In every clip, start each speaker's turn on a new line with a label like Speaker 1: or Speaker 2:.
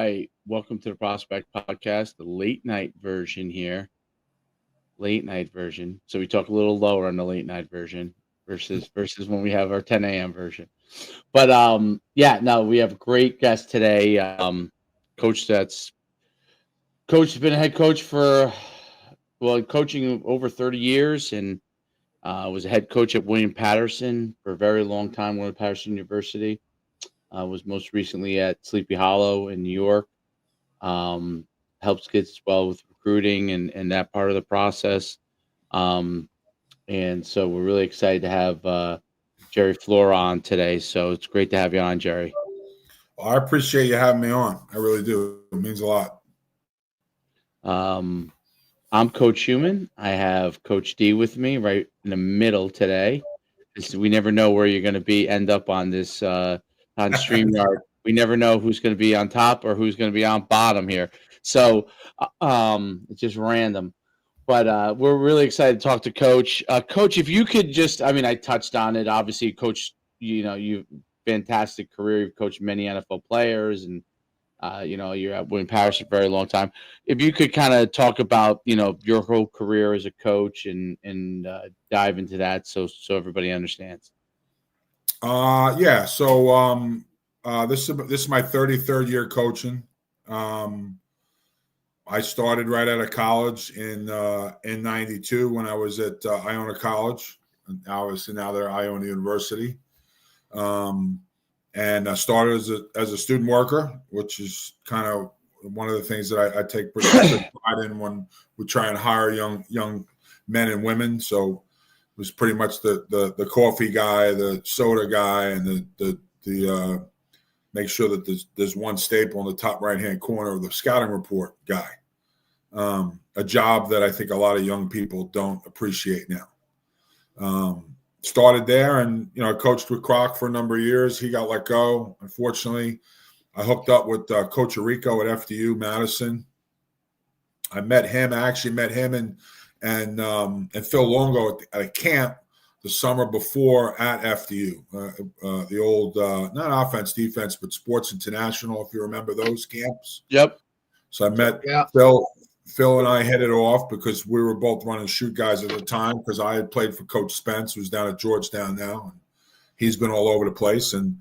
Speaker 1: right. Welcome to the Prospect Podcast, the late night version here. Late night version. So we talk a little lower on the late night version versus when we have our 10 a.m. version. But yeah, no, we have a great guest today. Coach that's coach has been a head coach for coaching over 30 years and was a head coach at William Patterson for a very long time, William Patterson University. Was most recently at Sleepy Hollow in New York. Um, Helps kids as well with recruiting and that part of the process. Um, and so we're really excited to have Jerry Flora on today. So it's great to have you on, Jerry.
Speaker 2: Well, I appreciate you having me on. I really do. It means a lot.
Speaker 1: I'm Coach Human. I have Coach D with me right in the middle today. We never know where you're going to end up on this on StreamYard. We never know who's going to be on top or who's going to be on bottom here. So it's just random. But we're really excited to talk to Coach. Coach, if you could just, I touched on it. Obviously, Coach, you've fantastic career. You've coached many NFL players and, you're at William Patterson for a very long time. If you could kind of talk about, your whole career as a coach and dive into that so everybody understands.
Speaker 2: Yeah. So this is my 33rd year coaching. I started right out of college in '92 when I was at Iona College. And obviously now they're Iona University. And I started as a student worker, which is kind of one of the things that I take pride in when we try and hire young men and women. So it was pretty much the coffee guy, the soda guy, and the make sure that there's one staple in the top right-hand corner of the scouting report guy. A job that I think a lot of young people don't appreciate now. Started there and, I coached with Croc for a number of years. He got let go. Unfortunately, I hooked up with Coach Rico at FDU Madison. I actually met him and Phil Longo at a camp the summer before at FDU, the old, not offense, defense, but Sports International, if you remember those camps.
Speaker 1: Yep.
Speaker 2: So I met Phil and I hit it off because we were both running shoot guys at the time because I had played for Coach Spence, who's down at Georgetown now. And he's been all over the place. And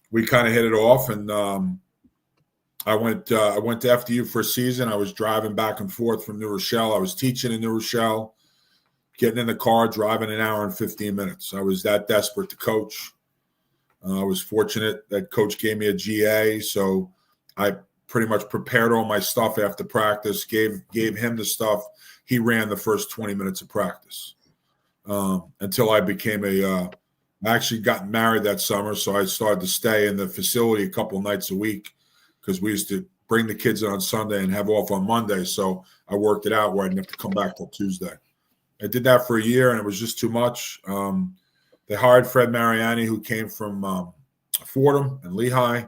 Speaker 2: we kind of hit it off. And I went to FDU for a season. I was driving back and forth from New Rochelle. I was teaching in New Rochelle, getting in the car, driving an hour and 15 minutes. I was that desperate to coach. I was fortunate that Coach gave me a GA. So I pretty much prepared all my stuff after practice, gave him the stuff. He ran the first 20 minutes of practice until I became I actually got married that summer, so I started to stay in the facility a couple of nights a week because we used to bring the kids in on Sunday and have off on Monday, so I worked it out where I didn't have to come back till Tuesday. I did that for a year, and it was just too much. They hired Fred Mariani, who came from Fordham and Lehigh.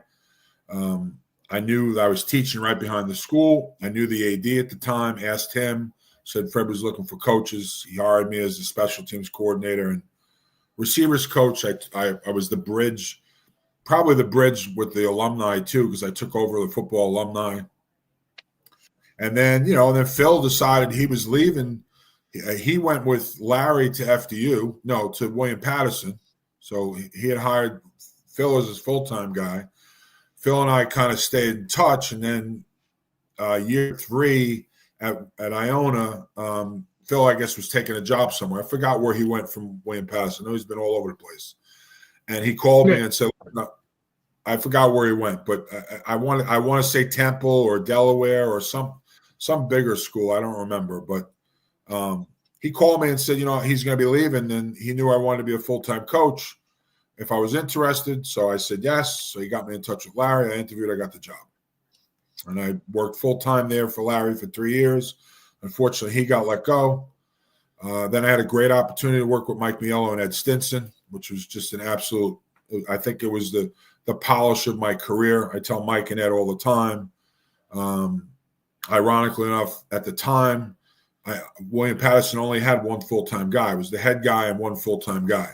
Speaker 2: I knew that I was teaching right behind the school. I knew the AD at the time, asked him, said Fred was looking for coaches. He hired me as a special teams coordinator and receivers coach. I was the bridge, probably the bridge with the alumni too, because I took over the football alumni. And then, then Phil decided he was leaving. He went with Larry to William Patterson. So he had hired Phil as his full-time guy. Phil and I kind of stayed in touch, and then year 3 at Iona, Phil, I guess, was taking a job somewhere. I forgot where he went from William Patterson. I know he's been all over the place. And he called me and said, no, I forgot where he went, but I want to say Temple or Delaware or some bigger school. I don't remember, but he called me and said, he's going to be leaving, and he knew I wanted to be a full-time coach if I was interested. So I said yes. So he got me in touch with Larry. I interviewed. I got the job. And I worked full-time there for Larry for 3 years. Unfortunately, he got let go. Then I had a great opportunity to work with Mike Miello and Ed Stinson, which was just an absolute – I think it was the polish of my career. I tell Mike and Ed all the time. Ironically enough, at the time, William Patterson only had one full-time guy. It was the head guy and one full-time guy.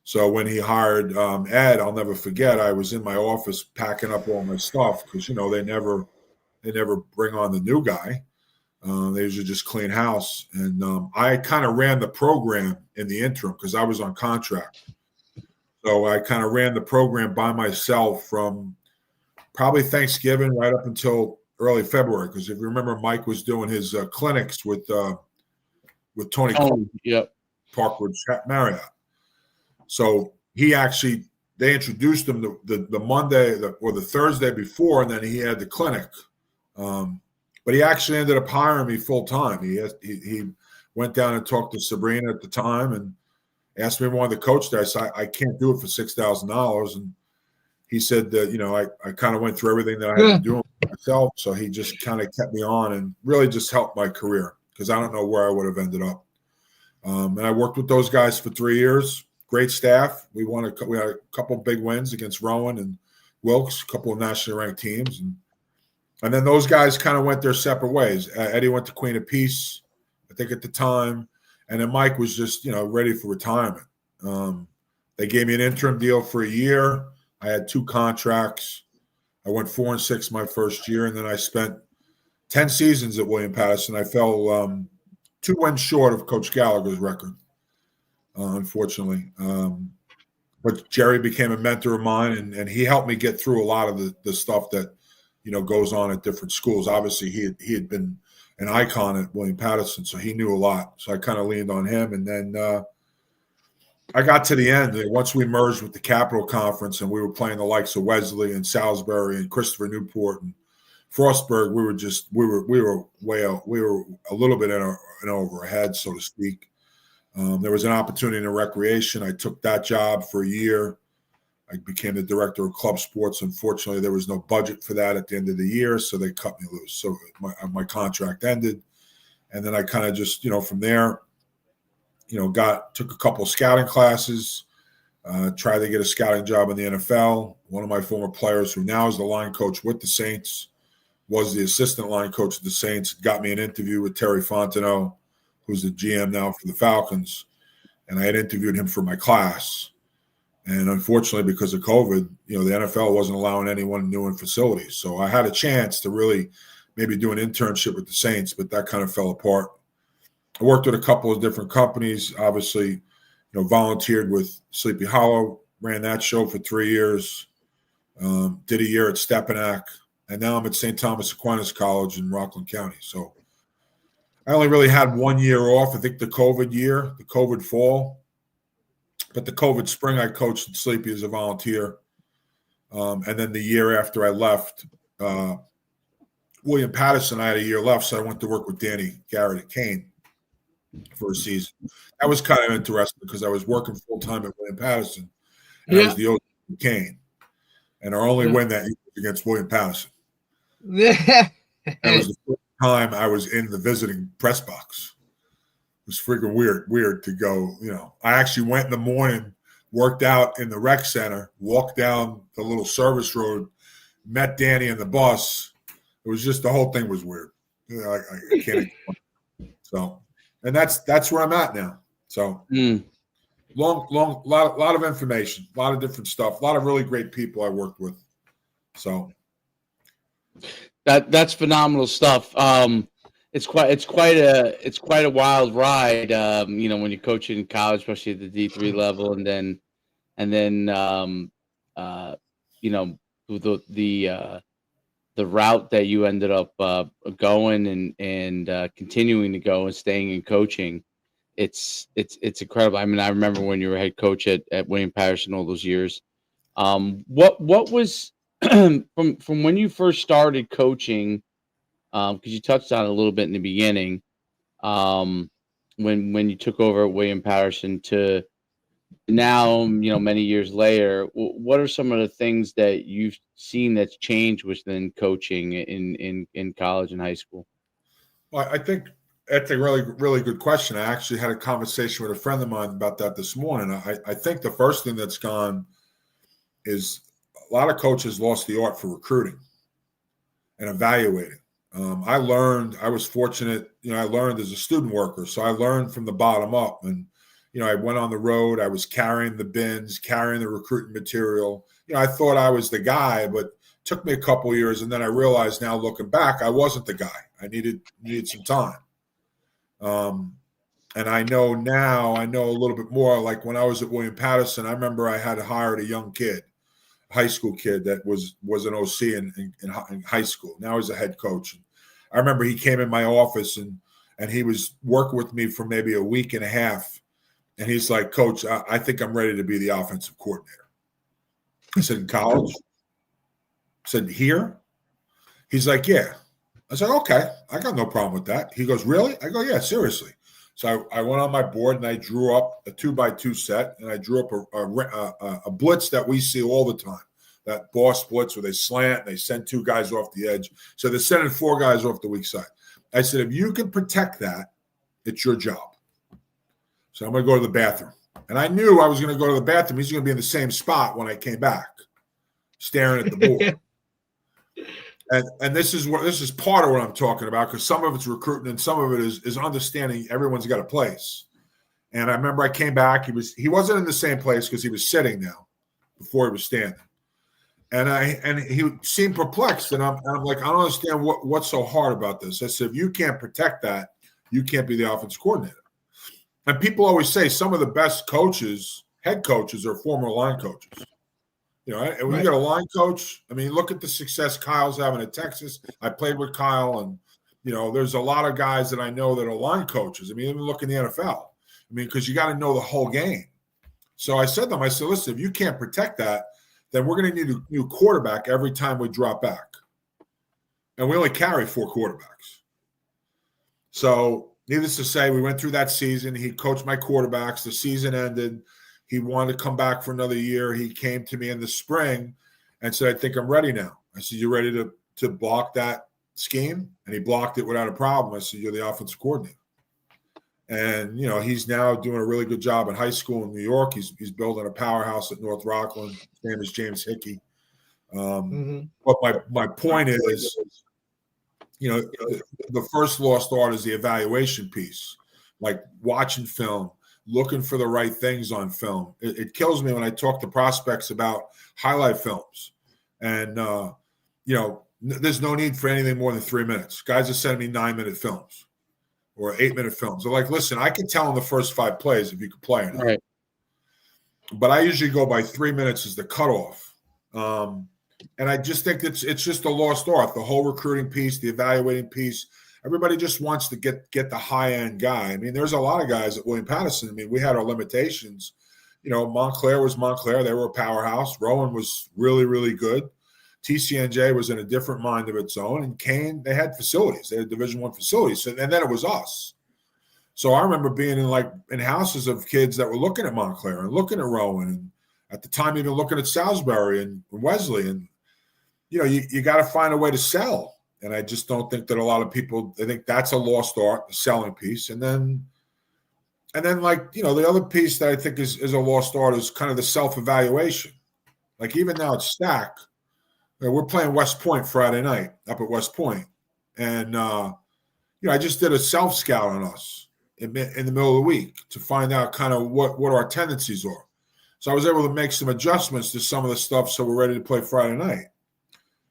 Speaker 2: So when he hired Ed, I'll never forget. I was in my office packing up all my stuff because they never bring on the new guy. They usually just clean house, and I kind of ran the program in the interim because I was on contract. So I kind of ran the program by myself from probably Thanksgiving right up until early February. Because if you remember, Mike was doing his clinics with Tony
Speaker 1: Yep.
Speaker 2: Parkwood Marriott. So they introduced him the Monday or the Thursday before, and then he had the clinic. But he actually ended up hiring me full time. He went down and talked to Sabrina at the time and asked me if I wanted to coach there. I said, I can't do it for $6,000. And he said that, I kind of went through everything that I had to do myself. So he just kind of kept me on and really just helped my career because I don't know where I would have ended up. And I worked with those guys for 3 years. Great staff. We had a couple of big wins against Rowan and Wilkes, a couple of nationally ranked teams. And then those guys kind of went their separate ways. Eddie went to Queen of Peace, I think at the time. And then Mike was just, ready for retirement. They gave me an interim deal for a year. I had 2 contracts. I went 4-6 my first year. And then I spent 10 seasons at William Patterson. I fell 2 wins short of Coach Gallagher's record, unfortunately. But Jerry became a mentor of mine, and he helped me get through a lot of the stuff that, goes on at different schools. Obviously, he had been an icon at William Patterson, so he knew a lot. So I kind of leaned on him. And then I got to the end. Once we merged with the Capital Conference and we were playing the likes of Wesley and Salisbury and Christopher Newport and Frostburg, we were a little bit in over our heads, so to speak. There was an opportunity in recreation. I took that job for a year. I became the director of club sports. Unfortunately, there was no budget for that at the end of the year, so they cut me loose. So my contract ended, and then I kind of just, from there, took a couple of scouting classes, tried to get a scouting job in the NFL. One of my former players, who now is the line coach with the Saints, was the assistant line coach of the Saints, got me an interview with Terry Fontenot, who's the GM now for the Falcons, and I had interviewed him for my class. And unfortunately, because of COVID, the NFL wasn't allowing anyone new in facilities. So I had a chance to really maybe do an internship with the Saints, but that kind of fell apart. I worked with a couple of different companies, obviously, volunteered with Sleepy Hollow, ran that show for 3 years, did a year at Stepinac, and now I'm at St. Thomas Aquinas College in Rockland County. So I only really had 1 year off. I think the COVID fall. But the COVID spring, I coached at Sleepy as a volunteer. And then the year after I left William Patterson, I had a year left, so I went to work with Danny Garrett at Kane for a season. That was kind of interesting because I was working full-time at William Patterson, and I was the OG of Kane. And our only win that year was against William Patterson. That was the first time I was in the visiting press box. It was freaking weird to go, I actually went in the morning, worked out in the rec center, walked down the little service road, met Danny in the bus. It was just, the whole thing was weird. I can't explain. So, and that's where I'm at now. So lot of information, a lot of different stuff, a lot of really great people I worked with. So
Speaker 1: that's phenomenal stuff. It's quite a wild ride. When you're coaching in college, especially at the D3 level, and then the route that you ended up going and continuing to go and staying in coaching. It's incredible. I mean, I remember when you were head coach at William Patterson all those years. What was from when you first started coaching? Because you touched on it a little bit in the beginning, when you took over at William Patterson to now, many years later, what are some of the things that you've seen that's changed within coaching in college and high school?
Speaker 2: Well, I think that's a really, really good question. I actually had a conversation with a friend of mine about that this morning. I think the first thing that's gone is a lot of coaches lost the art for recruiting and evaluating. I was fortunate, I learned as a student worker. So I learned from the bottom up. And, I went on the road. I was carrying the bins, carrying the recruiting material. I thought I was the guy, but it took me a couple of years. And then I realized now looking back, I wasn't the guy. I needed some time. And I know now, a little bit more. Like when I was at William Patterson, I remember I had hired a young kid, high school kid that was an OC in high school. Now he's a head coach. And I remember he came in my office and he was working with me for maybe a week and a half. And he's like, Coach, I think I'm ready to be the offensive coordinator. I said, in college? I said, here? He's like, yeah. I said, okay, I got no problem with that. He goes, really? I go, yeah, seriously. So I went on my board and I drew up a 2x2 set, and I drew up a blitz that we see all the time, that boss blitz where they slant and they send 2 guys off the edge. So they're sending 4 guys off the weak side. I said, if you can protect that, it's your job. So I'm going to go to the bathroom. And I knew I was going to go to the bathroom. He's going to be in the same spot when I came back, staring at the board. And this is part of what I'm talking about, because some of it's recruiting and some of it is understanding everyone's got a place. And I remember I came back. He wasn't in the same place because he was sitting now before he was standing. And he seemed perplexed. And I'm like, I don't understand what's so hard about this. I said, if you can't protect that, you can't be the offensive coordinator. And people always say some of the best coaches, head coaches, are former line coaches. And when you got a line coach, look at the success Kyle's having at Texas. I played with Kyle, and, there's a lot of guys that I know that are line coaches. Even look in the NFL. Because you got to know the whole game. So I said to them, listen, if you can't protect that, then we're going to need a new quarterback every time we drop back. And we only carry 4 quarterbacks. So needless to say, we went through that season. He coached my quarterbacks. The season ended. He wanted to come back for another year. He came to me in the spring and said, I think I'm ready now. I said, you ready to block that scheme? And he blocked it without a problem. I said, you're the offensive coordinator. And, he's now doing a really good job in high school in New York. He's building a powerhouse at North Rockland. His name is James Hickey. But my point is, the first lost art is the evaluation piece, like watching film, looking for the right things on film. It kills me when I talk to prospects about highlight films. And, there's no need for anything more than 3 minutes. Guys are sending me 9-minute films or 8-minute films. They're like, listen, I can tell in the first 5 plays if you can play or not. Right. But I usually go by 3 minutes as the cutoff. And I just think it's just a lost art, the whole recruiting piece, the evaluating piece. Everybody just wants to get the high-end guy. There's a lot of guys at William Patterson. we had our limitations. Montclair was Montclair. They were a powerhouse. Rowan was really, really good. TCNJ was in a different mind of its own. And Kane, they had facilities. They had Division I facilities. And then it was us. So I remember being in houses of kids that were looking at Montclair and looking at Rowan, and at the time even looking at Salisbury and Wesley. And, you got to find a way to sell. And I just don't think that a lot of people, I think that's a lost art, the selling piece. And then the other piece that I think is a lost art is kind of the self-evaluation. Like even now at Stack, we're playing West Point Friday night up at West Point. And, I just did a self-scout on us in the middle of the week to find out kind of what our tendencies are. So I was able to make some adjustments to some of the stuff so we're ready to play Friday night.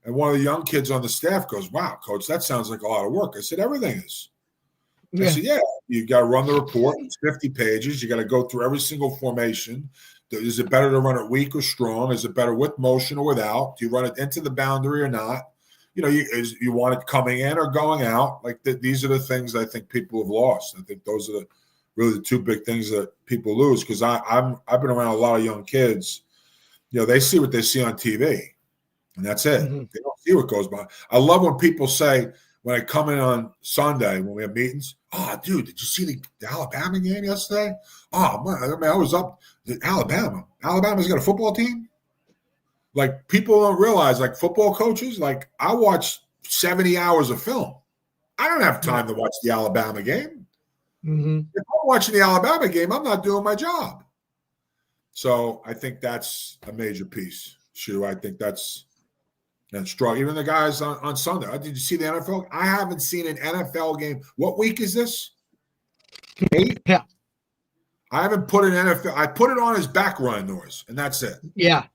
Speaker 2: And one of the young kids on the staff goes, wow, Coach, that sounds like a lot of work. I said, everything is. Yeah. I said, yeah, you got to run the report. It's 50 pages. You got to go through every single formation. Is it better to run it weak or strong? Is it better with motion or without? Do you run it into the boundary or not? You want it coming in or going out? These are the things I think people have lost. I think those are really the 2 big things that people lose, because I've been around a lot of young kids. They see what they see on TV. And that's it. Mm-hmm. They don't see what goes by. I love when people say, when I come in on Sunday, when we have meetings, oh, dude, did you see the Alabama game yesterday? Oh, man, I was up at Alabama. Alabama's got a football team? People don't realize, football coaches, I watch 70 hours of film. I don't have time to watch the Alabama game. Mm-hmm. If I'm watching the Alabama game, I'm not doing my job. So I think that's a major piece, Shu. I think that's strong. Even the guys on Sunday. Did you see the NFL? I haven't seen an NFL game. What week is this? 8?
Speaker 3: Yeah.
Speaker 2: I haven't put an NFL. I put it on as background noise, and that's it.
Speaker 3: Yeah.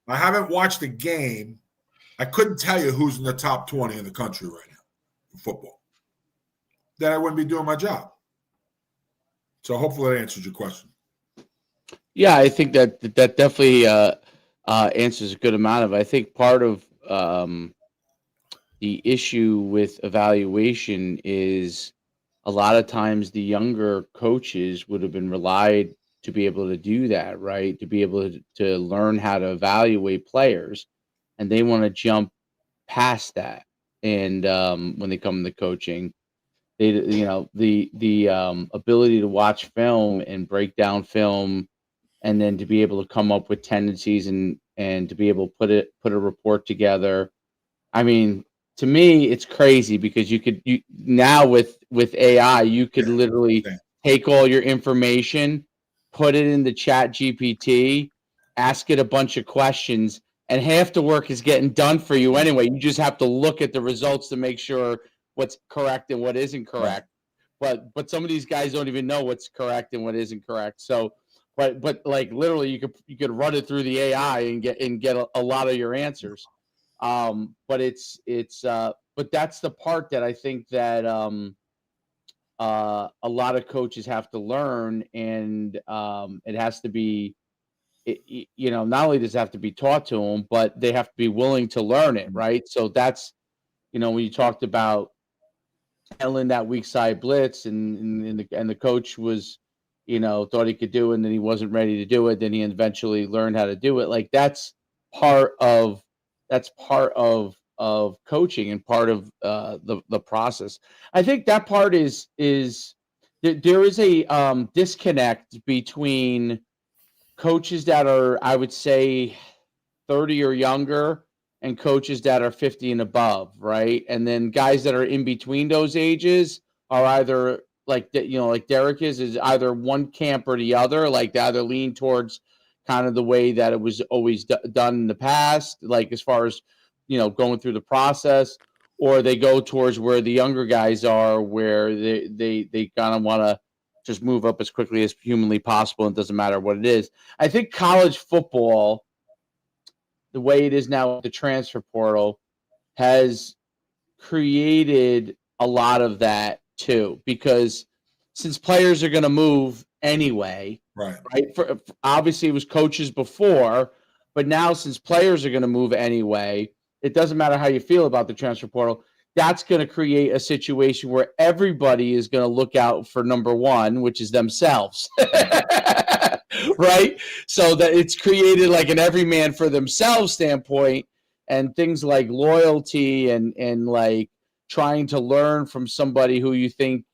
Speaker 2: I haven't watched a game. I couldn't tell you who's in the top 20 in the country right now for football. Then I wouldn't be doing my job. So hopefully that answers your question.
Speaker 1: Yeah, I think that definitely answers a good amount of it. I think part of the issue with evaluation is a lot of times the younger coaches would have been relied to be able to do that, right? To be able to learn how to evaluate players, and they want to jump past that. And when they come to coaching, they, the ability to watch film and break down film, and then to be able to come up with tendencies and to be able to put a report together. I mean, to me, it's crazy because you now with AI, you could literally take all your information, put it in the Chat GPT, ask it a bunch of questions, and half the work is getting done for you anyway. You just have to look at the results to make sure what's correct and what isn't correct. But some of these guys don't even know what's correct and what isn't correct. So, but like literally, you could run it through the AI and get a lot of your answers. But but that's the part that I think that a lot of coaches have to learn, and it has to be, not only does it have to be taught to them, but they have to be willing to learn it, right? So that's, when you talked about handling that weak side blitz, and the coach was, thought he could do it, and then he wasn't ready to do it. Then he eventually learned how to do it. Like part of coaching and part of the process. I think that part is there is a disconnect between coaches that are, I would say, 30 or younger, and coaches that are 50 and above, right? And then guys that are in between those ages are either like Derek is either one camp or the other. Like they either lean towards kind of the way that it was always done in the past, like as far as going through the process, or they go towards where the younger guys are, where they kind of want to just move up as quickly as humanly possible. And it doesn't matter what it is. I think college football, the way it is now with the transfer portal, has created a lot of that too, because since players are going to move anyway, right? Obviously, it was coaches before, but now since players are going to move anyway, it doesn't matter how you feel about the transfer portal. That's going to create a situation where everybody is going to look out for number one, which is themselves. Right? So that it's created like an every man for themselves standpoint, and things like loyalty and like trying to learn from somebody who you think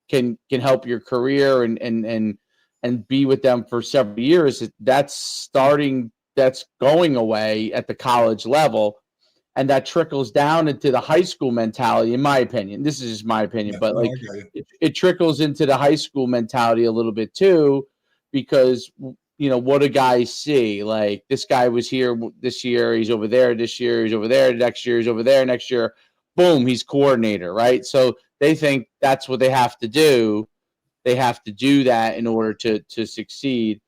Speaker 1: can help your career and be with them for several years. That's going away at the college level, and that trickles down into the high school mentality, in my opinion. This is just my opinion, but like it trickles into the high school mentality a little bit too, because what do guys see? Like, this guy was here this year, he's over there this year, he's over there next year, he's over there next year. Boom, he's coordinator, right? So they think that's what they have to do. They have to do that in order to succeed.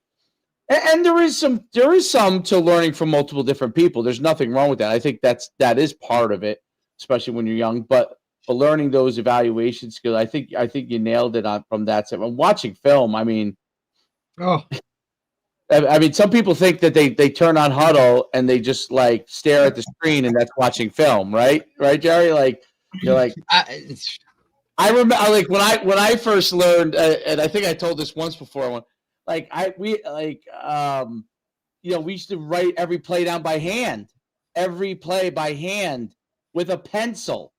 Speaker 1: And there is some to learning from multiple different people. There's nothing wrong with that. I think that is part of it, especially when you're young. But learning those evaluation skills, I think you nailed it from that side. I'm watching film. I mean, some people think that they turn on Huddle and they just like stare at the screen, and that's watching film, right? Right, Jerry? Like you're like. I remember, like when I first learned, and I think I told this once before. We used to write every play down by hand, with a pencil.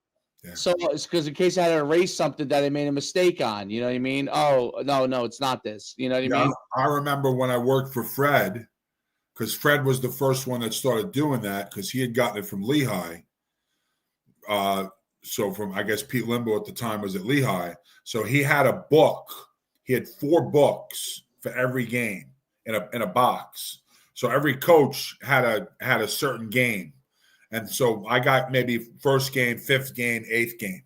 Speaker 1: Yeah. So it's because in case I had to erase something that I made a mistake on, you know what I mean? Oh, no, it's not this. You know what I mean?
Speaker 2: I remember when I worked for Fred, because Fred was the first one that started doing that, because he had gotten it from Lehigh. So from, I guess, Pete Limbo at the time was at Lehigh. So he had a book. He had 4 books for every game in a box. So every coach had a certain game. And so I got maybe first game, 5th game, 8th game.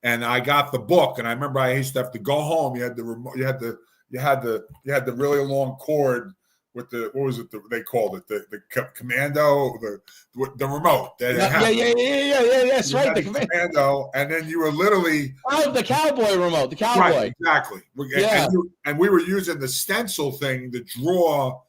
Speaker 2: And I got the book. And I remember I used to have to go home. You had you had the really long cord with the, what was it? They called it the commando, the remote.
Speaker 1: That's right.
Speaker 2: The commando, and then you were literally
Speaker 1: the cowboy remote. The cowboy,
Speaker 2: right, exactly. And we were using the stencil thing to draw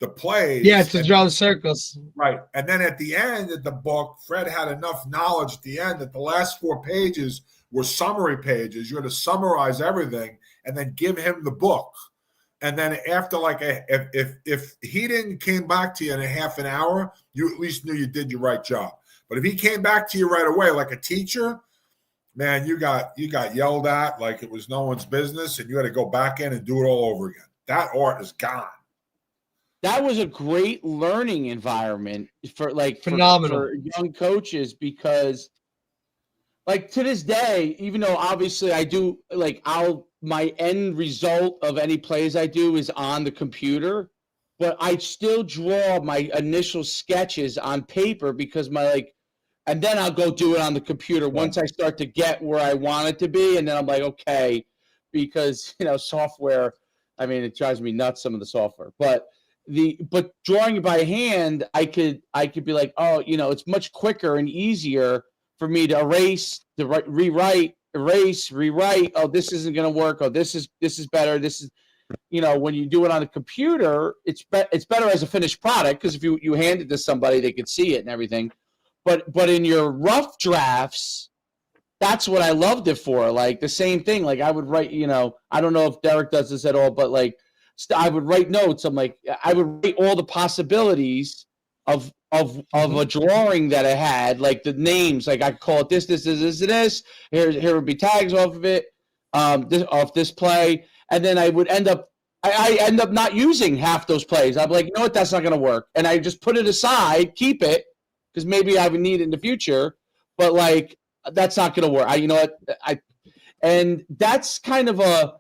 Speaker 2: the plays.
Speaker 3: Yeah, to draw the circles.
Speaker 2: Right, and then at the end of the book, Fred had enough knowledge at the end that the last 4 pages were summary pages. You had to summarize everything and then give him the book. And then after, like, if he didn't came back to you in a half an hour, you at least knew you did your right job. But if he came back to you right away, like a teacher, man, you got yelled at like it was no one's business, and you had to go back in and do it all over again. That art is gone.
Speaker 1: That was a great learning environment for
Speaker 3: phenomenal
Speaker 1: for young coaches, because, like, to this day, even though obviously I do, like, my end result of any plays I do is on the computer, but I still draw my initial sketches on paper because and then I'll go do it on the computer once I start to get where I want it to be. And then I'm like, okay, because, software, I mean, it drives me nuts, some of the software, but drawing it by hand, I could be like, oh, it's much quicker and easier for me to erase, to rewrite, erase, rewrite. Oh, this isn't going to work. Oh, this is better. This is, when you do it on a computer, it's better as a finished product, because if you hand it to somebody, they could see it and everything. But in your rough drafts, that's what I loved it for. Like the same thing. Like I would write, I don't know if Derek does this at all, but like I would write notes. I'm like, I would write all the possibilities of a drawing that I had, like the names, like I call it this. Here would be tags off of it, off this play, and then I would end up not using half those plays. I'm like, you know what, that's not going to work, and I just put it aside, keep it, because maybe I would need it in the future, but like that's not going to work. And that's kind of I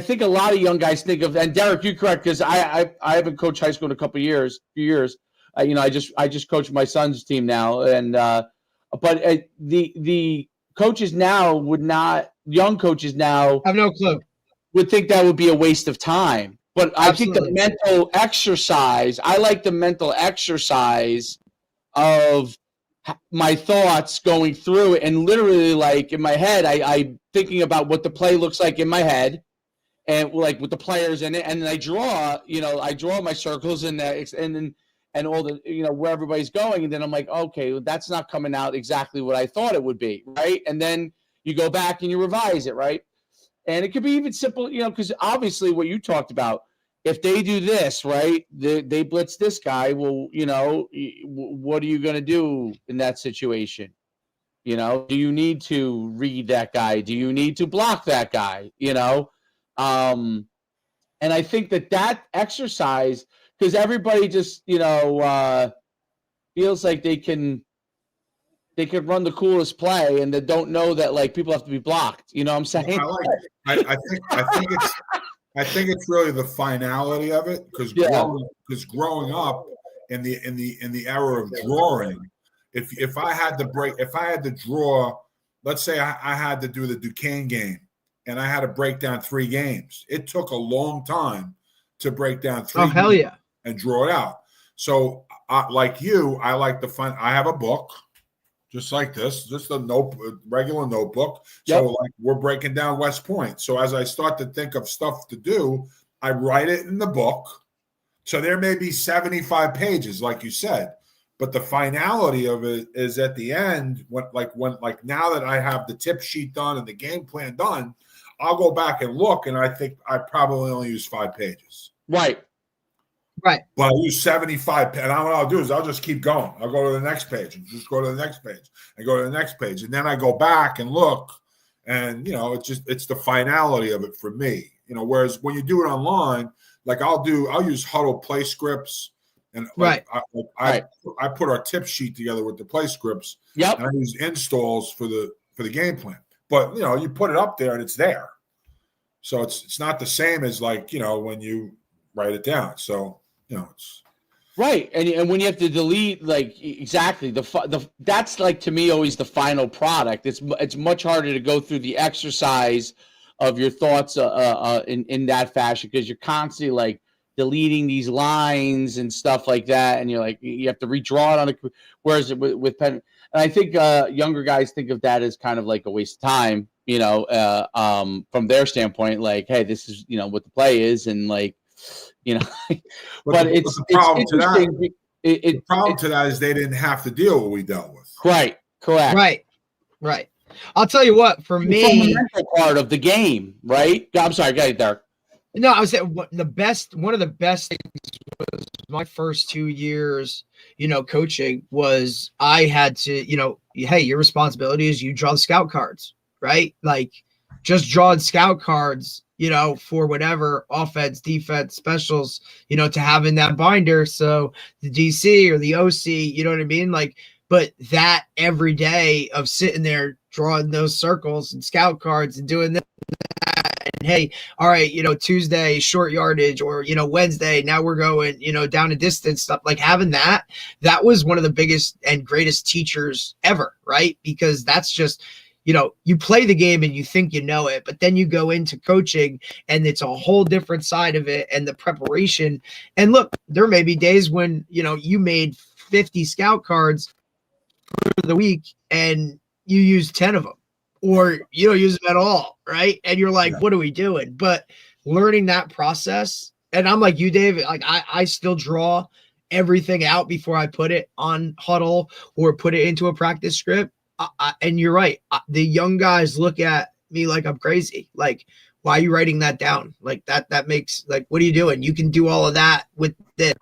Speaker 1: think a lot of young guys think of, and Derek, you're correct, because I haven't coached high school in a few years. I just coach my son's team now, and but the coaches now young coaches now
Speaker 3: have no clue,
Speaker 1: would think that would be a waste of time. But
Speaker 3: Absolutely.
Speaker 1: I think the mental exercise, I like the mental exercise of my thoughts going through it, and literally, like in my head, I'm thinking about what the play looks like in my head, and like with the players in it, and then I draw my circles and all the, where everybody's going. And then I'm like, okay, well, that's not coming out exactly what I thought it would be. Right. And then you go back and you revise it. Right. And it could be even simple, because obviously what you talked about, if they do this, right, they blitz this guy. Well, what are you going to do in that situation? Do you need to read that guy? Do you need to block that guy? And I think that exercise, because everybody just, feels like they can run the coolest play, and they don't know that, like, people have to be blocked. You know what I'm saying?
Speaker 2: I think it's really the finality of it, because growing up in the era of drawing, if I had to draw, let's say I had to do the Duquesne game, and I had to break down 3 games. It took a long time to break down 3 games.
Speaker 3: Hell yeah.
Speaker 2: And draw it out. So, like you, I like the fun. I have a book, just like this, just a regular notebook.
Speaker 1: Yep.
Speaker 2: So, like, we're breaking down West Point. So, as I start to think of stuff to do, I write it in the book. So, there may be 75 pages, like you said, but the finality of it is at the end. When now that I have the tip sheet done and the game plan done, I'll go back and look, and I think I probably only use 5 pages.
Speaker 1: Right.
Speaker 3: Right.
Speaker 2: But I use 75, and what I'll do is I'll just keep going. I'll go to the next page and just go to the next page and go to the next page. And then I go back and look, and, it's the finality of it for me. Whereas when you do it online, like I'll use Huddle play scripts, and
Speaker 3: right.
Speaker 2: I put our tip sheet together with the play scripts.
Speaker 1: Yep.
Speaker 2: And I use installs for the game plan. But, you put it up there and it's there. So it's not the same as when you write it down. So, it's
Speaker 1: right. And when you have to delete, like, exactly that's, like, to me, always the final product. It's much harder to go through the exercise of your thoughts in that fashion, because you're constantly like deleting these lines and stuff like that, and you're like, you have to redraw it on a. Whereas with pen, and I think younger guys think of that as kind of like a waste of time, from their standpoint, like, hey, this is what the play is, and like, but it's interesting.
Speaker 2: The problem to that is they didn't have to deal with what we dealt with.
Speaker 1: Right. Correct.
Speaker 3: Right. I'll tell you what, for me,
Speaker 1: fundamental part of the game, right? I'm sorry, go ahead, Derek.
Speaker 3: No, I was saying one of the best things was my first 2 years, coaching was I had to, hey, your responsibility is you draw the scout cards, right? Like just drawing scout cards, for whatever offense, defense, specials, to have in that binder. So the DC or the OC, you know what I mean? Like, but that every day of sitting there drawing those circles and scout cards and doing this, and hey, all right, Tuesday short yardage, or Wednesday now we're going down a distance stuff, like having that was one of the biggest and greatest teachers ever, right? Because that's just you play the game and you think it, but then you go into coaching and it's a whole different side of it, and the preparation. And look, there may be days when you made 50 scout cards for the week and you use 10 of them, or you don't use them at all, right? And you're like, what are we doing? But learning that process, and I'm like you, David, like I still draw everything out before I put it on Huddle or put it into a practice script. And you're right. The young guys look at me like I'm crazy. Like, why are you writing that down? Like that makes, like, what are you doing? You can do all of that with this.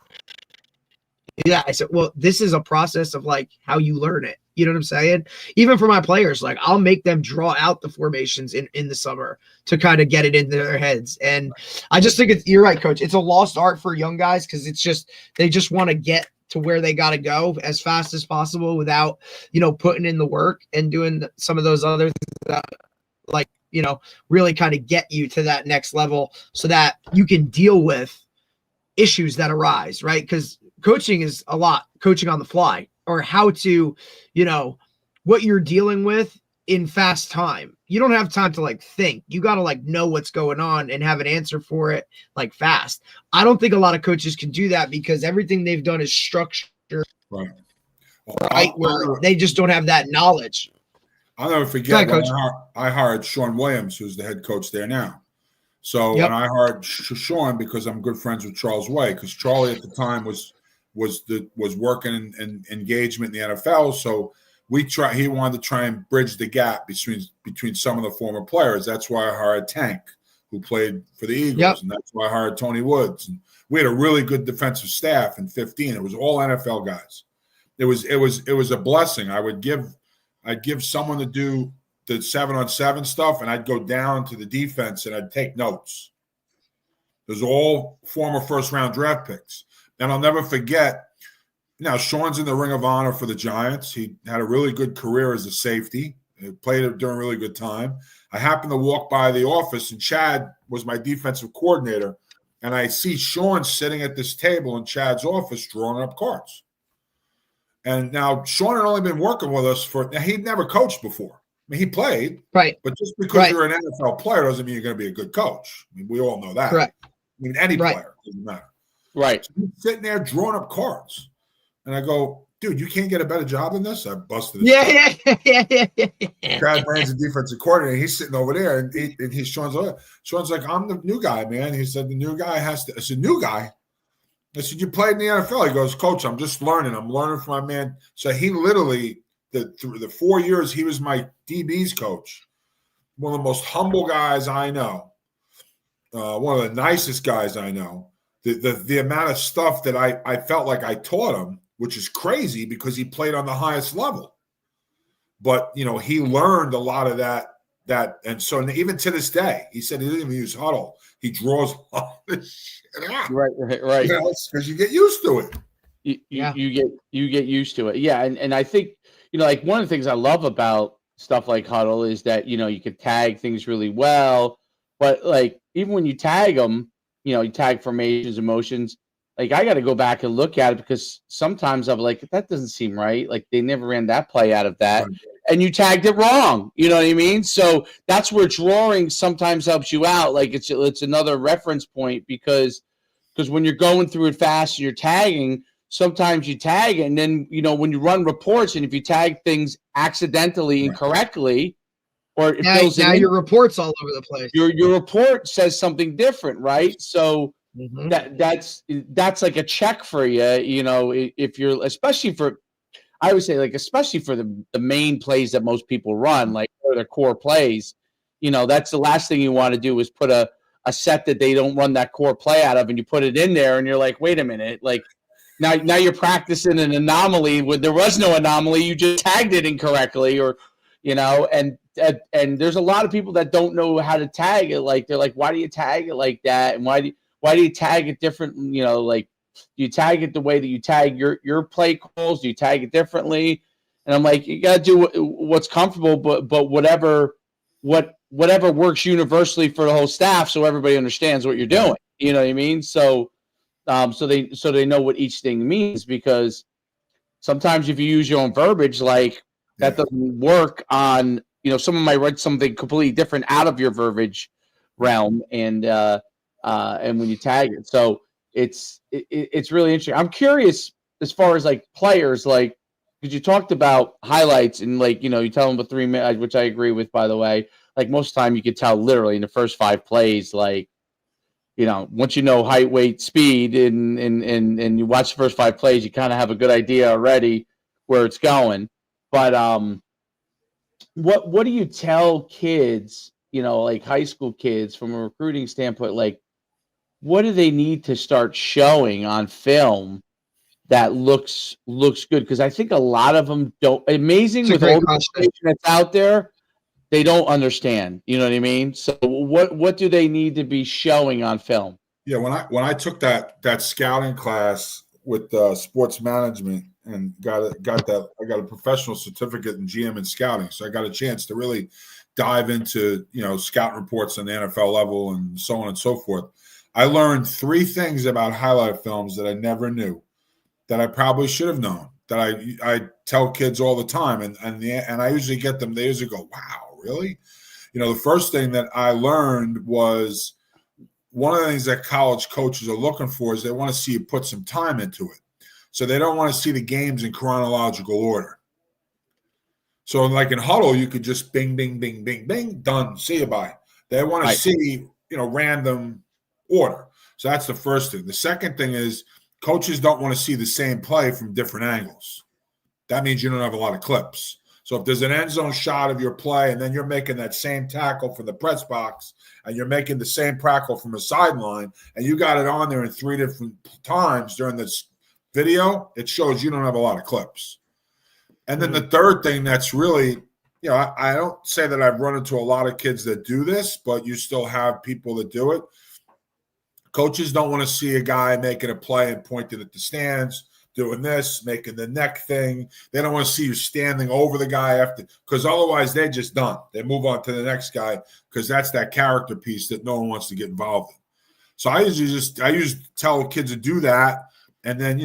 Speaker 3: Yeah. I said, well, this is a process of like how you learn it. You know what I'm saying? Even for my players, like I'll make them draw out the formations in the summer to kind of get it into their heads. And I just think you're right, Coach. It's a lost art for young guys because they just want to get to where they got to go as fast as possible without, putting in the work and doing some of those other things that, like, really kind of get you to that next level so that you can deal with issues that arise, right? Because coaching is a lot coaching on the fly, or how to, what you're dealing with in fast time. You don't have time to like think. You got to like know what's going on and have an answer for it like fast. I don't think a lot of coaches can do that because everything they've done is structured,
Speaker 2: right?
Speaker 3: Where they just don't have that knowledge.
Speaker 2: I'll never forget when I hired Sean Williams, who's the head coach there now. So when I hired Sean, because I'm good friends with Charles Way, because Charlie at the time was working in engagement in the NFL. So he wanted to try and bridge the gap between some of the former players. That's why I hired Tank, who played for the Eagles, and that's why I hired Tony Woods. And we had a really good defensive staff in 15. It was all NFL guys. It was a blessing. I'd give someone to do the 7-on-7 stuff, and I'd go down to the defense and I'd take notes. It was all former first-round draft picks. And I'll never forget, now Sean's in the Ring of Honor for the Giants. He had a really good career as a safety. He played it during a really good time. I happened to walk by the office, and Chad was my defensive coordinator, and I see Sean sitting at this table in Chad's office drawing up cards. And now Sean had only been working with us he'd never coached before. I mean, he played,
Speaker 3: right?
Speaker 2: But just because you're an NFL player doesn't mean you're going to be a good coach. I mean, we all know that.
Speaker 3: Correct.
Speaker 2: I mean, any player, doesn't matter.
Speaker 1: Right.
Speaker 2: So he's sitting there drawing up cards. And I go, dude, you can't get a better job than this? I busted his
Speaker 3: Yeah.
Speaker 2: Chad Brand's the defensive coordinator. He's sitting over there, and Sean's like, I'm the new guy, man. He said, the new guy has to. I said, new guy? I said, you played in the NFL. He goes, Coach, I'm just learning. I'm learning from my man. So he literally, the 4 years he was my DB's coach, one of the most humble guys I know, one of the nicest guys I know. The amount of stuff that I felt like I taught him, which is crazy because he played on the highest level. But, he learned a lot of that. And so even to this day, he said he didn't even use Huddle. He draws all this shit out.
Speaker 1: Right.
Speaker 2: Because you get used to it.
Speaker 1: You get used to it. Yeah. And I think, like one of the things I love about stuff like Huddle is that, you can tag things really well. But like, even when you tag them, you tag formations, emotions, like I got to go back and look at it because sometimes I'm like, that doesn't seem right. Like they never ran that play out of that. Right. and you tagged it wrong. You know what I mean? So that's where drawing sometimes helps you out. Like it's another reference point because when you're going through it fast and you're tagging, sometimes you tag and then, when you run reports and if you tag things accidentally, incorrectly, or it fills
Speaker 3: now
Speaker 1: in,
Speaker 3: your report's all over the place.
Speaker 1: Your report says something different, right? So that's like a check for you, if you're, especially for, I would say, like, especially for the main plays that most people run, like their core plays, that's the last thing you want to do is put a set that they don't run that core play out of, and you put it in there, and you're like, wait a minute, like now you're practicing an anomaly when there was no anomaly, you just tagged it incorrectly, or and there's a lot of people that don't know how to tag it. Like they're like, why do you tag it like that, and why do you tag it different? Like, do you tag it the way that you tag your play calls? Do you tag it differently? And I'm like, you got to do what's comfortable, but whatever works universally for the whole staff, so everybody understands what you're doing. You know what I mean? So, so they know what each thing means, because sometimes if you use your own verbiage, like that doesn't work on, someone might write something completely different out of your verbiage realm, and when you tag it. So it's really interesting. I'm curious as far as like players, like, because you talked about highlights and like, you tell them about 3 minutes, which I agree with, by the way. Like most of the time you could tell literally in the first 5 plays, like, once you know height, weight, speed, and you watch the first 5 plays, you kind of have a good idea already where it's going. But what do you tell kids, like high school kids, from a recruiting standpoint? Like, what do they need to start showing on film that looks good? Because I think a lot of them don't. Amazing with all the information that's out there, they don't understand. You know what I mean? So what do they need to be showing on film?
Speaker 2: Yeah, when I took that scouting class with sports management and got that, I got a professional certificate in GM and scouting, so I got a chance to really dive into scout reports on the NFL level and so on and so forth. I learned 3 things about highlight films that I never knew, that I probably should have known, that I tell kids all the time, and I usually get them. They usually go, "Wow, really?" The first thing that I learned was, one of the things that college coaches are looking for is they want to see you put some time into it. So they don't want to see the games in chronological order. So like in huddle, you could just bing, bing, bing, bing, bing, done, see you, bye. They want to see, random order. So that's the first thing. The second thing is, coaches don't want to see the same play from different angles. That means you don't have a lot of clips. So if there's an end zone shot of your play, and then you're making that same tackle from the press box, and you're making the same tackle from a sideline, and you got it on there in 3 different times during this video, it shows you don't have a lot of clips. And then the third thing that's really, I don't say that I've run into a lot of kids that do this, but you still have people that do it. Coaches don't want to see a guy making a play and pointing at the stands, doing this, making the neck thing. They don't want to see you standing over the guy after, because otherwise they're just done. They move on to the next guy, because that's that character piece that no one wants to get involved in. So I usually tell kids to do that, and then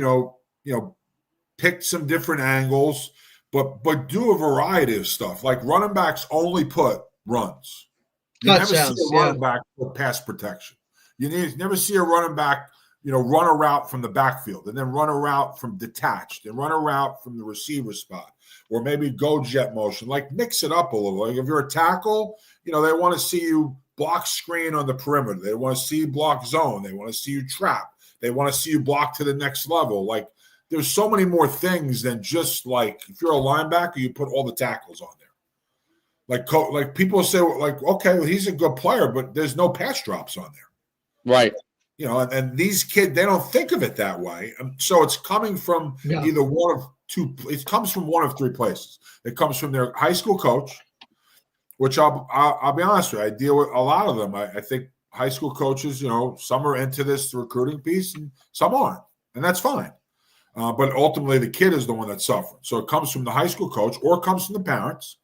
Speaker 2: pick some different angles, but do a variety of stuff. Like running backs only put runs. You never see a running back put pass protection. You never see a running back run a route from the backfield, and then run a route from detached, and run a route from the receiver spot, or maybe go jet motion. Like, mix it up a little. Like if you're a tackle, they want to see you block screen on the perimeter. They want to see you block zone. They want to see you trap. They want to see you block to the next level. Like, there's so many more things than just, like, if you're a linebacker, you put all the tackles on there. Like people say, like, okay, well, he's a good player, but there's no pass drops on there.
Speaker 1: Right.
Speaker 2: And these kids, they don't think of it that way. So it's coming from either one of 2. It comes from one of 3 places. It comes from their high school coach, which I'll be honest with you, I deal with a lot of them. I think high school coaches, some are into this recruiting piece and some aren't, and that's fine. But ultimately, the kid is the one that's suffering. So it comes from the high school coach, or it comes from the parents.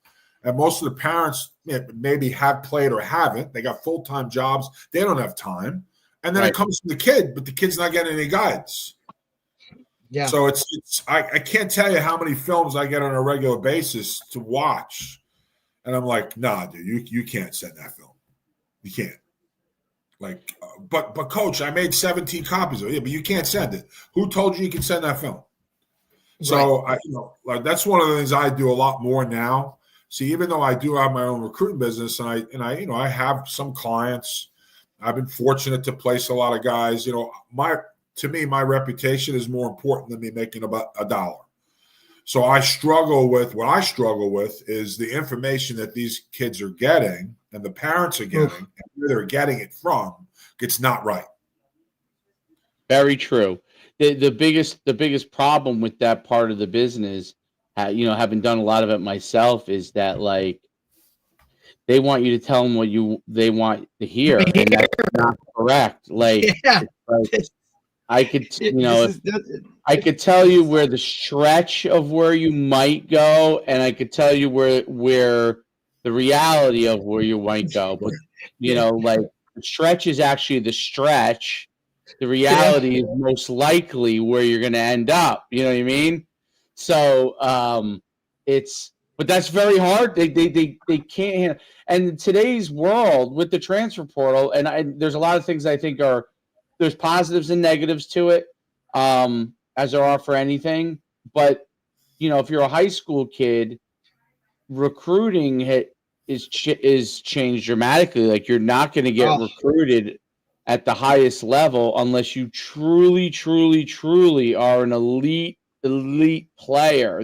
Speaker 2: And most of the parents maybe have played or haven't. They got full-time jobs. They don't have time. And then it comes from the kid, but the kid's not getting any guidance.
Speaker 3: Yeah.
Speaker 2: So I can't tell you how many films I get on a regular basis to watch. And I'm like, nah, dude, you can't send that film. You can't. Like, but coach, I made 17 copies of it. Yeah, but you can't send it. Who told you can send that film? So
Speaker 3: Right.
Speaker 2: like that's one of the things I do a lot more now. See, even though I do have my own recruiting business, and I have some clients. I've been fortunate to place a lot of guys. To me, my reputation is more important than me making about $1. So what I struggle with is the information that these kids are getting and the parents are getting and where they're getting it from. It's not right.
Speaker 1: Very true. The biggest problem with that part of the business, having done a lot of it myself, is that like they want you to tell them what they want to hear, and that's not correct. Like,
Speaker 3: Yeah.
Speaker 1: like I could, I could tell you where the stretch of where you might go, and I could tell you where the reality of where you might go. But like the stretch is actually the stretch. The reality is most likely where you're going to end up. You know what I mean? So but that's very hard. They can't handle. And in today's world with the transfer portal, and there's a lot of things I think there's positives and negatives to it, as there are for anything. But if you're a high school kid, recruiting is changed dramatically. Like you're not going to get recruited at the highest level unless you truly, truly, truly are an elite player.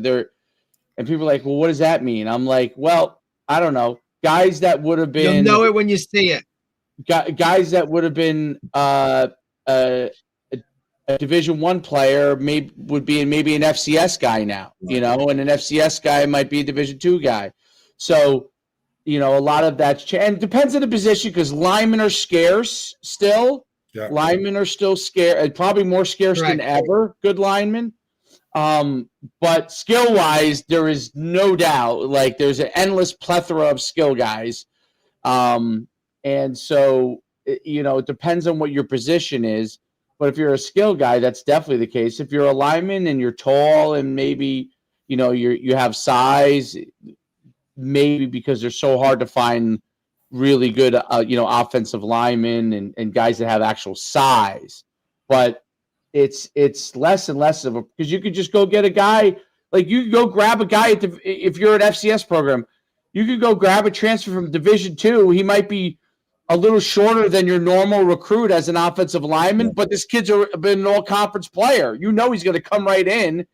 Speaker 1: And people are like, well, what does that mean? I'm like, well, I don't know. Guys that would have been,
Speaker 3: you'll know it when you see it.
Speaker 1: Guys that would have been a Division I player would be maybe an FCS guy now, and an FCS guy might be a Division II guy. So, a lot of that's changed. And it depends on the position because linemen are scarce still. Yeah. Linemen are still scarce, probably more scarce than ever, good linemen. But skill-wise, there is no doubt, like there's an endless plethora of skill guys. And so, it depends on what your position is. But if you're a skill guy, that's definitely the case. If you're a lineman and you're tall and maybe, you have size, maybe because they're so hard to find really good, offensive linemen and guys that have actual size. But it's less and less of because you could just go get a guy, like you could go grab a guy if you're an FCS program, you could go grab a transfer from Division II. He might be a little shorter than your normal recruit as an offensive lineman, but this kid's been an all-conference player. He's going to come right in.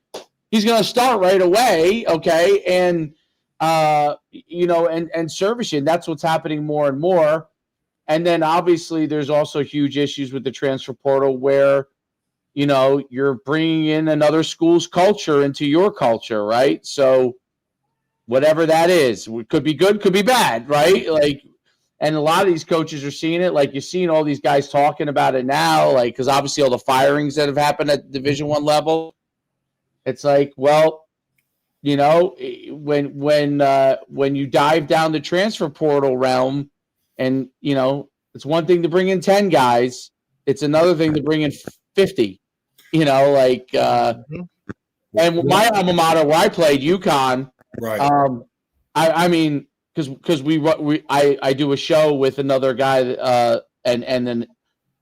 Speaker 1: He's going to start right away, okay? And, and service you. And that's what's happening more and more. And then, obviously, there's also huge issues with the transfer portal where, you're bringing in another school's culture into your culture, right? So whatever that is, could be good, could be bad, right? Like, and a lot of these coaches are seeing it. Like you're seeing all these guys talking about it now, like because obviously all the firings that have happened at Division I level. It's like, well, when you dive down the transfer portal realm, and it's one thing to bring in 10 guys, it's another thing to bring in 50. And my alma mater where I played, UConn,
Speaker 2: right?
Speaker 1: I mean. Because I do a show with another guy and then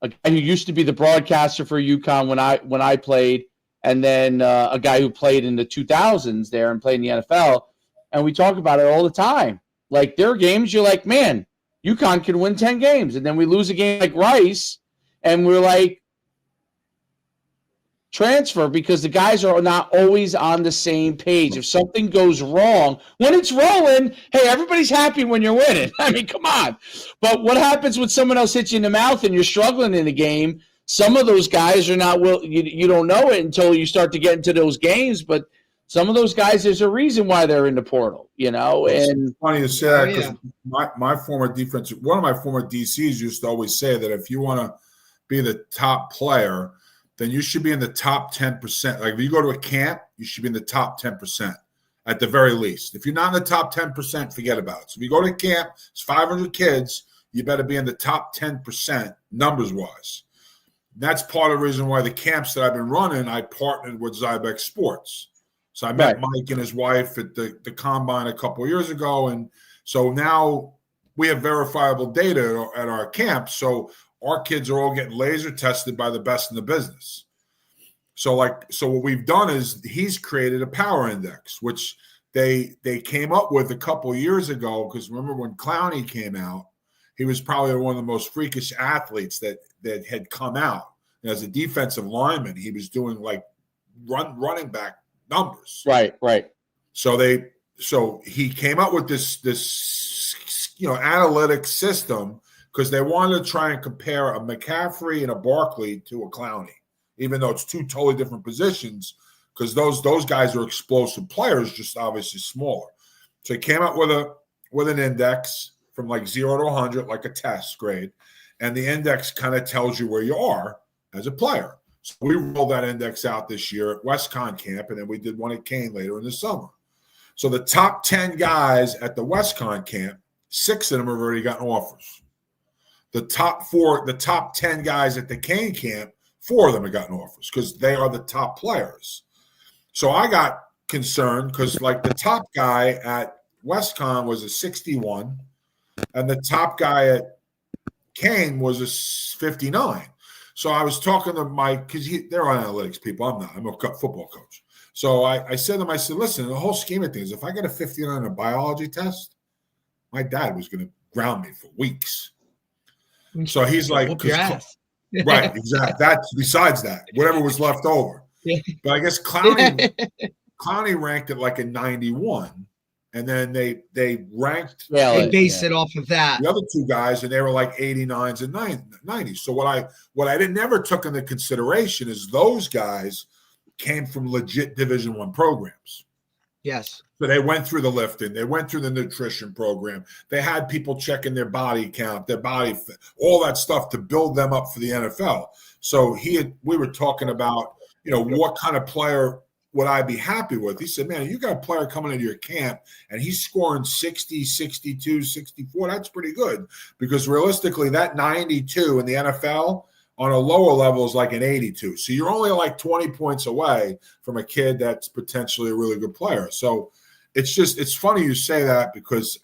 Speaker 1: a guy who used to be the broadcaster for UConn when I played, and then a guy who played in the 2000s there and played in the NFL, and we talk about it all the time. Like there are games you're like, man, UConn can win 10 games, and then we lose a game like Rice, and we're like, transfer because the guys are not always on the same page. If something goes wrong, when it's rolling, hey, everybody's happy when you're winning. I mean, come on. But what happens when someone else hits you in the mouth and you're struggling in a game? Some of those guys are not you don't know it until you start to get into those games, but some of those guys, there's a reason why they're in the portal, And
Speaker 2: it's funny to say that because one of my former DCs used to always say that if you want to be the top player, then you should be in the top 10%. Like if you go to a camp, you should be in the top 10% at the very least. If you're not in the top 10%, forget about it. So if you go to camp, it's 500 kids, you better be in the top 10% numbers-wise. that's part of the reason why the camps that I've been running, I partnered with Zybex Sports. So I met Mike and his wife at the combine a couple of years ago. And so now we have verifiable data at our camp. So our kids are all getting laser tested by the best in the business. So what we've done is he's created a power index, which they came up with a couple of years ago. Because remember when Clowney came out, he was probably one of the most freakish athletes that had come out. And as a defensive lineman, he was doing like running back numbers.
Speaker 1: Right.
Speaker 2: So he came up with this analytic system because they wanted to try and compare a McCaffrey and a Barkley to a Clowney, even though it's two totally different positions, because those guys are explosive players, just obviously smaller. So he came up with an index from like 0 to 100, like a test grade, and the index kind of tells you where you are as a player. So we rolled that index out this year at WestCon camp, and then we did one at Kane later in the summer. So the top 10 guys at the WestCon camp, 6 of them have already gotten offers. The top 10 guys at the Kane camp, 4 of them have gotten offers because they are the top players. So I got concerned because like the top guy at WestCon was a 61, and the top guy at Kane was a 59. So I was talking to Mike because they're analytics people. I'm not. I'm a football coach. So I said to him, I said, listen, the whole scheme of things, if I got a 59 on a biology test, my dad was going to ground me for weeks. So he's like,
Speaker 3: whoop your ass.
Speaker 2: Right, exactly. That's besides that, whatever was left over. Yeah. But I guess Clowney ranked it like a 91. And then they ranked.
Speaker 3: Yeah, they based it off of that.
Speaker 2: The other 2 guys, and they were like 89s and 90s. So what I never took into consideration is those guys came from legit Division I programs.
Speaker 3: Yes.
Speaker 2: So they went through the lifting, they went through the nutrition program. They had people checking their body count, their body fit, all that stuff to build them up for the NFL. So we were talking about, what kind of player would I be happy with? He said, man, you got a player coming into your camp and he's scoring 60, 62, 64. That's pretty good because realistically that 92 in the NFL on a lower level is like an 82. So you're only like 20 points away from a kid that's potentially a really good player. So it's funny you say that because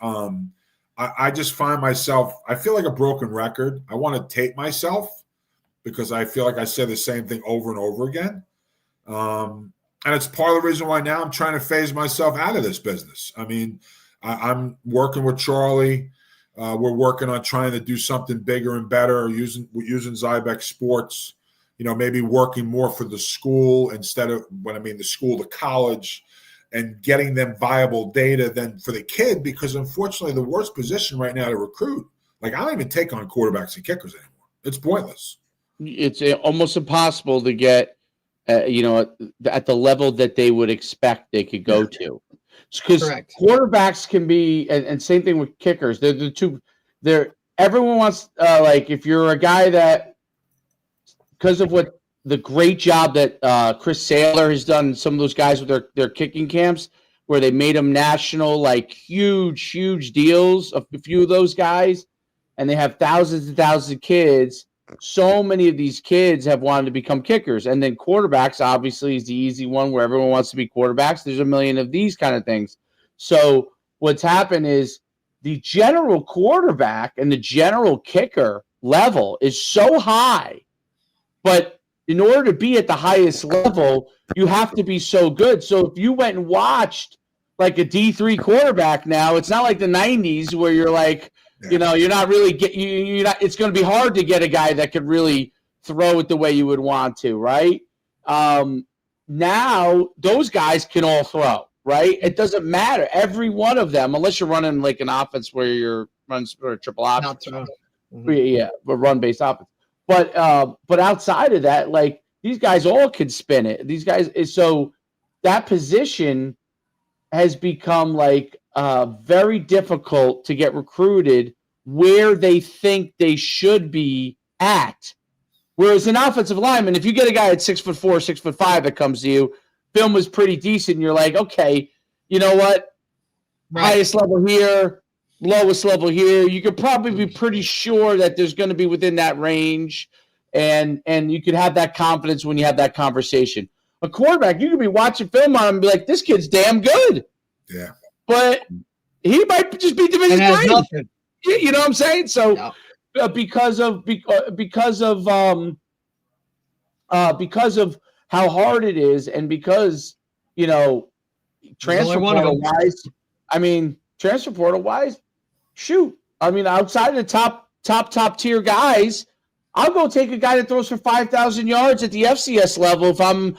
Speaker 2: I just find myself, I feel like a broken record. I want to tape myself because I feel like I say the same thing over and over again. And it's part of the reason why now I'm trying to phase myself out of this business. I mean, I'm working with Charlie. We're working on trying to do something bigger and better using Zybex Sports, maybe working more for the school instead of, when I mean the school, the college, and getting them viable data than for the kid, because unfortunately the worst position right now to recruit, like I don't even take on quarterbacks and kickers anymore. It's pointless.
Speaker 1: It's almost impossible to get at the level that they would expect they could go to. Because quarterbacks can be, and same thing with kickers. They're the two. Everyone wants, if you're a guy that, because of what the great job that Chris Saylor has done, some of those guys with their kicking camps, where they made them national, like huge deals, a few of those guys, and they have thousands and thousands of kids. So many of these kids have wanted to become kickers. And then quarterbacks, obviously, is the easy one where everyone wants to be quarterbacks. There's a million of these kind of things. So what's happened is the general quarterback and the general kicker level is so high. But in order to be at the highest level, you have to be so good. So if you went and watched like a D3 quarterback now, it's not like the 90s where you're like, you're not really it's going to be hard to get a guy that could really throw it the way you would want to, right? Now those guys can all throw, right? It doesn't matter. Every one of them, unless you're running like an offense where you're running a triple option. Yeah, but run-based offense. But outside of that, like these guys all can spin it. These guys, so that position has become like very difficult to get recruited where they think they should be at. Whereas an offensive lineman, if you get a guy at 6'4", 6'5" that comes to you, film was pretty decent. And you're like, okay, you know what? Right. Highest level here, lowest level here. You could probably be pretty sure that there's going to be within that range. and you could have that confidence when you have that conversation. A quarterback, you could be watching film on him and be like, this kid's damn good.
Speaker 2: Yeah.
Speaker 1: But he might just be Division III.
Speaker 3: Nothing.
Speaker 1: You know what I'm saying? So
Speaker 3: No.
Speaker 1: because of how hard it is, and because transfer portal wise, shoot. I mean, outside of the top tier guys, I'll go take a guy that throws for 5,000 yards at the FCS level if I'm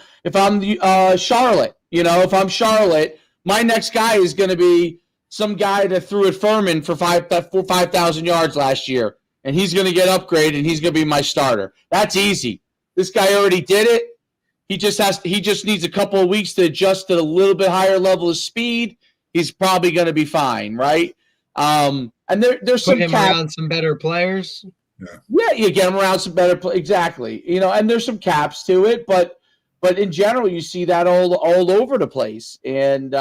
Speaker 1: Charlotte. If I'm Charlotte, my next guy is going to be some guy that threw at Furman for 5,000 yards last year, and he's going to get upgraded, and he's going to be my starter. That's easy. This guy already did it. He just needs a couple of weeks to adjust to a little bit higher level of speed. He's probably going to be fine, right? And there's some
Speaker 3: put him around some better players.
Speaker 1: Yeah, you get him around some better players. Exactly. And there's some caps to it, but in general, you see that all over the place. And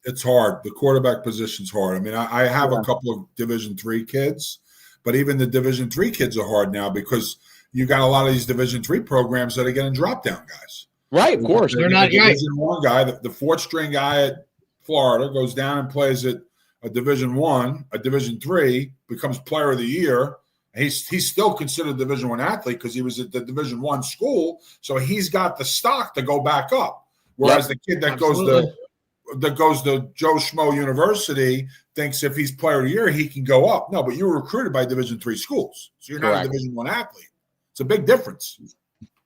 Speaker 2: it's hard. The quarterback position's hard. I mean, I have a couple of Division III kids, but even the Division III kids are hard now because you got a lot of these Division III programs that are getting drop-down guys.
Speaker 1: Right, of course.
Speaker 3: They're not
Speaker 2: Division I guy, the fourth-string guy at Florida goes down and plays at a Division I, a Division III, becomes Player of the Year. He's still considered a Division I athlete because he was at the Division I school, so he's got the stock to go back up. Whereas the kid that goes to Joe Schmo University thinks if he's Player of the Year, he can go up. No, but you were recruited by Division III schools, so you're not a Division I athlete. It's a big difference.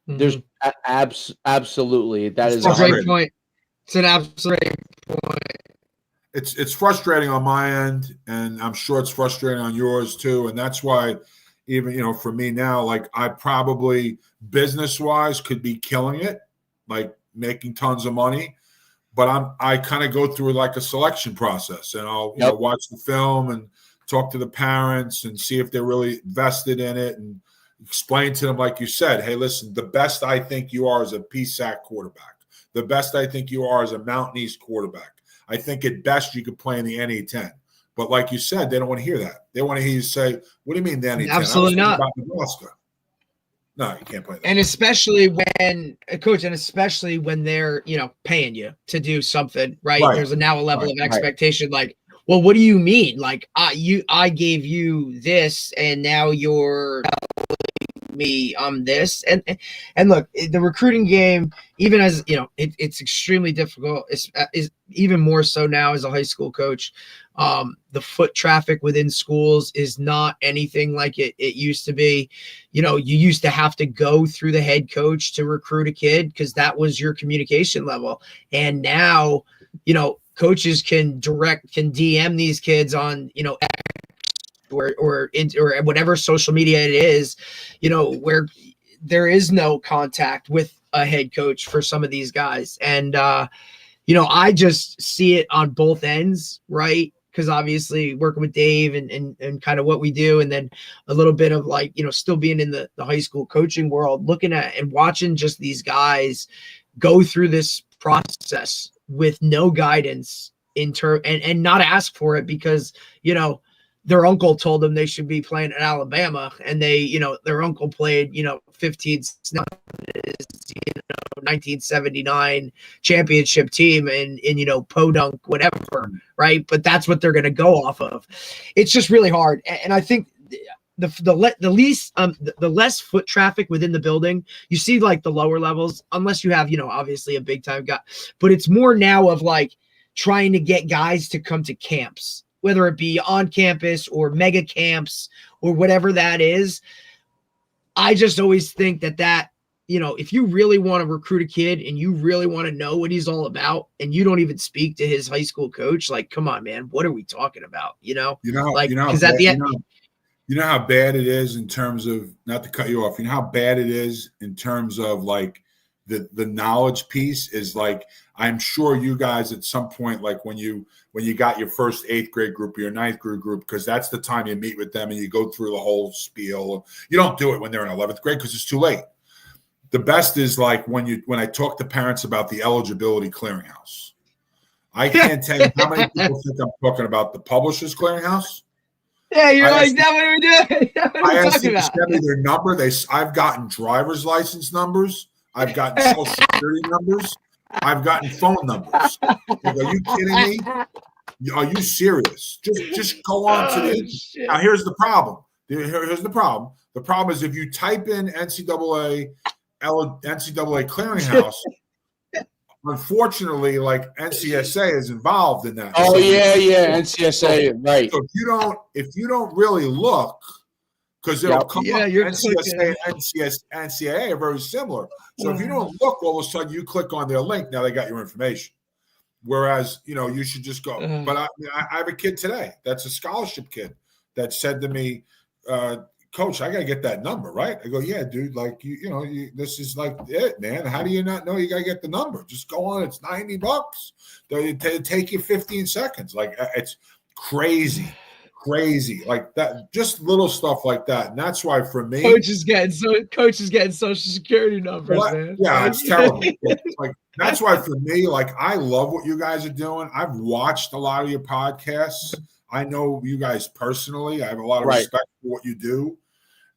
Speaker 1: There's absolutely that is
Speaker 3: a great point. It's an absolute point.
Speaker 2: It's frustrating on my end, and I'm sure it's frustrating on yours too. And that's why, even for me now, like I probably business-wise could be killing it, like making tons of money, but I kind of go through like a selection process, and I'll watch the film and talk to the parents and see if they're really vested in it, and explain to them, like you said, hey, listen, the best I think you are is a PSAC quarterback. The best I think you are is a Mountain East quarterback. I think at best you could play in the NA-10. But like you said, they don't want to hear that. They want to hear you say, what do you mean the NA-10?
Speaker 3: Absolutely not.
Speaker 2: No, you can't play that.
Speaker 3: And especially when, Coach, they're, paying you to do something, right? There's now a level of expectation like, well, what do you mean? Like, I gave you this, and now you're telling me this. And look, the recruiting game, even as it's extremely difficult. Is even more so now as a high school coach. The foot traffic within schools is not anything like it used to be. You used to have to go through the head coach to recruit a kid because that was your communication level, and now coaches can DM these kids on, or whatever social media it is, where there is no contact with a head coach for some of these guys. And, I just see it on both ends, right? Because obviously working with Dave and kind of what we do, and then a little bit of like, still being in the high school coaching world, looking at and watching just these guys go through this process with no guidance and not ask for it because, their uncle told them they should be playing in Alabama, and they, their uncle played, 15 snaps, 1979 championship team in Podunk, whatever, right? But that's what they're going to go off of. It's just really hard. And I think the less foot traffic within the building, you see like the lower levels, unless you have, obviously a big time guy, but it's more now of like trying to get guys to come to camps, whether it be on campus or mega camps or whatever that is. I just always think that, if you really want to recruit a kid and you really want to know what he's all about, and you don't even speak to his high school coach, like, come on, man, what are we talking about? Because at the end,
Speaker 2: you know how bad it is in terms of, not to cut you off, how bad it is in terms of like the knowledge piece is like, I'm sure you guys at some point, like when you got your first 8th grade group or your 9th grade group, because that's the time you meet with them and you go through the whole spiel. You don't do it when they're in 11th grade because it's too late. The best is like when I talk to parents about the eligibility clearinghouse. I can't tell you how many people think I'm talking about the publishers clearinghouse.
Speaker 3: Yeah, you're like, that what are we doing? What are
Speaker 2: I
Speaker 3: we
Speaker 2: asked
Speaker 3: talking
Speaker 2: them to
Speaker 3: about?
Speaker 2: send me their number. I've gotten driver's license numbers. I've gotten social security numbers. I've gotten phone numbers. Like, are you kidding me? Are you serious? Just go on to the.
Speaker 3: Shit.
Speaker 2: Now here's the problem. Here's the problem. The problem is if you type in NCAA clearinghouse, unfortunately, like NCSA is involved in that.
Speaker 1: Oh
Speaker 2: so
Speaker 1: yeah, NCSA, right?
Speaker 2: So if you don't really look, because it'll come up.
Speaker 3: You're
Speaker 2: NCSA and NCAA are very similar. So if you don't look, all of a sudden you click on their link. Now they got your information. Whereas, you should just go. But I have a kid today that's a scholarship kid that said to me, Coach, I got to get that number, right? I go, yeah, dude, like, this is like it, man. How do you not know you got to get the number? Just go on. It's $90. They take you 15 seconds. Like, it's crazy. Like that, just little stuff like that. And that's why for me,
Speaker 3: Coach is getting social security numbers, man.
Speaker 2: Yeah, it's terrible. Like, that's why for me, like, I love what you guys are doing. I've watched a lot of your podcasts. I know you guys personally. I have a lot of respect for what you do.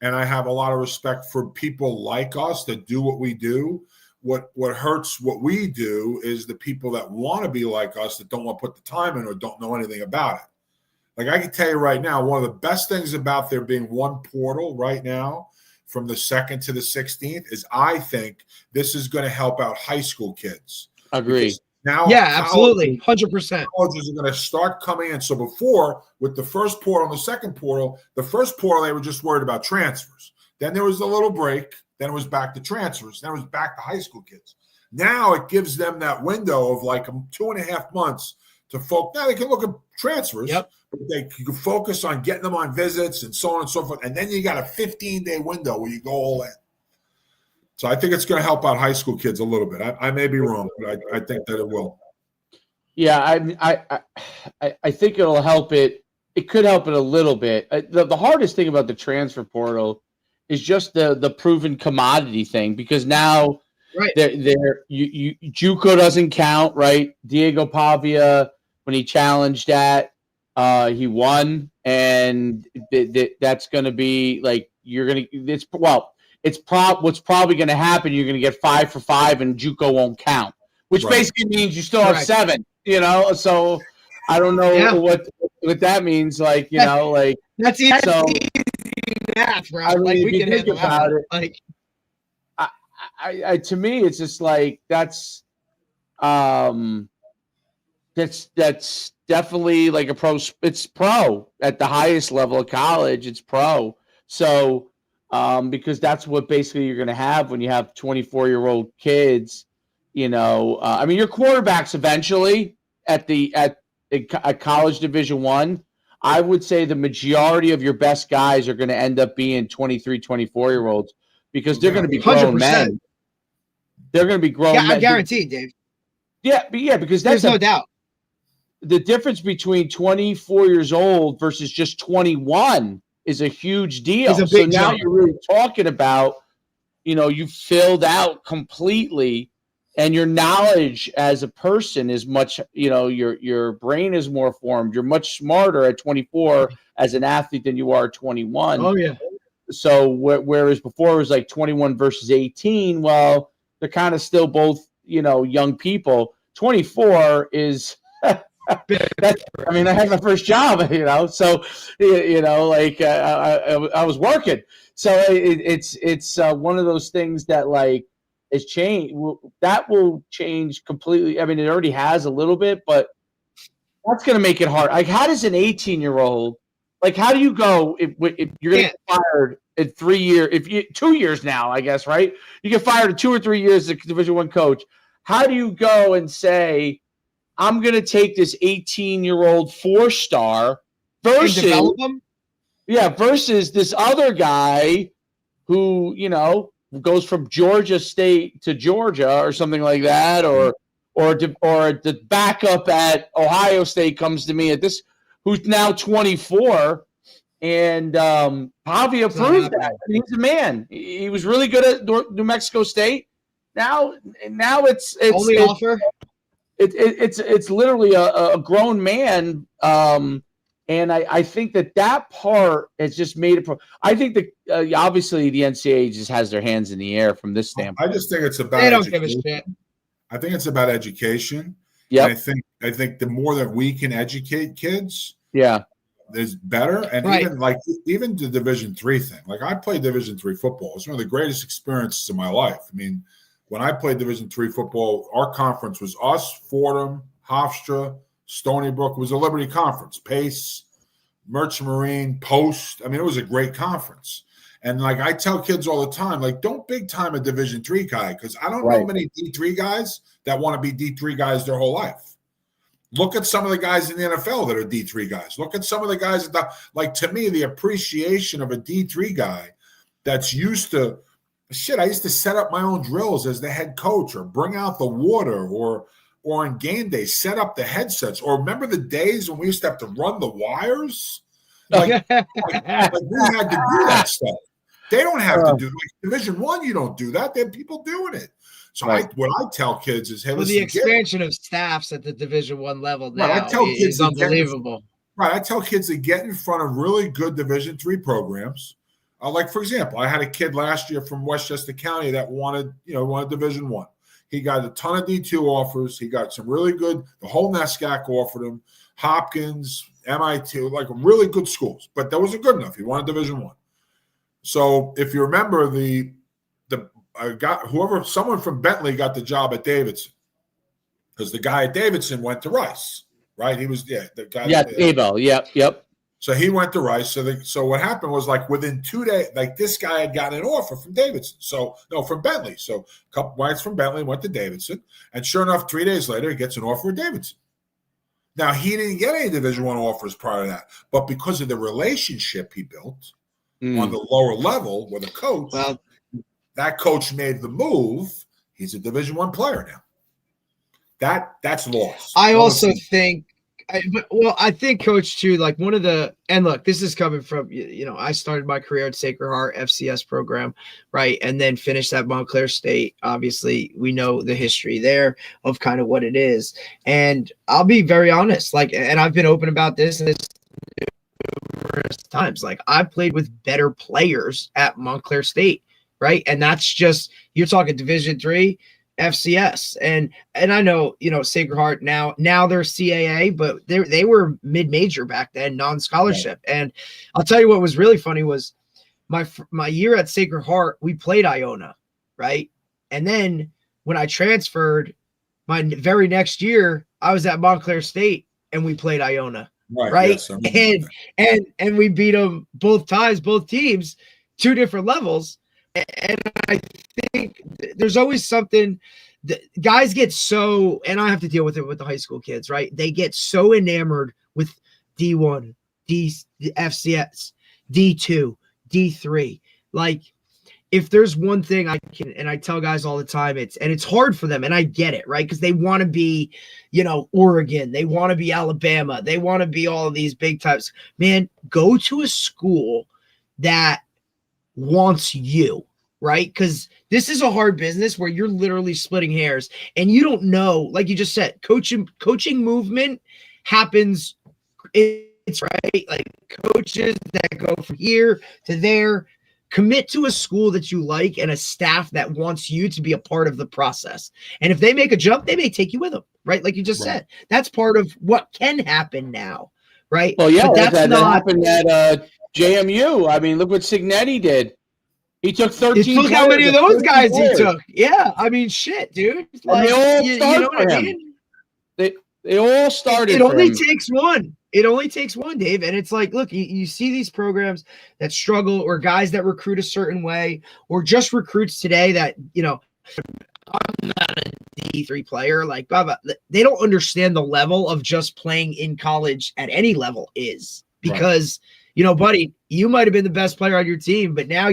Speaker 2: And I have a lot of respect for people like us that do what we do. What hurts what we do is the people that want to be like us that don't want to put the time in or don't know anything about it. Like, I can tell you right now, one of the best things about there being one portal right now from the 2nd to the 16th is I think this is going to help out high school kids.
Speaker 1: Agree.
Speaker 2: Now,
Speaker 3: absolutely. 100%.
Speaker 2: Colleges are going to start coming in. So before, with the first portal and the second portal, the first portal, they were just worried about transfers. Then there was a little break. Then it was back to transfers. Then it was back to high school kids. Now it gives them that window of like 2.5 months to focus. Now they can look at transfers.
Speaker 3: Yep.
Speaker 2: They can focus on getting them on visits and so on and so forth. And then you got a 15-day window where you go all in. So I think it's going to help out high school kids a little bit. I may be wrong, but I think that it will.
Speaker 1: Yeah, I think it'll help it. It could help it a little bit. The hardest thing about the transfer portal is just the proven commodity thing, because now JUCO doesn't count, right? Diego Pavia, when he challenged that, he won, and that's going to be like what's probably going to happen. You're going to get 5 for 5, and JUCO won't count, which basically means you still have 7. So I don't know what that means. Like, like
Speaker 3: that's easy math, bro.
Speaker 1: I mean,
Speaker 3: like, we can handle
Speaker 1: about
Speaker 3: that.
Speaker 1: it.
Speaker 3: Like,
Speaker 1: I to me, it's just like that's definitely like a pro. It's pro at the highest level of college. It's pro. So because that's what basically you're going to have when you have 24-year-old kids. I mean, your quarterbacks eventually at college Division I. I would say the majority of your best guys are going to end up being 23, 24-year-olds because they're going to be grown 100%. Men. They're going to be grown men.
Speaker 3: I guarantee, Dave.
Speaker 1: Yeah, because that's
Speaker 3: no doubt.
Speaker 1: The difference between 24 years old versus just 21 is a huge deal. So now you're really talking about, you filled out completely, and your knowledge as a person is much, your brain is more formed. You're much smarter at 24 as an athlete than you are at 21.
Speaker 3: Oh, yeah.
Speaker 1: So whereas before it was like 21 versus 18, well, they're kind of still both, young people. 24 is I had my first job, so like I was working. So it's one of those things that like is change that will change completely. I mean, it already has a little bit, but that's going to make it hard. Like, how does an 18-year-old, like, how do you go if you're going to get fired in 3 years, 2 years now, I guess, right? You get fired in 2 or 3 years as a Division I coach. How do you go and say, I'm going to take this 18-year-old 4-star versus this other guy who, goes from Georgia State to Georgia or something like that, or the backup at Ohio State comes to me at this, who's now 24, and Pavia proved that. I mean, he's a man. He was really good at New Mexico State. Now it's
Speaker 3: only offer.
Speaker 1: It's literally a grown man And I think that part has just made it. I think that obviously the NCAA just has their hands in the air from this standpoint.
Speaker 2: I just think it's about
Speaker 3: They don't
Speaker 2: education.
Speaker 3: give a shit.
Speaker 2: I think it's about education.
Speaker 1: Yeah.
Speaker 2: I think the more that we can educate kids, is better. And even the Division III thing. Like I played Division III football. It's one of the greatest experiences of my life. I mean, when I played Division III football, our conference was us, Fordham, Hofstra, Stony Brook. It was a Liberty Conference, Pace, Merchant Marine, Post. I mean, it was a great conference. And like I tell kids all the time, like don't big time a Division III guy because I don't know many D3 guys that want to be D3 guys their whole life. Look at some of the guys in the NFL that are D3 guys. Look at some of the guys that, like to me, the appreciation of a D3 guy that's used to shit. I used to set up my own drills as the head coach or bring out the water or on game day, set up the headsets. Or remember the days when we used to have to run the wires? Like we had to do that stuff. They don't have to do it. Like Division I, you don't do that. There are people doing it. So what I tell kids is, hey, listen,
Speaker 3: the expansion of staffs at the Division I level now is unbelievable.
Speaker 2: I tell kids to get in front of really good Division III programs. Like for example, I had a kid last year from Westchester County that wanted Division I. He got a ton of D2 offers. He got some really good. The whole NESCAC offered him. Hopkins, MIT, like really good schools, but that wasn't good enough. He wanted Division I. So if you remember, someone from Bentley got the job at Davidson because the guy at Davidson went to Rice, right? He was the guy.
Speaker 1: Yeah, Abel. Yep.
Speaker 2: So he went to Rice. So what happened was like within 2 days, like this guy had gotten an offer from Davidson. From Bentley. So a couple whites from Bentley went to Davidson, and sure enough, 3 days later, he gets an offer at Davidson. Now he didn't get any Division I offers prior to that, but because of the relationship he built on the lower level with a coach, that coach made the move. He's a Division I player now. That's lost.
Speaker 3: I also think. I think, Coach, too, like one of and look, this is coming from, I started my career at Sacred Heart FCS program, right? And then finished at Montclair State. Obviously, we know the history there of kind of what it is. And I'll be very honest, and I've been open about this numerous times. Like, I played with better players at Montclair State, right? And that's just, you're talking Division III. FCS and I know Sacred Heart now they're CAA, but they were mid-major back then, non-scholarship. Right. And I'll tell you what was really funny was my year at Sacred Heart, we played Iona, right? And then when I transferred, my very next year I was at Montclair State and we played Iona, right? Yes, and we beat them both times, both teams, 2 different levels. And I think there's always something that guys get so, and I have to deal with it with the high school kids, right? They get so enamored with D1, FCS, D2, D3. Like, if there's one thing I can, and I tell guys all the time, it's hard for them, and I get it, right? Because they want to be, Oregon, they want to be Alabama, they want to be all of these big types. Man, go to a school that wants you, right? Because this is a hard business where you're literally splitting hairs and you don't know, like you just said, coaching movement happens. It's right. Like coaches that go from here to there, commit to a school that you like and a staff that wants you to be a part of the process. And if they make a jump, they may take you with them, right? Like you just said, that's part of what can happen now, right?
Speaker 1: Well, yeah,
Speaker 3: but that's
Speaker 1: that happened at JMU. I mean, look what Signetti did. He took 13.
Speaker 3: Look how many of those guys he took. Yeah, I mean, shit, dude. Like, you know what I mean?
Speaker 1: They all started.
Speaker 3: It only takes one. It only takes one, Dave. And it's like, look, you see these programs that struggle, or guys that recruit a certain way, or just recruits today that, I'm not a D3 player, like blah, blah. They don't understand the level of just playing in college at any level is, because buddy, you might have been the best player on your team, but now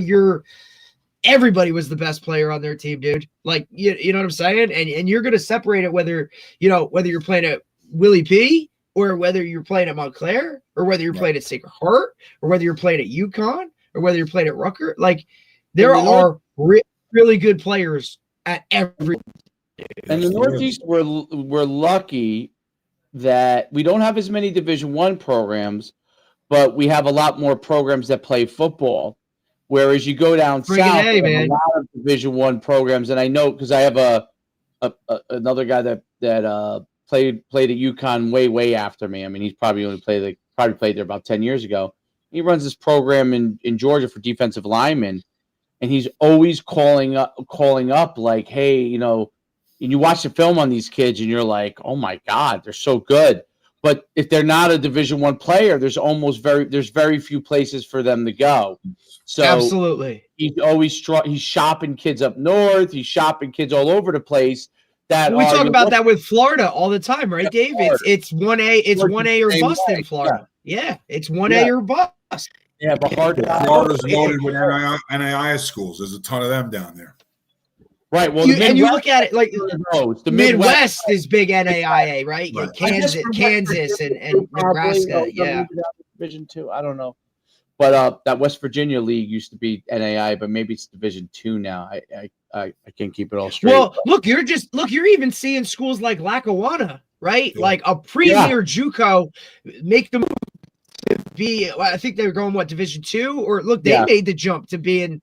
Speaker 3: everybody was the best player on their team, dude. Like, you know what I'm saying? And you're going to separate it whether you're playing at Willie P, or whether you're playing at Montclair, or whether you're playing at Sacred Heart, or whether you're playing at UConn, or whether you're playing at Rutgers. Like, there are really good players at every.
Speaker 1: And the Northeast, we're lucky that we don't have as many Division I programs, but we have a lot more programs that play football. Whereas you go down south,
Speaker 3: A, man.
Speaker 1: a lot of Division I programs, and I know because I have another guy that played at UConn way after me. I mean, he's probably played there about 10 years ago. He runs this program in Georgia for defensive linemen, and he's always calling up like, hey, and you watch the film on these kids, and you're like, oh my God, they're so good. But if they're not a Division I player, there's very few places for them to go. So
Speaker 3: absolutely,
Speaker 1: he's shopping kids up north. He's shopping kids all over the place.
Speaker 3: We talk about that with Florida all the time, right, Dave? It's 1A, it's 1A or bust in Florida. Yeah, it's 1A or bust.
Speaker 1: Yeah, but
Speaker 2: Florida's loaded with NAIA schools. There's a ton of them down there.
Speaker 1: Right. Well,
Speaker 3: and you look at it like the Midwest is big NAIA, right?
Speaker 2: Right.
Speaker 3: Kansas and Nebraska. Yeah.
Speaker 1: Division II. I don't know. But that West Virginia league used to be NAIA, but maybe it's Division II now. I can't keep it all straight.
Speaker 3: Well, you're even seeing schools like Lackawanna, right? Yeah. Like a premier JUCO make them be. I think they were going Division II, or they made the jump to being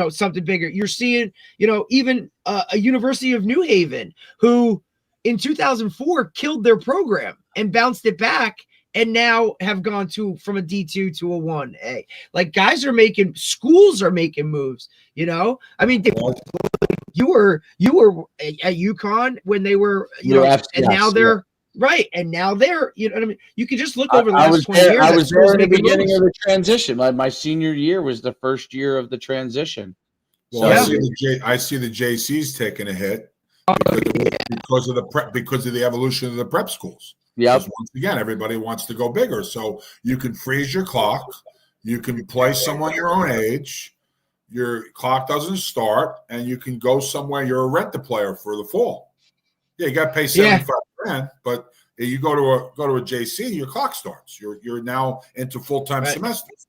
Speaker 3: something bigger. You're seeing even a University of New Haven who in 2004 killed their program and bounced it back. And now have gone from a D2 to a 1A. Like schools are making moves. I mean, you were at UConn when they were, and now they're right. And now they're, what I mean? You can just look over the last 20 years.
Speaker 1: I was there in the beginning of the transition. My senior year was the first year of the transition.
Speaker 2: Well, I see the JCs taking a hit because of the evolution of the prep schools.
Speaker 1: Yeah.
Speaker 2: Once again, everybody wants to go bigger. So you can freeze your clock. You can play someone your own age. Your clock doesn't start, and you can go somewhere. You're a rent-a-player for the fall. Yeah, you got to pay $75,000, but you go to a JC, your clock starts. You're now into full-time semesters.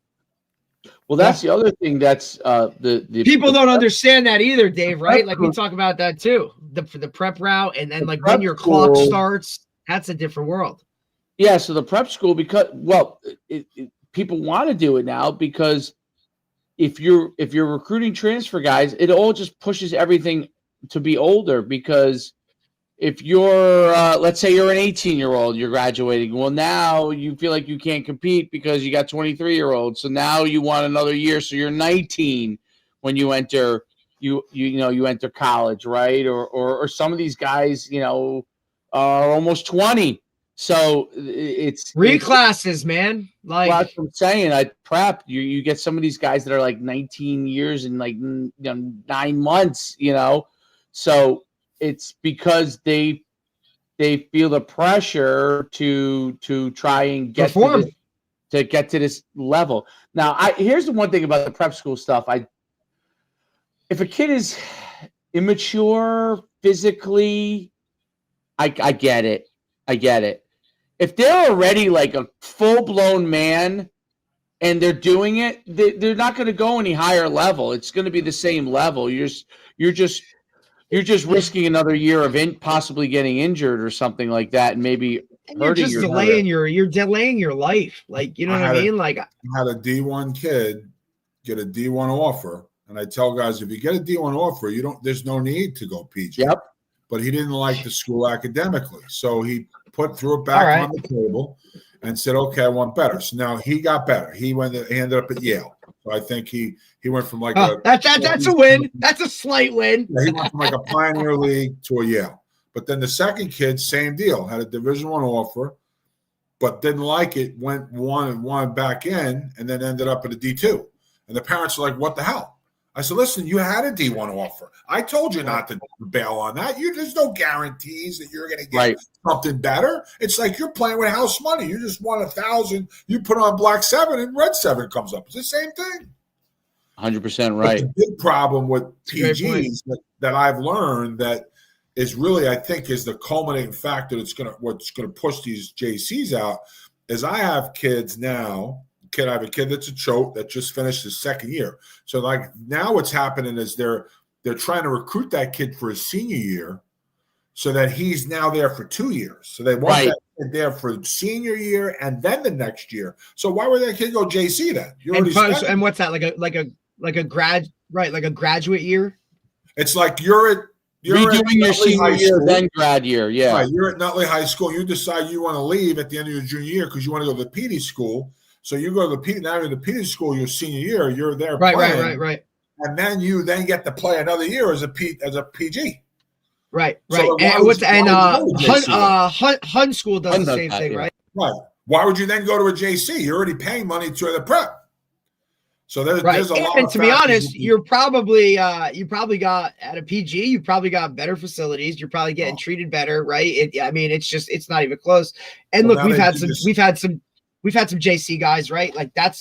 Speaker 1: Well, that's the other thing. That's the
Speaker 3: people don't understand that either, Dave. Right? Like we talk about that too. The prep route, and then like when your clock starts. That's a different world.
Speaker 1: Yeah, so the prep school, because people want to do it now because if you're recruiting transfer guys, it all just pushes everything to be older. Because if you're let's say you're an 18-year-old, you're graduating. Well, now you feel like you can't compete because you got 23-year-olds. So now you want another year. So you're 19 when you enter you enter college, right? Or some of these guys, are almost 20. So it's
Speaker 3: reclasses, man. Like
Speaker 1: that's what I'm saying. I prep you get some of these guys that are like 19 years and like 9 months, So it's because they feel the pressure to try and get to get to this level. Now, here's the one thing about the prep school stuff. If a kid is immature physically, I get it. If they're already like a full-blown man and they're doing it, they're not going to go any higher level. It's going to be the same level. You're just risking another year of possibly getting injured or something like that, and maybe hurting
Speaker 3: you're delaying your life. Like, you know what I mean? I
Speaker 2: had a D1 kid get a D1 offer, and I tell guys, if you get a D1 offer, there's no need to go PG.
Speaker 1: Yep.
Speaker 2: But he didn't like the school academically. So he threw it back on the table and said, okay, I want better. So now he got better. He ended up at Yale. So I think he went from like
Speaker 3: that's a win. That's a slight win.
Speaker 2: Yeah, he went from like a Pioneer League to a Yale. But then the second kid, same deal, had a Division I offer, but didn't like it, wanted back in, and then ended up at a D2. And the parents are like, what the hell? I said, listen, you had a D1 offer. I told you not to bail on that. There's no guarantees that you're going to get something better. It's like you're playing with house money. You just won 1,000. You put on black 7 and red 7 comes up. It's the same thing.
Speaker 1: 100% right.
Speaker 2: But the big problem with PGs that I've learned that is really, I think, is the culminating factor what's going to push these JCs out is I have kids now. I have a kid that's a choke that just finished his second year. So like now what's happening is they're trying to recruit that kid for his senior year so that he's now there for 2 years. So they want that there for senior year and then the next year. So why would that kid go JC then? You already
Speaker 3: and what's that, like a graduate year?
Speaker 2: It's like you're
Speaker 1: redoing your senior year, then grad year. Yeah.
Speaker 2: Right. You're at Nutley High School. You decide you want to leave at the end of your junior year because you want to go to the PD school. So you go to the PD, now you're in the PD school your senior year, you're there playing.
Speaker 3: Right.
Speaker 2: And then you get to play another year as a PG.
Speaker 3: Right.
Speaker 2: So
Speaker 3: Hun School does the same thing, right?
Speaker 2: Right. Why would you then go to a JC? You're already paying money to the prep. So there's a lot.
Speaker 3: And to be honest, you probably got at a PG, you probably got better facilities. You're probably getting treated better, right? It's not even close. And look, we've had some JC guys, right? Like that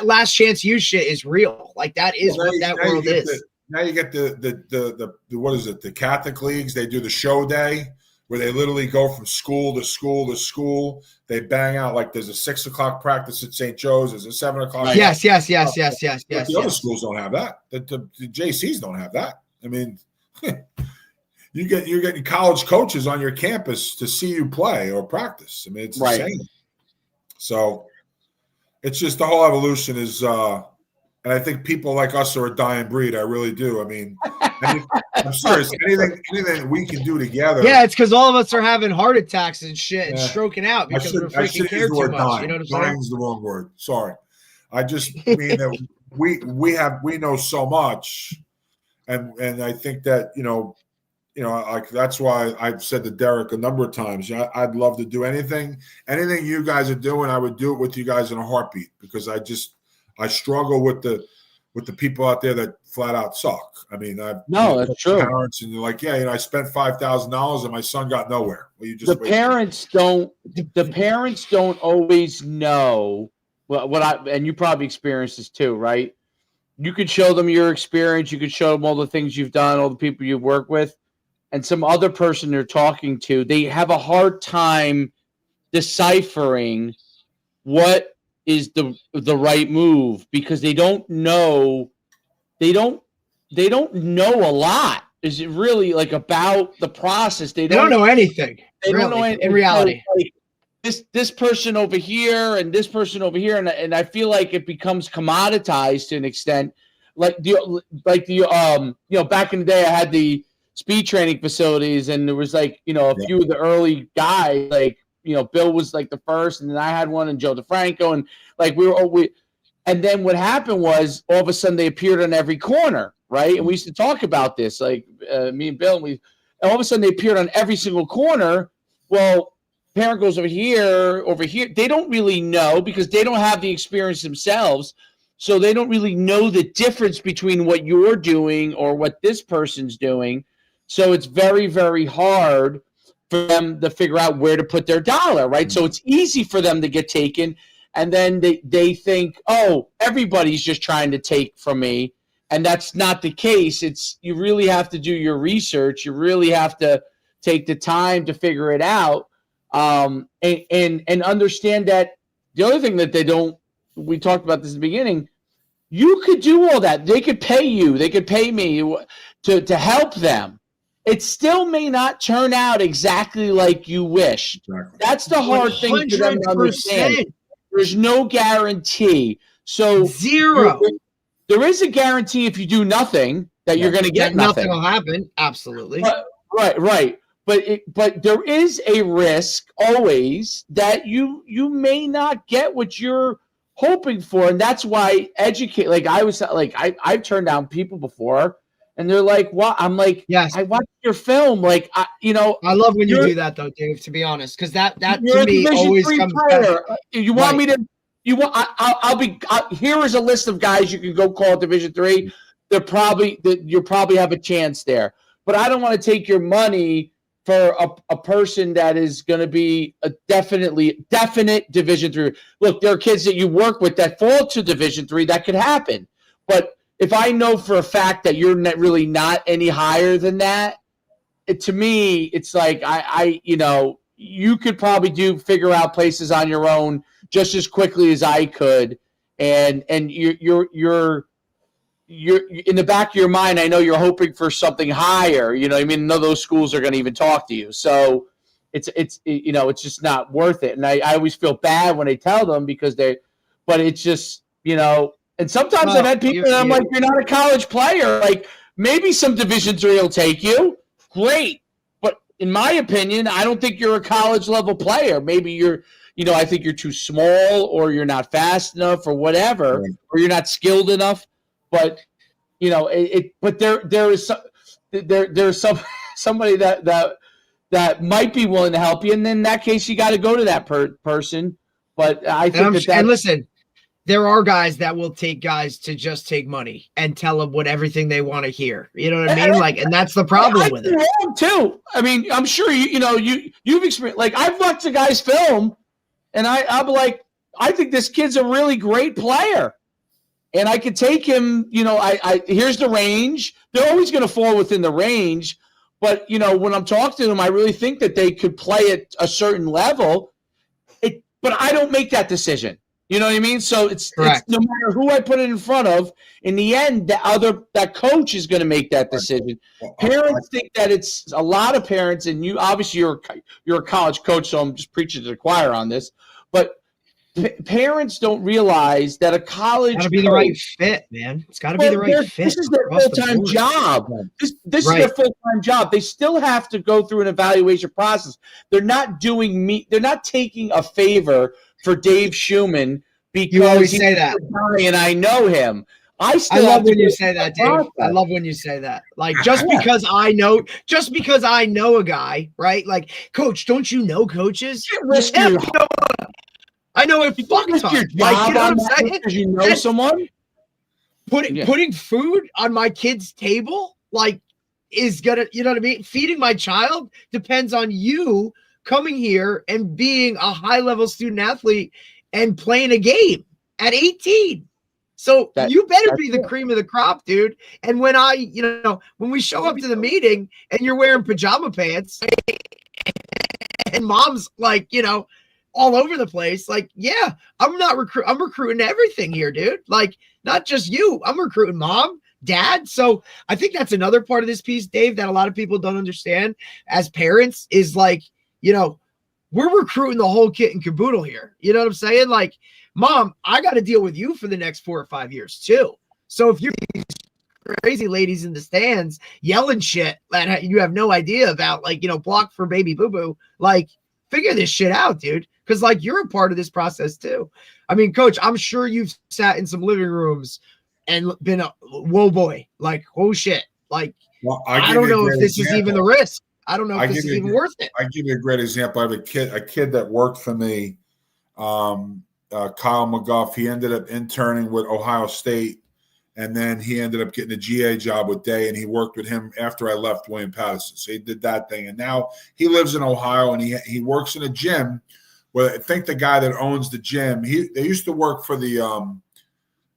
Speaker 3: last chance you shit is real. Like that is what that world is.
Speaker 2: Now you get the what is it? The Catholic leagues, they do the show day where they literally go from school to school to school. They bang out, like there's a 6 o'clock practice at St. Joe's, there's a 7 o'clock.
Speaker 3: Yes.
Speaker 2: The other schools don't have that. The JCs don't have that. I mean, you're getting college coaches on your campus to see you play or practice. I mean, it's insane. So it's just the whole evolution is and I think people like us are a dying breed. I really do. I mean, I'm serious. Anything we can do together.
Speaker 3: Yeah, it's because all of us are having heart attacks and shit and stroking out because we're freaking care too much.
Speaker 2: Dying.
Speaker 3: You know what I'm saying?
Speaker 2: Dying is the wrong word. Sorry. I just mean that we know so much, and I think that like that's why I've said to Derek a number of times, I'd love to do anything you guys are doing. I would do it with you guys in a heartbeat because I struggle with the people out there that flat out suck. I mean,
Speaker 1: that's true.
Speaker 2: Parents and they're like, I spent $5,000 and my son got nowhere. Well, you just
Speaker 1: the parents don't always know and you probably experienced this too, right? You could show them your experience, you could show them all the things you've done, all the people you've worked with, and some other person they're talking to, they have a hard time deciphering what is the right move because they don't know a lot. Is it really like about the process? They don't know anything. They don't know anything in reality. Like this person over here and this person over here, and I feel like it becomes commoditized to an extent. Like the back in the day, I had the speed training facilities, and there was a few of the early guys like. Bill was like the first, and then I had one, and Joe DeFranco, and like and then what happened was all of a sudden they appeared on every corner, right? And we used to talk about this, like me and Bill, and all of a sudden they appeared on every single corner. Well, parent goes over here. They don't really know because they don't have the experience themselves, so they don't really know the difference between what you're doing or what this person's doing. So it's very, very hard for them to figure out where to put their dollar, right? So it's easy for them to get taken, and then they think, oh, everybody's just trying to take from me, and that's not the case. You really have to do your research. You really have to take the time to figure it out, and understand that the other thing that we talked about this in the beginning, you could do all that. They could pay you. They could pay me to help them. It still may not turn out exactly like you wish. Exactly. That's the hard thing for them to understand. There's no guarantee. So
Speaker 3: zero.
Speaker 1: There is a guarantee if you do nothing that you're going to get nothing.
Speaker 3: Nothing will happen. Absolutely.
Speaker 1: Right. But there is a risk always that you may not get what you're hoping for, and that's why educate. Like I've turned down people before. And they're like, "What?" I'm like,
Speaker 3: "Yes,
Speaker 1: I watched your film." Like, I
Speaker 3: love when you do that, though, Dave. To be honest, because that to me always comes back.
Speaker 1: You want me to? I'll be. Here is a list of guys you can go call Division III. You'll probably have a chance there. But I don't want to take your money for a person that is going to be a definite Division III. Look, there are kids that you work with that fall to Division III. That could happen, but if I know for a fact that you're really not any higher than that, to me, it's like you could probably figure out places on your own just as quickly as I could, and you're in the back of your mind. I know you're hoping for something higher. None of those schools are going to even talk to you. So it's just not worth it. And I always feel bad when they tell them because but it's just, and sometimes I've had people and I'm like, you're not a college player. Like maybe some Division III will take you. Great. But in my opinion, I don't think you're a college level player. Maybe I think you're too small or you're not fast enough or whatever, or you're not skilled enough. But, but there's somebody that might be willing to help you. And in that case, you got to go to that person. But I think
Speaker 3: and listen, there are guys that will take guys to just take money and tell them everything they want to hear. You know what I mean? Like, and that's the problem with it
Speaker 1: too. I mean, I'm sure you've experienced, like I've watched a guy's film and I'm like, I think this kid's a really great player. And I could take him, here's the range. They're always going to fall within the range. But, when I'm talking to them, I really think that they could play at a certain level. But I don't make that decision. You know what I mean? So it's no matter who I put it in front of, in the end, that coach is going to make that decision. Parents think that it's a lot of parents, and you obviously you're a college coach, so I'm just preaching to the choir on this. But parents don't realize that a college
Speaker 3: got to be the right fit, man. It's got to be the right fit.
Speaker 1: This is their full-time job. This is their full-time job. They still have to go through an evaluation process. They're not taking a favor for Dave Schumann because
Speaker 3: you always say that,
Speaker 1: and I know him. I
Speaker 3: love when you say that, Dave. I love when you say that. Like just because I know a guy, right? Like, coach, don't you know coaches? I know if you fuck ton. Like, you know what I'm saying?
Speaker 1: Because you know someone.
Speaker 3: Putting food on my kid's table, like, is gonna, you know what I mean? Feeding my child depends on you coming here and being a high-level student athlete and playing a game at 18. So you better be the cream of the crop, dude. And when when we show up to the meeting and you're wearing pajama pants and mom's like, all over the place, like, yeah, I'm recruiting everything here, dude. Like, not just you. I'm recruiting mom, dad. So I think that's another part of this piece, Dave, that a lot of people don't understand as parents is like, we're recruiting the whole kit and caboodle here. You know what I'm saying? Like, mom, I got to deal with you for the next 4 or 5 years too. So if you're crazy ladies in the stands yelling shit that you have no idea about, like, block for baby boo-boo, like, figure this shit out, dude. Because, like, you're a part of this process too. I mean, coach, I'm sure you've sat in some living rooms and been whoa boy, like, oh shit. Like, I don't know if this is even the risk. I don't know if this is even worth it.
Speaker 2: I give you a great example. I have a kid that worked for me, Kyle McGuff. He ended up interning with Ohio State, and then he ended up getting a GA job with Day, and he worked with him after I left William Patterson. So he did that thing, and now he lives in Ohio, and he works in a gym. Well, I think the guy that owns the gym, they used to work for the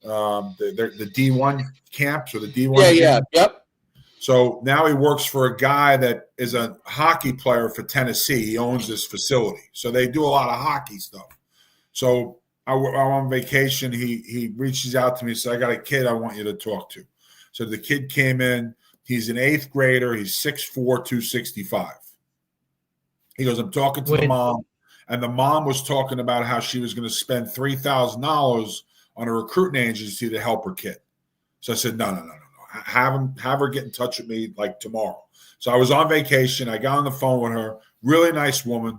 Speaker 2: D1 camps or the D1.
Speaker 1: Yeah, yep.
Speaker 2: So now he works for a guy that is a hockey player for Tennessee. He owns this facility. So they do a lot of hockey stuff. So I'm on vacation. He reaches out to me and says, I got a kid I want you to talk to. So the kid came in. He's an 8th grader. He's 6'4", 265. He goes, I'm talking to the mom. And the mom was talking about how she was going to spend $3,000 on a recruiting agency to help her kid. So I said, no. Have her get in touch with me like tomorrow. So I was on vacation. I got on the phone with her, really nice woman.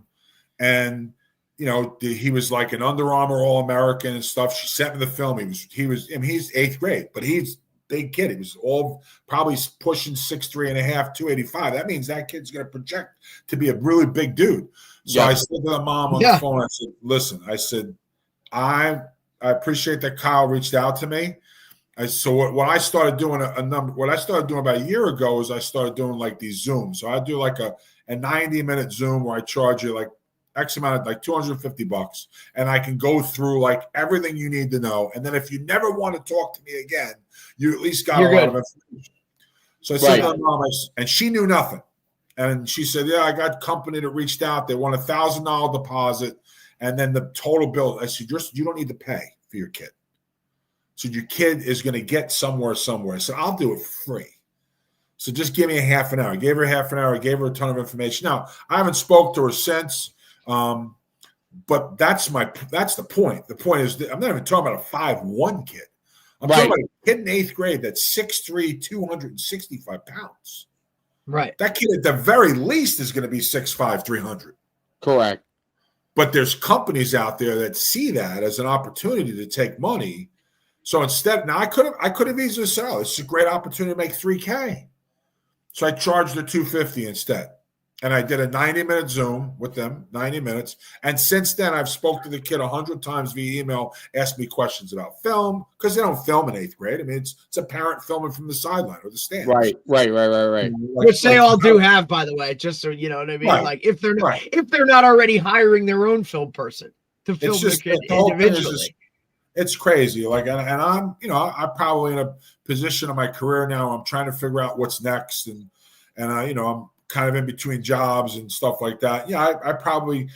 Speaker 2: And, he was like an Under Armour All-American and stuff. She sent me the film. He's 8th grade, but he's a big kid. He was all probably pushing 6'3.5", 285. That means that kid's going to project to be a really big dude. So I said to the mom on the phone, I said, listen, I appreciate that Kyle reached out to me. So what I started doing about a year ago is I started doing like these Zooms. So I do like a 90-minute Zoom where I charge you like X amount of like $250, and I can go through like everything you need to know. And then if you never want to talk to me again, you at least got a lot of information. So I said to my mom, and she knew nothing. And she said, yeah, I got company that reached out. They want $1,000 deposit. And then the total bill, I said, you don't need to pay for your kid. So your kid is going to get somewhere. So I'll do it free. So just give me a half an hour. I gave her half an hour. I gave her a ton of information. Now, I haven't spoke to her since, but that's the point. The point is I'm not even talking about a 5'1" kid. I'm talking about a kid in 8th grade that's 6'3", 265 pounds.
Speaker 3: Right.
Speaker 2: That kid at the very least is going to be 6'5", 300.
Speaker 1: Correct.
Speaker 2: But there's companies out there that see that as an opportunity to take money. So instead, now I could have easily said, "Oh, this is a great opportunity to make $3K." So I charged her $250 instead. And I did a 90-minute Zoom with them, 90 minutes. And since then, I've spoke to the kid 100 times via email, asked me questions about film, because they don't film in 8th grade. I mean, it's a parent filming from the sideline or the stands.
Speaker 1: Right.
Speaker 3: Which they all do have, by the way, just so you know what I mean.
Speaker 2: Right.
Speaker 3: Like if they're not already hiring their own film person to film the kid individually.
Speaker 2: It's crazy. Like, and I'm, I'm probably in a position of my career now. I'm trying to figure out what's next, and I'm kind of in between jobs and stuff like that. Yeah, I probably,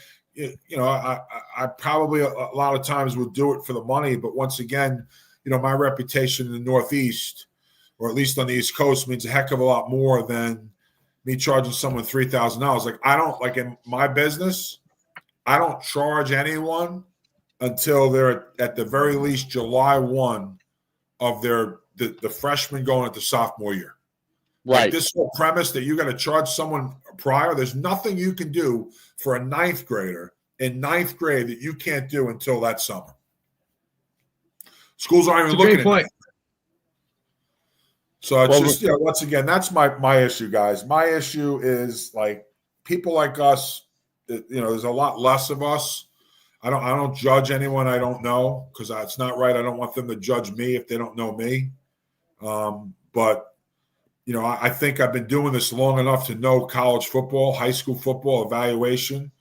Speaker 2: I probably a lot of times would do it for the money. But once again, my reputation in the Northeast, or at least on the East Coast, means a heck of a lot more than me charging someone $3,000. Like, I don't, like in my business, I don't charge anyone until they're at the very least July 1 of the freshman going into sophomore year.
Speaker 1: Right.
Speaker 2: Like this whole premise that you're going to charge someone prior, there's nothing you can do for a 9th grader in 9th grade that you can't do until that summer. Schools aren't even looking at that. So it's once again, that's my issue, guys. My issue is like people like us, there's a lot less of us. I don't judge anyone I don't know, because it's not right. I don't want them to judge me if they don't know me. But I think I've been doing this long enough to know college football, high school football, evaluation,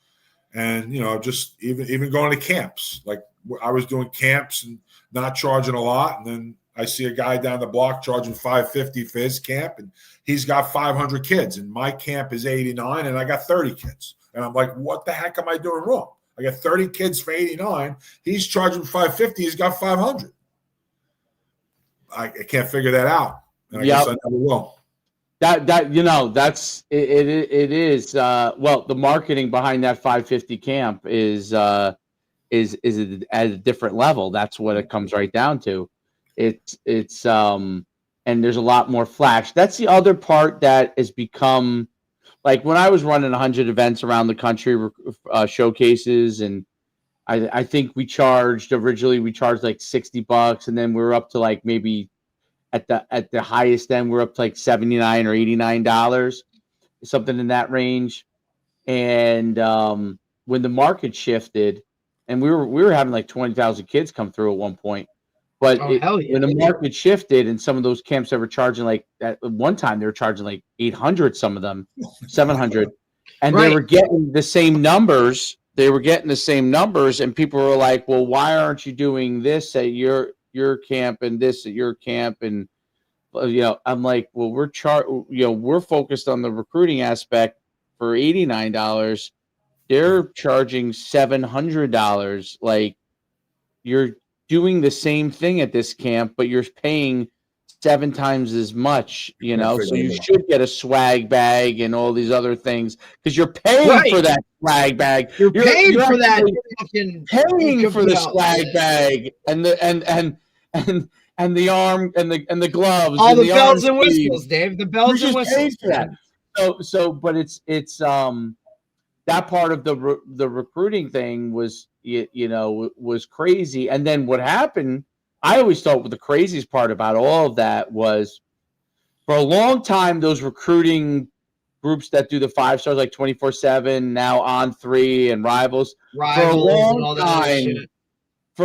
Speaker 2: and just even going to camps. Like I was doing camps and not charging a lot, and then I see a guy down the block charging $550 for his camp, and he's got 500 kids, and my camp is 89, and I got 30 kids, and I'm like, what the heck am I doing wrong? I got 30 kids for 89. He's charging $550. He's got 500. I can't figure that out. And I guess I never will.
Speaker 1: That's it is. Well, the marketing behind that 550 camp is at a different level. That's what it comes right down to. It's and there's a lot more flash. That's the other part that has become. Like when I was running 100 events around the country, showcases, and I think originally we charged like $60, and then we were up to like maybe at the highest end we're up to like $79 or $89, something in that range. And when the market shifted, and we were having like 20,000 kids come through at one point. But when the market shifted and some of those camps that were charging like at one time, they were charging like 800, some of them 700, and they were getting the same numbers. And people were like, well, why aren't you doing this at your camp and this at your camp? And, I'm like, well, we're focused on the recruiting aspect for $89. They're charging $700. Like, you're doing the same thing at this camp, but you're paying 7 times as much, so you should get a swag bag and all these other things because you're paying for that swag bag.
Speaker 3: You're paying for that.
Speaker 1: Paying for the swag bag and the arm and the gloves,
Speaker 3: all the bells and whistles, Dave. The bells and whistles.
Speaker 1: For that. But it's that part of the recruiting thing was was crazy. And then what happened, I always thought the craziest part about all of that was for a long time, those recruiting groups that do the 5-stars like 24/7, now On3 and Rivals for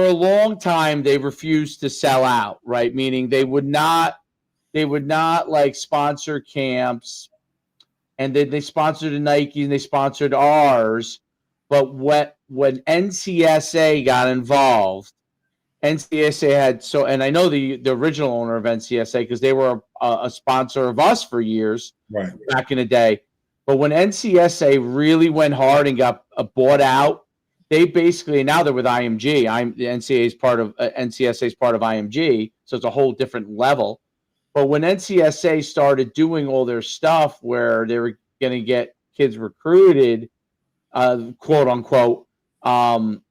Speaker 1: a long time, they refused to sell out, right? Meaning they would not like sponsor camps, and they sponsored the Nike and they sponsored ours. But when NCSA got involved, NCSA had and I know the original owner of NCSA because they were a sponsor of us for years back in the day. But when NCSA really went hard and got bought out, they basically, now they're with IMG. The NCSA is part of IMG, so it's a whole different level. But when NCSA started doing all their stuff where they were going to get kids recruited, quote unquote, and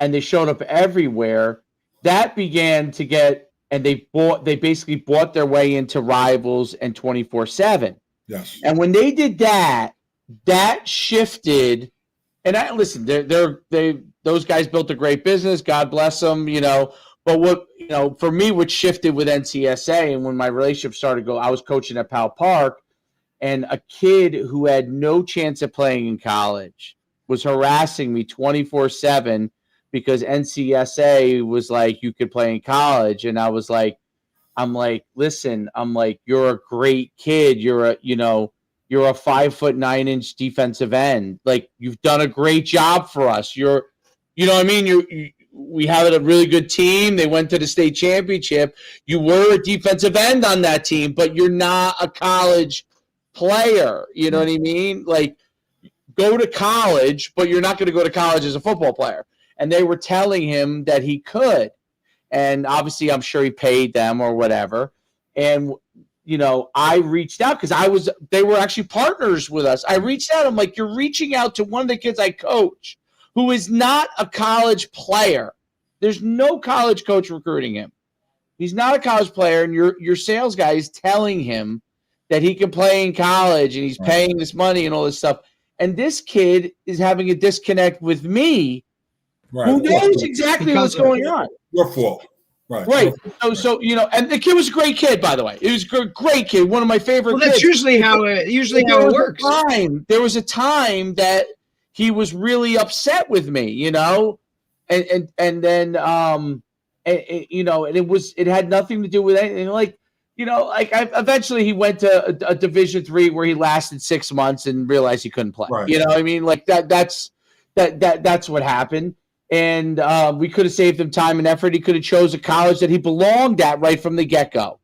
Speaker 1: they showed up everywhere, that began to get, and they basically bought their way into Rivals and 24/7.
Speaker 2: Yes.
Speaker 1: And when they did that, that shifted. And listen, those guys built a great business. God bless them, But what, for me, what shifted with NCSA, and when my relationship started to go, I was coaching at Powell Park, and a kid who had no chance of playing in college was harassing me 24/7 because NCSA was like, you could play in college. And I'm like, listen, you're a great kid. You're a 5'9" defensive end. Like, you've done a great job for us. We have a really good team. They went to the state championship. You were a defensive end on that team, but you're not a college player. You know what I mean? Like, go to college, but you're not going to go to college as a football player. And they were telling him that he could. And obviously, I'm sure he paid them or whatever. And, I reached out because they were actually partners with us. I reached out. I'm like, you're reaching out to one of the kids I coach who is not a college player. There's no college coach recruiting him. He's not a college player. And your sales guy is telling him that he can play in college and he's paying this money and all this stuff. And this kid is having a disconnect with me. Right. Who knows exactly what's going on?
Speaker 2: Your fault.
Speaker 1: Right. So and the kid was a great kid, by the way. It was a great kid, one of my favorite kids.
Speaker 3: That's usually how it works.
Speaker 1: There was a time that he was really upset with me, and then and it had nothing to do with anything. Eventually he went to a Division III where he lasted 6 months and realized he couldn't play. Right. You know what I mean? Like that's what happened. And we could have saved him time and effort. He could have chose a college that he belonged at right from the get-go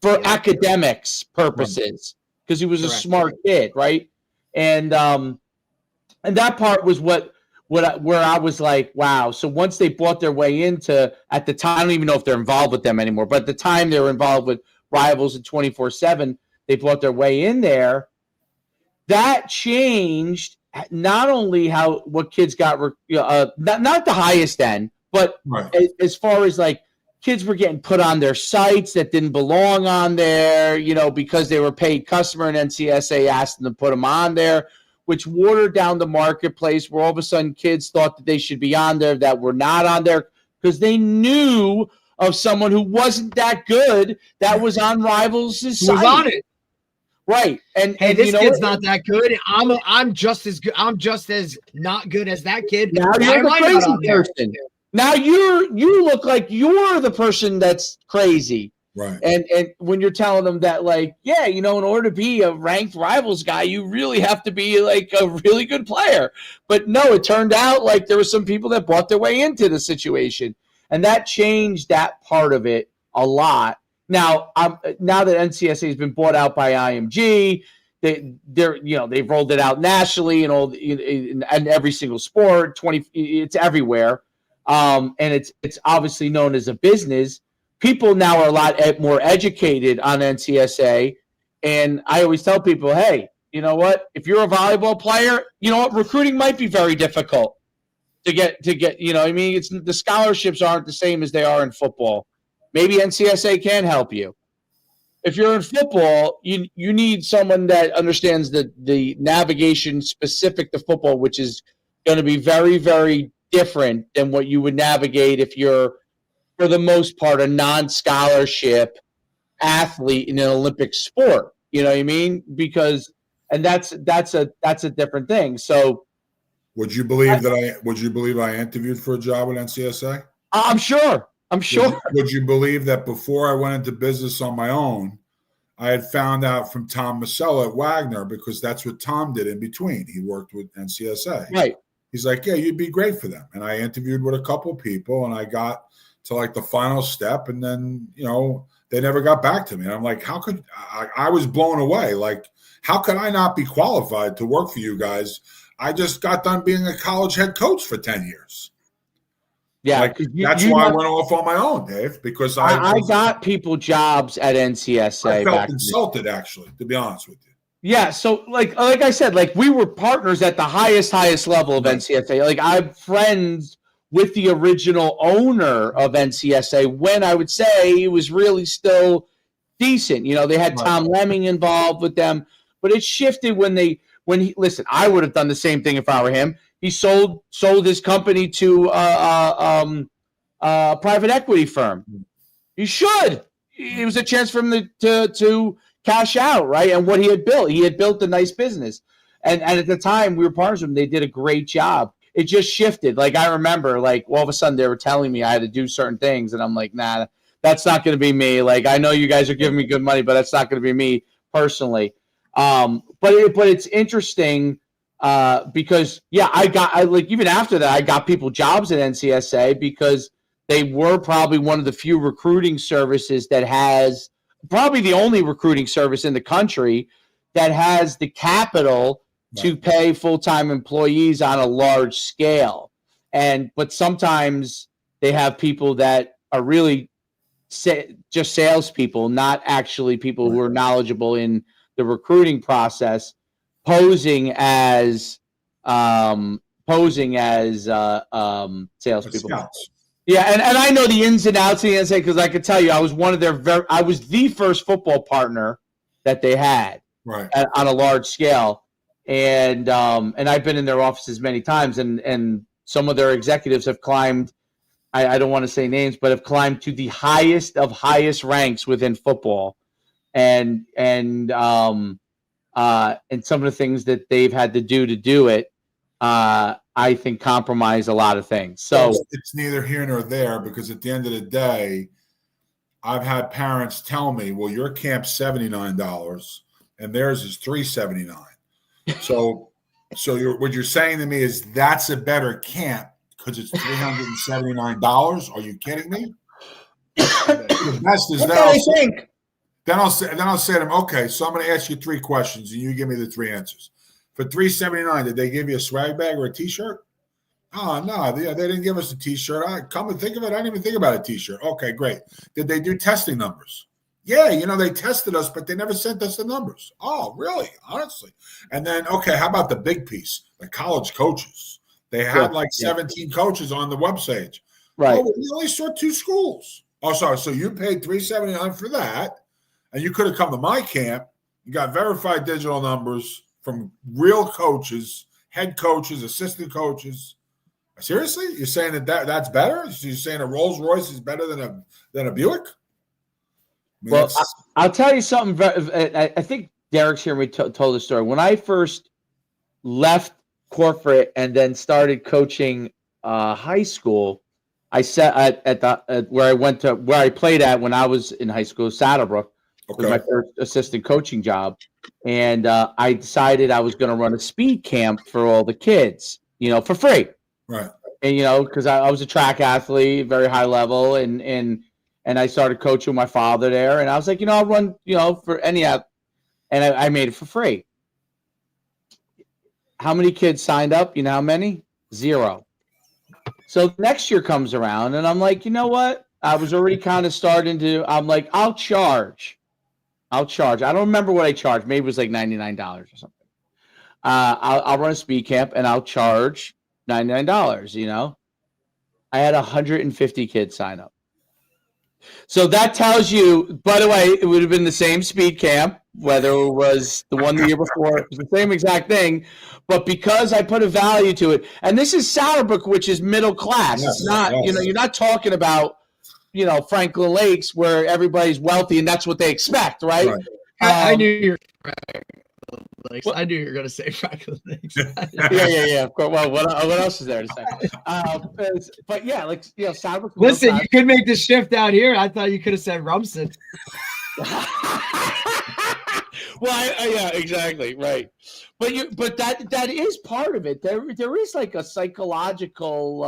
Speaker 1: for academics purposes because he was a smart kid, right? And that part was where I was like, wow. So once they bought their way into, at the time, I don't even know if they're involved with them anymore, but at the time they were involved with Rivals and 24/7, they bought their way in there. That changed not only what kids got, not the highest end, but as far as like kids were getting put on their sites that didn't belong on there, because they were paid customer and NCSA asked them to put them on there, which watered down the marketplace where all of a sudden kids thought that they should be on there that were not on there because they knew of someone who wasn't that good that was on Rivals' site.
Speaker 3: Was on it.
Speaker 1: Right. And
Speaker 3: this kid's not that good. I'm just as good. I'm just as not good as that kid.
Speaker 1: Now you're the crazy person. Now you look like you're the person that's crazy.
Speaker 2: Right.
Speaker 1: And when you're telling them that, like, in order to be a ranked Rivals guy, you really have to be like a really good player. But no, it turned out like there were some people that bought their way into the situation. And that changed that part of it a lot. Now that NCSA has been bought out by IMG, they've rolled it out nationally and in every single sport. It's everywhere, and it's obviously known as a business. People now are a lot more educated on NCSA, and I always tell people, hey, you know what? If you're a volleyball player, recruiting might be very difficult to get. I mean, the scholarships aren't the same as they are in football. Maybe NCSA can help you. If you're in football, you need someone that understands the navigation specific to football, which is going to be very, very different than what you would navigate if you're, for the most part, a non-scholarship athlete in an Olympic sport. You know what I mean? And that's a different thing. So,
Speaker 2: would you believe I interviewed for a job at NCSA?
Speaker 1: I'm sure.
Speaker 2: Would you believe that before I went into business on my own, I had found out from Tom Masella at Wagner, because that's what Tom did in between. He worked with NCSA.
Speaker 1: Right.
Speaker 2: He's like, yeah, you'd be great for them. And I interviewed with a couple people, and I got to like the final step, and then, they never got back to me. And I'm like, how could I was blown away. Like, how could I not be qualified to work for you guys? I just got done being a college head coach for 10 years.
Speaker 1: Yeah,
Speaker 2: Like, that's why I went off on my own, Dave, because
Speaker 1: I got people jobs at NCSA.
Speaker 2: I felt insulted, actually, to be honest with you.
Speaker 1: Yeah, so like I said, like we were partners at the highest level of NCSA. Like I'm friends with the original owner of NCSA when I would say he was really still decent. You know, they had Tom Lemming involved with them, but it shifted when he listen. I would have done the same thing if I were him. He sold his company to a private equity firm. He should. It was a chance for him to cash out, right? And what he had built a nice business. And at the time we were partners with them, they did a great job. It just shifted. Like I remember, like all of a sudden they were telling me I had to do certain things, and I'm like, nah, that's not going to be me. Like I know you guys are giving me good money, but that's not going to be me personally. But it's interesting because even after that, I got people jobs at NCSA because they were probably one of the few recruiting services that has probably the only recruiting service in the country that has the capital to pay full-time employees on a large scale. But sometimes they have people that are really just salespeople, not actually people who are knowledgeable in the recruiting process, posing as salespeople. Yeah, and I know the ins and outs of the NCAA because I could tell you I was I was the first football partner that they had on a large scale, and I've been in their offices many times, and some of their executives have climbed. I don't want to say names, but have climbed to the highest of highest ranks within football, and some of the things that they've had to do it. I think compromise a lot of things. So
Speaker 2: it's neither here nor there because at the end of the day, I've had parents tell me, "Well, your camp's $79 and theirs is $379." So what you're saying to me is that's a better camp because it's $379. Are you kidding me? The best is then I'll say to them, okay, so I'm going to ask you 3 questions and you give me the 3 answers. For $379, did they give you a swag bag or a T-shirt? Oh, no, they didn't give us a T-shirt. Come and think of it, I didn't even think about a T-shirt. Okay, great. Did they do testing numbers? Yeah, they tested us, but they never sent us the numbers. Oh, really? Honestly. And then, okay, how about the big piece? The college coaches. They had 17 coaches on the website.
Speaker 1: Right.
Speaker 2: Oh, we only saw 2 schools. Oh, sorry. So you paid $379 for that, and you could have come to my camp. You got verified digital numbers from real coaches, head coaches, assistant coaches. Seriously? You're saying that's better? So you're saying a Rolls Royce is better than a Buick?
Speaker 1: Well, I'll tell you something. I think Derek's here. We told the story. When I first left corporate and then started coaching high school, I sat at where I played at when I was in high school, Saddlebrook. Was my first assistant coaching job. And I decided I was going to run a speed camp for all the kids, for free.
Speaker 2: Right.
Speaker 1: And, because I was a track athlete, very high level. And I started coaching my father there. And I was like, I'll run, for any app. And I made it for free. How many kids signed up? You know how many? 0. So next year comes around and I'm like, you know what? I was already kind of starting to, I'm like, I'll charge. I don't remember what I charged. Maybe it was like $99 or something. I'll run a speed camp and I'll charge $99, I had 150 kids sign up. So that tells you, by the way, it would have been the same speed camp, whether it was the one the year before, it was the same exact thing. But because I put a value to it, and this is Saddlebrook, which is middle class.
Speaker 2: Yes,
Speaker 1: it's not, you're not talking about, Franklin Lakes where everybody's wealthy and that's what they expect, right?
Speaker 3: I knew you were Lakes. I knew you were going to say Franklin Lakes.
Speaker 1: yeah. Of course. Well, what else is there to say? But yeah, Saddlebrook.
Speaker 3: Listen, you could make the shift out here. I thought you could have said Rumson.
Speaker 1: Well, yeah, exactly, right. But that is part of it. There is like a psychological.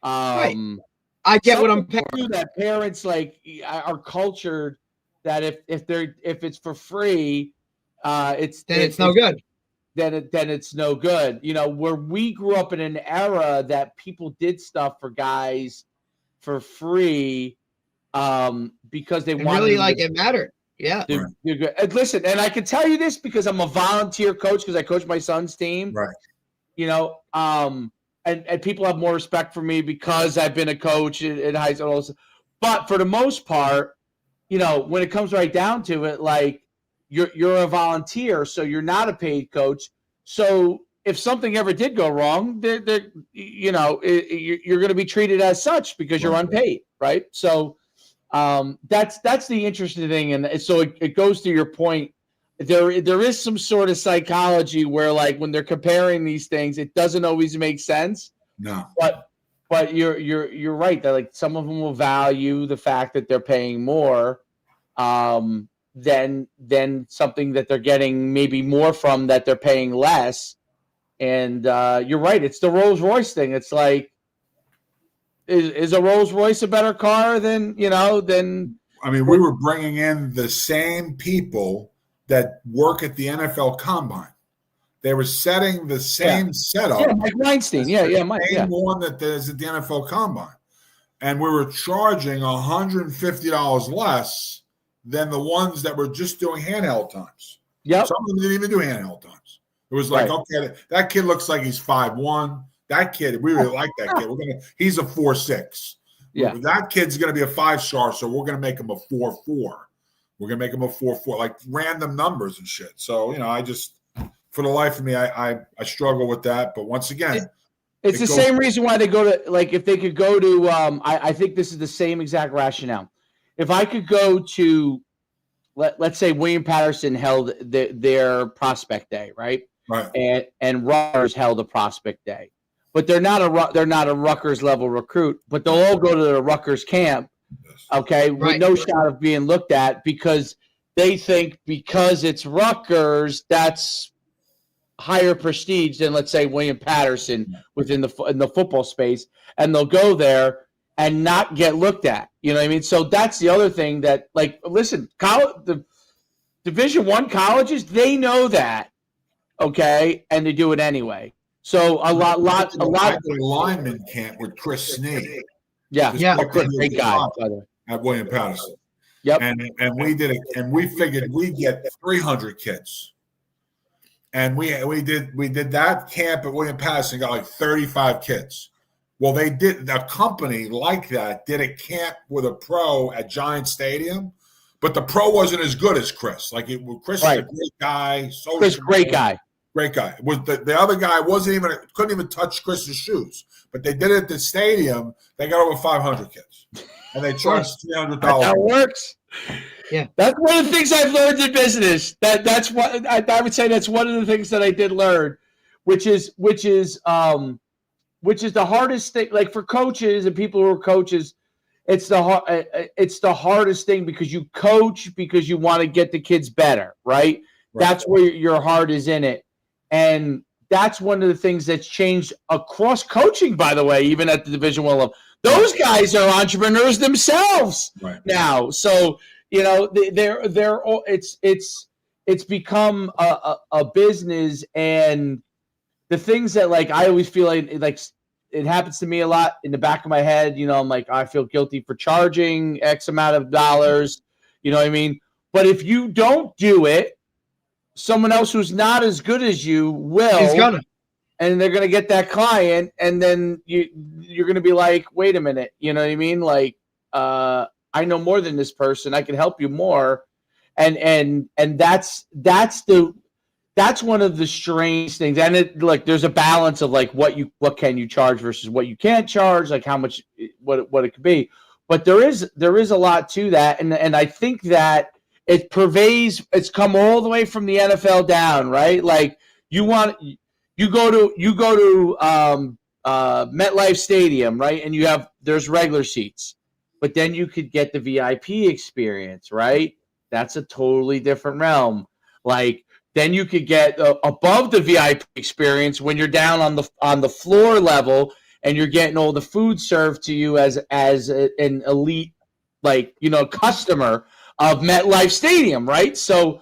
Speaker 3: Right. I get what I'm
Speaker 1: saying. That parents are cultured that if it's for free, it's
Speaker 3: no good.
Speaker 1: then it's no good. You know, where we grew up in an era that people did stuff for guys for free because they wanted
Speaker 3: really like it mattered. Yeah.
Speaker 1: And listen, and I can tell you this because I'm a volunteer coach because I coach my son's team.
Speaker 2: Right.
Speaker 1: You know, and people have more respect for me because I've been a coach in high school. But for the most part, you know, when it comes right down to it, like you're a volunteer, so you're not a paid coach. So if something ever did go wrong, you're going to be treated as such because you're unpaid, right? So that's the interesting thing, and so it goes to your point. There is some sort of psychology where, like, when they're comparing these things, it doesn't always make sense.
Speaker 2: No,
Speaker 1: but you're right that, like, some of them will value the fact that they're paying more than something that they're getting maybe more from that they're paying less. And you're right, it's the Rolls Royce thing. It's like, is a Rolls Royce a better car than?
Speaker 2: I mean, we were bringing in the same people that work at the NFL Combine. They were setting the same setup.
Speaker 1: Yeah, Mike Weinstein.
Speaker 2: Mike. Same one that is at the NFL Combine. And we were charging $150 less than the ones that were just doing handheld times.
Speaker 1: Yep.
Speaker 2: Some of them didn't even do handheld times. It was like, okay, that kid looks like he's 5'1". That kid, we really like that kid. He's a 4'6".
Speaker 1: Yeah.
Speaker 2: That kid's going to be a 5-star, so we're going to make him a 4'4". We're going to make him a 4'4", like random numbers and shit. So, you know, I just, for the life of me, I struggle with that. But once again,
Speaker 1: it's the same reason why they go to, like, if they could go to, I think this is the same exact rationale. If I could go to, let's say William Patterson held their prospect day, right?
Speaker 2: Right.
Speaker 1: And Rutgers held a prospect day, but they're not a Rutgers level recruit, but they'll all go to the Rutgers camp, okay, with no shot of being looked at because they think because it's Rutgers, that's higher prestige than, let's say, William Patterson within in the football space, and they'll go there and not get looked at. You know what I mean? So that's the other thing that, like, listen, the Division I colleges, they know that, okay, and they do it anyway. So a lot
Speaker 2: lineman camp with Chris Snee.
Speaker 1: Great guy
Speaker 2: at William Patterson.
Speaker 1: Yep.
Speaker 2: And we did it, and we figured we'd get 300 kids. And we did that camp at William Patterson, got like 35 kids. Well, they did, a company like that did a camp with a pro at Giant Stadium, but the pro wasn't as good as Chris. Like, Chris is a great guy.
Speaker 1: Great guy.
Speaker 2: Great guy. Was the other guy couldn't even touch Chris's shoes. But they did it at the stadium. They got over 500 kids, and they charged $300.
Speaker 1: That works.
Speaker 3: Yeah,
Speaker 1: that's one of the things I've learned in business. That's what I would say. That's one of the things that I did learn, which is the hardest thing. Like, for coaches and people who are coaches, it's the hardest thing because you coach because you want to get the kids better, right? That's where your heart is in it. And that's one of the things that's changed across coaching, by the way, even at the Division I level. Those guys are entrepreneurs themselves now. So, you know, it's become a business, and the things that, like, I always feel like it happens to me a lot in the back of my head. You know, I'm like, I feel guilty for charging X amount of dollars. You know what I mean? But if you don't do it, someone else who's not as good as you will.
Speaker 3: He's gonna.
Speaker 1: And they're going to get that client, and then you're going to be like, wait a minute, you know what I mean? Like, I know more than this person. I can help you more. And that's one of the strange things. And like, there's a balance of, like, what can you charge versus what you can't charge, like how much, what it could be. But there is a lot to that. And I think that it pervades, it's come all the way from the NFL down, right? Like, you go to MetLife Stadium, right? And there's regular seats, but then you could get the VIP experience, right? That's a totally different realm. Like, then you could get above the VIP experience when you're down on the floor level and you're getting all the food served to you as an elite, like, you know, customer of MetLife Stadium, right? So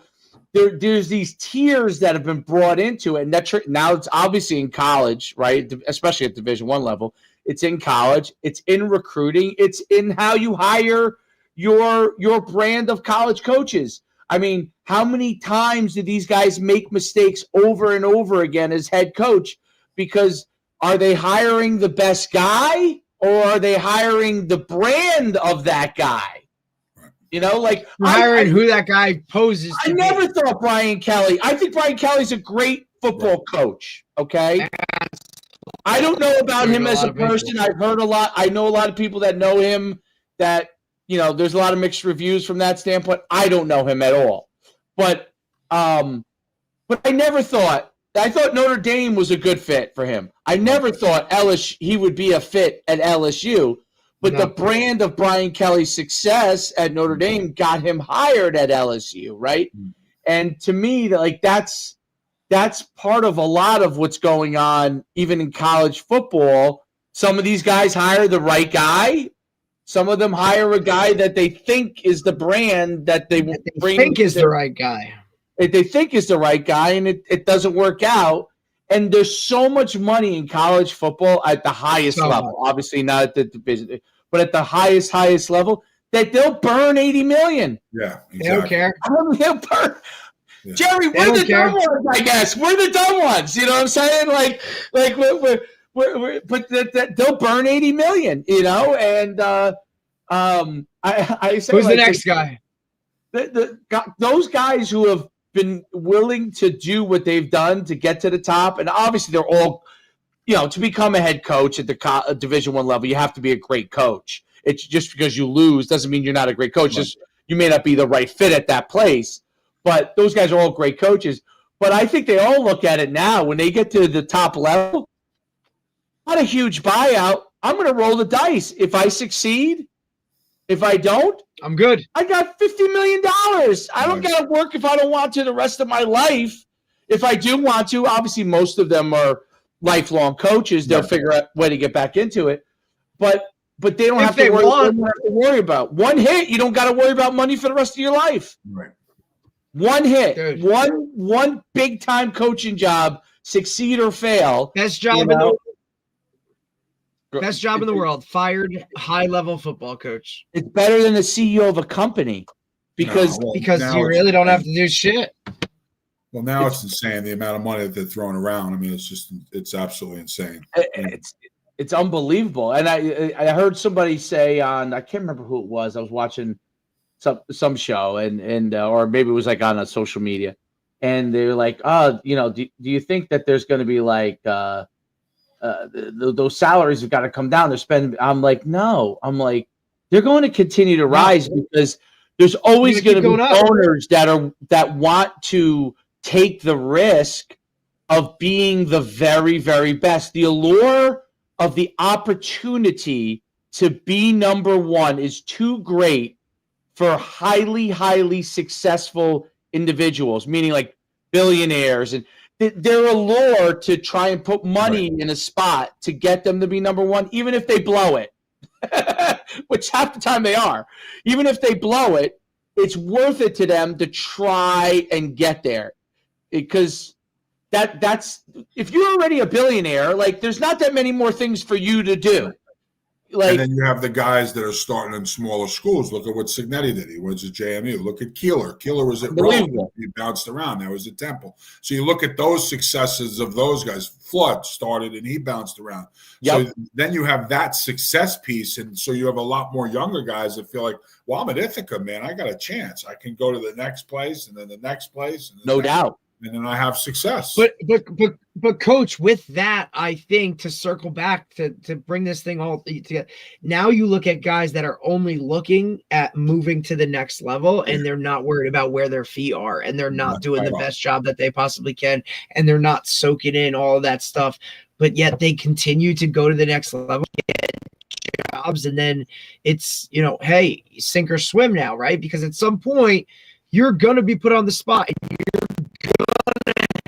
Speaker 1: there's these tiers that have been brought into it, and now it's obviously in college, right? Especially at Division I level. It's in college. It's in recruiting. It's in how you hire your brand of college coaches. I mean, how many times do these guys make mistakes over and over again as head coach? Because are they hiring the best guy, or are they hiring the brand of that guy? You know, like
Speaker 3: hiring who that guy poses.
Speaker 1: I never thought Brian Kelly. I think Brian Kelly's a great football coach. Okay. I don't know about him as a person. I've heard a lot. I know a lot of people that know him that, you know, there's a lot of mixed reviews from that standpoint. I don't know him at all. But I never thought – I thought Notre Dame was a good fit for him. I never thought he would be a fit at LSU. But the brand of Brian Kelly's success at Notre Dame got him hired at LSU, right? And to me, like that's part of a lot of what's going on, even in college football. Some of these guys hire the right guy. Some of them hire a guy that they think is the brand that they
Speaker 3: think is the right guy.
Speaker 1: They think is the right guy, and it doesn't work out. And there's so much money in college football at the highest level. Obviously not at the division, but at the highest level, that they'll burn $80 million.
Speaker 2: Yeah, exactly.
Speaker 3: They don't care.
Speaker 1: They'll burn. Yeah. Jerry, we're the dumb ones, I guess. We're the dumb ones. You know what I'm saying? Like but they'll burn $80 million. You know, and I say,
Speaker 3: who's the next guy?
Speaker 1: Those guys who have been willing to do what they've done to get to the top, and obviously they're all, you know, to become a head coach at the Division I level, you have to be a great coach. It's just because you lose doesn't mean you're not a great coach. Right. Just you may not be the right fit at that place. But those guys are all great coaches. But I think they all look at it now when they get to the top level. Not a huge buyout. I'm going to roll the dice. If I succeed, if I don't,
Speaker 3: I'm good.
Speaker 1: I got $50 million. I don't got to work if I don't want to the rest of my life. If I do want to, obviously most of them are lifelong coaches. They'll figure out a way to get back into it. But they don't have to worry about one hit. You don't got to worry about money for the rest of your life.
Speaker 2: Right.
Speaker 1: One hit, Dude. one big time coaching job, succeed or fail.
Speaker 3: Best job in the world. Fired high level football coach.
Speaker 1: It's better than the CEO of a company because
Speaker 3: you really don't have to do shit.
Speaker 2: Well, now it's insane the amount of money that they're throwing around. I mean, it's absolutely insane.
Speaker 1: It's unbelievable. And I heard somebody say on, I can't remember who it was. I was watching some show and or maybe it was like on a social media, and they were like, you know, do you think that there's going to be like those salaries have got to come down? They're spending. I'm like, no. I'm like, they're going to continue to rise because there's always going to be owners that want to take the risk of being the very, very best. The allure of the opportunity to be number one is too great for highly, highly successful individuals, meaning like billionaires, and their allure to try and put money in a spot to get them to be number one, even if they blow it, which half the time they are. Even if they blow it, it's worth it to them to try and get there, because that's if you're already a billionaire, like there's not that many more things for you to do. Like,
Speaker 2: and then you have the guys that are starting in smaller schools. Look at what Signetti did. He was at JMU. Look at Keeler. Keeler was at Rome. He bounced around. That was at Temple. So you look at those successes of those guys. Flood started and he bounced around. Yep. So then you have that success piece. And so you have a lot more younger guys that feel like, well, I'm at Ithaca, man. I got a chance. I can go to the next place and then the next place. And
Speaker 1: no doubt.
Speaker 2: And then I have success.
Speaker 3: But coach, with that, I think to circle back to bring this thing all together, now you look at guys that are only looking at moving to the next level, and they're not worried about where their feet are, and they're not doing the best job that they possibly can, and they're not soaking in all of that stuff, but yet they continue to go to the next level, get jobs, and then it's, you know, hey, sink or swim now, right? Because at some point you're going to be put on the spot, and you're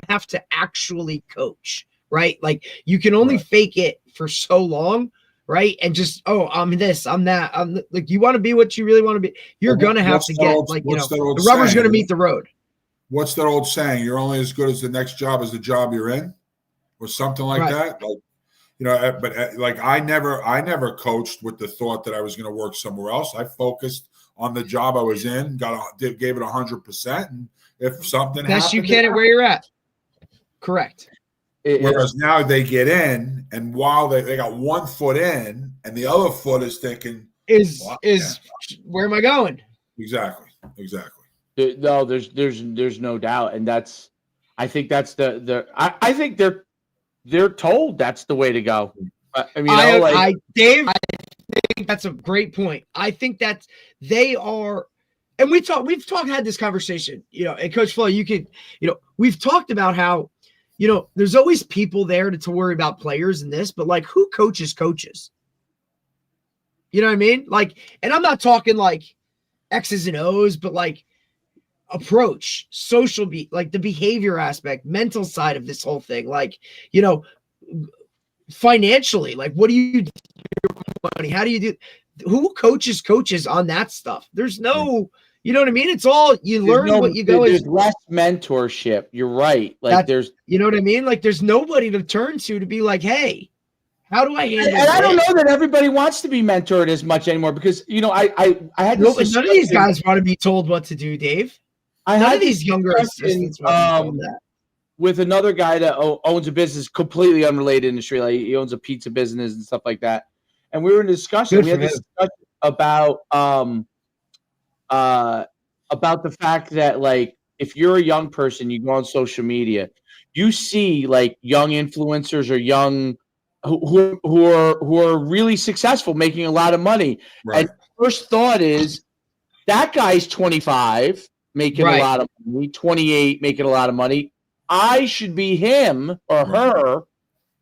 Speaker 3: have to actually coach, right? Like you can only fake it for so long, right? And just, I'm this, I'm that. Like you want to be what you really want to be. You're going to have to get, like, you know, the rubber's going to meet the road.
Speaker 2: what's that old saying? You're only as good as the next job as the job you're in, or something like that. Like, but like I never coached with the thought that I was going to work somewhere else. I focused on the job I was in, gave it 100%, and if something
Speaker 3: best
Speaker 2: happened,
Speaker 3: you can at where you're at. Correct.
Speaker 2: Whereas now they get in, and while they got one foot in, and the other foot is thinking,
Speaker 3: where am I going?
Speaker 2: Exactly.
Speaker 1: No, there's no doubt, and I think that's I think they're told that's the way to go.
Speaker 3: Dave, I think that's a great point. I think that they are, and we've had this conversation, and Coach Flo, we've talked about how, there's always people there to worry about players and this, but like, who coaches? You know what I mean? Like, and I'm not talking like X's and O's, but like approach, like the behavior aspect, mental side of this whole thing. Like, financially, like, what do you do with money? How do you do? Who coaches on that stuff? There's no, you know what I mean? It's all you learn what you go.
Speaker 1: There's less mentorship. You're right. Like there's,
Speaker 3: you know what I mean? Like there's nobody to turn to be like, hey, how do I handle?
Speaker 1: And I don't know that everybody wants to be mentored as much anymore because I had
Speaker 3: none of these guys want to be told what to do, Dave. None of these younger assistants
Speaker 1: with another guy that owns a business completely unrelated industry. Like he owns a pizza business and stuff like that. And we were in a discussion. We had this discussion about the fact that like if you're a young person, you go on social media, you see like young influencers or young who are really successful, making a lot of money. Right. And first thought is that guy's 25, making a lot of money, 28, making a lot of money. I should be him or her,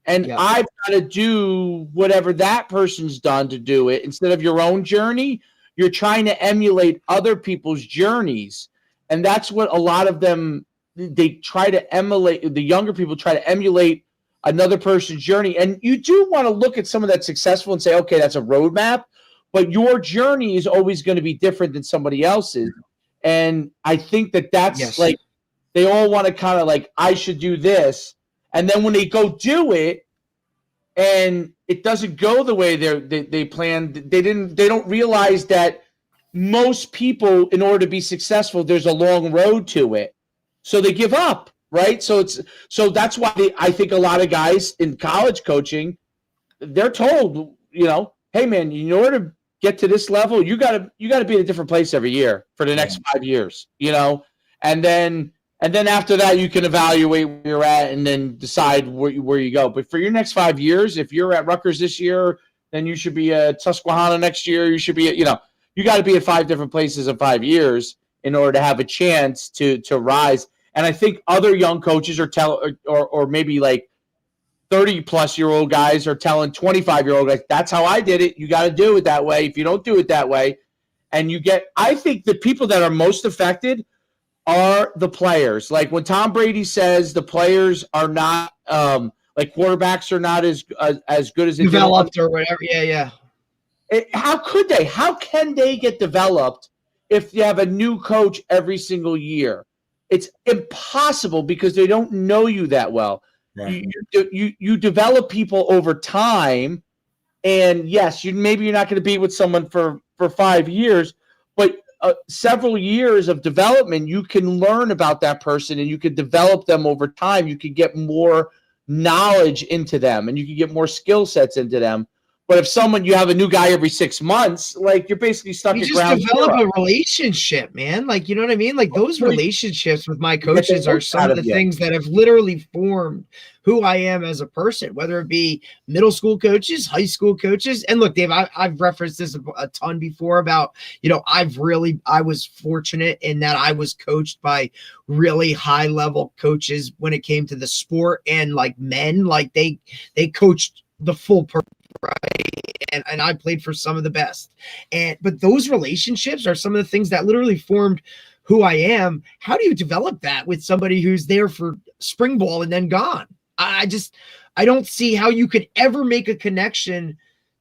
Speaker 1: and I've got to do whatever that person's done to do it. Instead of your own journey, you're trying to emulate other people's journeys. And that's what a lot of them, they try to emulate, the younger people try to emulate another person's journey. And you do want to look at someone that's successful and say, okay, that's a roadmap, but your journey is always going to be different than somebody else's. And I think that's like, they all want to kind of like, I should do this. And then when they go do it and it doesn't go the way they planned, they don't realize that most people, in order to be successful, there's a long road to it. So they give up, right? So that's why I think a lot of guys in college coaching, they're told, hey man, in order to get to this level, you gotta be in a different place every year for the next 5 years, and then after that, you can evaluate where you're at and then decide where you go. But for your next 5 years, if you're at Rutgers this year, then you should be at Susquehanna next year. You should be at, you got to be at 5 different places in 5 years in order to have a chance to rise. And I think other young coaches or maybe like 30-plus-year-old guys are telling 25-year-old guys, that's how I did it. You got to do it that way. If you don't do it that way, and I think the people that are most affected are the players. Like when Tom Brady says the players are not like quarterbacks are not as good as they
Speaker 3: developed or whatever. Yeah.
Speaker 1: How could they? How can they get developed if you have a new coach every single year? It's impossible because they don't know you that well. Right. You develop people over time, and yes, maybe you're not going to be with someone for 5 years, but several years of development, you can learn about that person and you can develop them over time. You can get more knowledge into them and you can get more skill sets into them. But if you have a new guy every 6 months, like you're basically stuck at ground zero. You just develop
Speaker 3: a relationship, man. Like, you know what I mean? Like those relationships with my coaches are some of the things that have literally formed who I am as a person, whether it be middle school coaches, high school coaches. And look, Dave, I've referenced this a ton before about, I was fortunate in that I was coached by really high level coaches when it came to the sport, and like men, like they coached the full person. Right. And I played for some of the best. But those relationships are some of the things that literally formed who I am. How do you develop that with somebody who's there for spring ball and then gone? I don't see how you could ever make a connection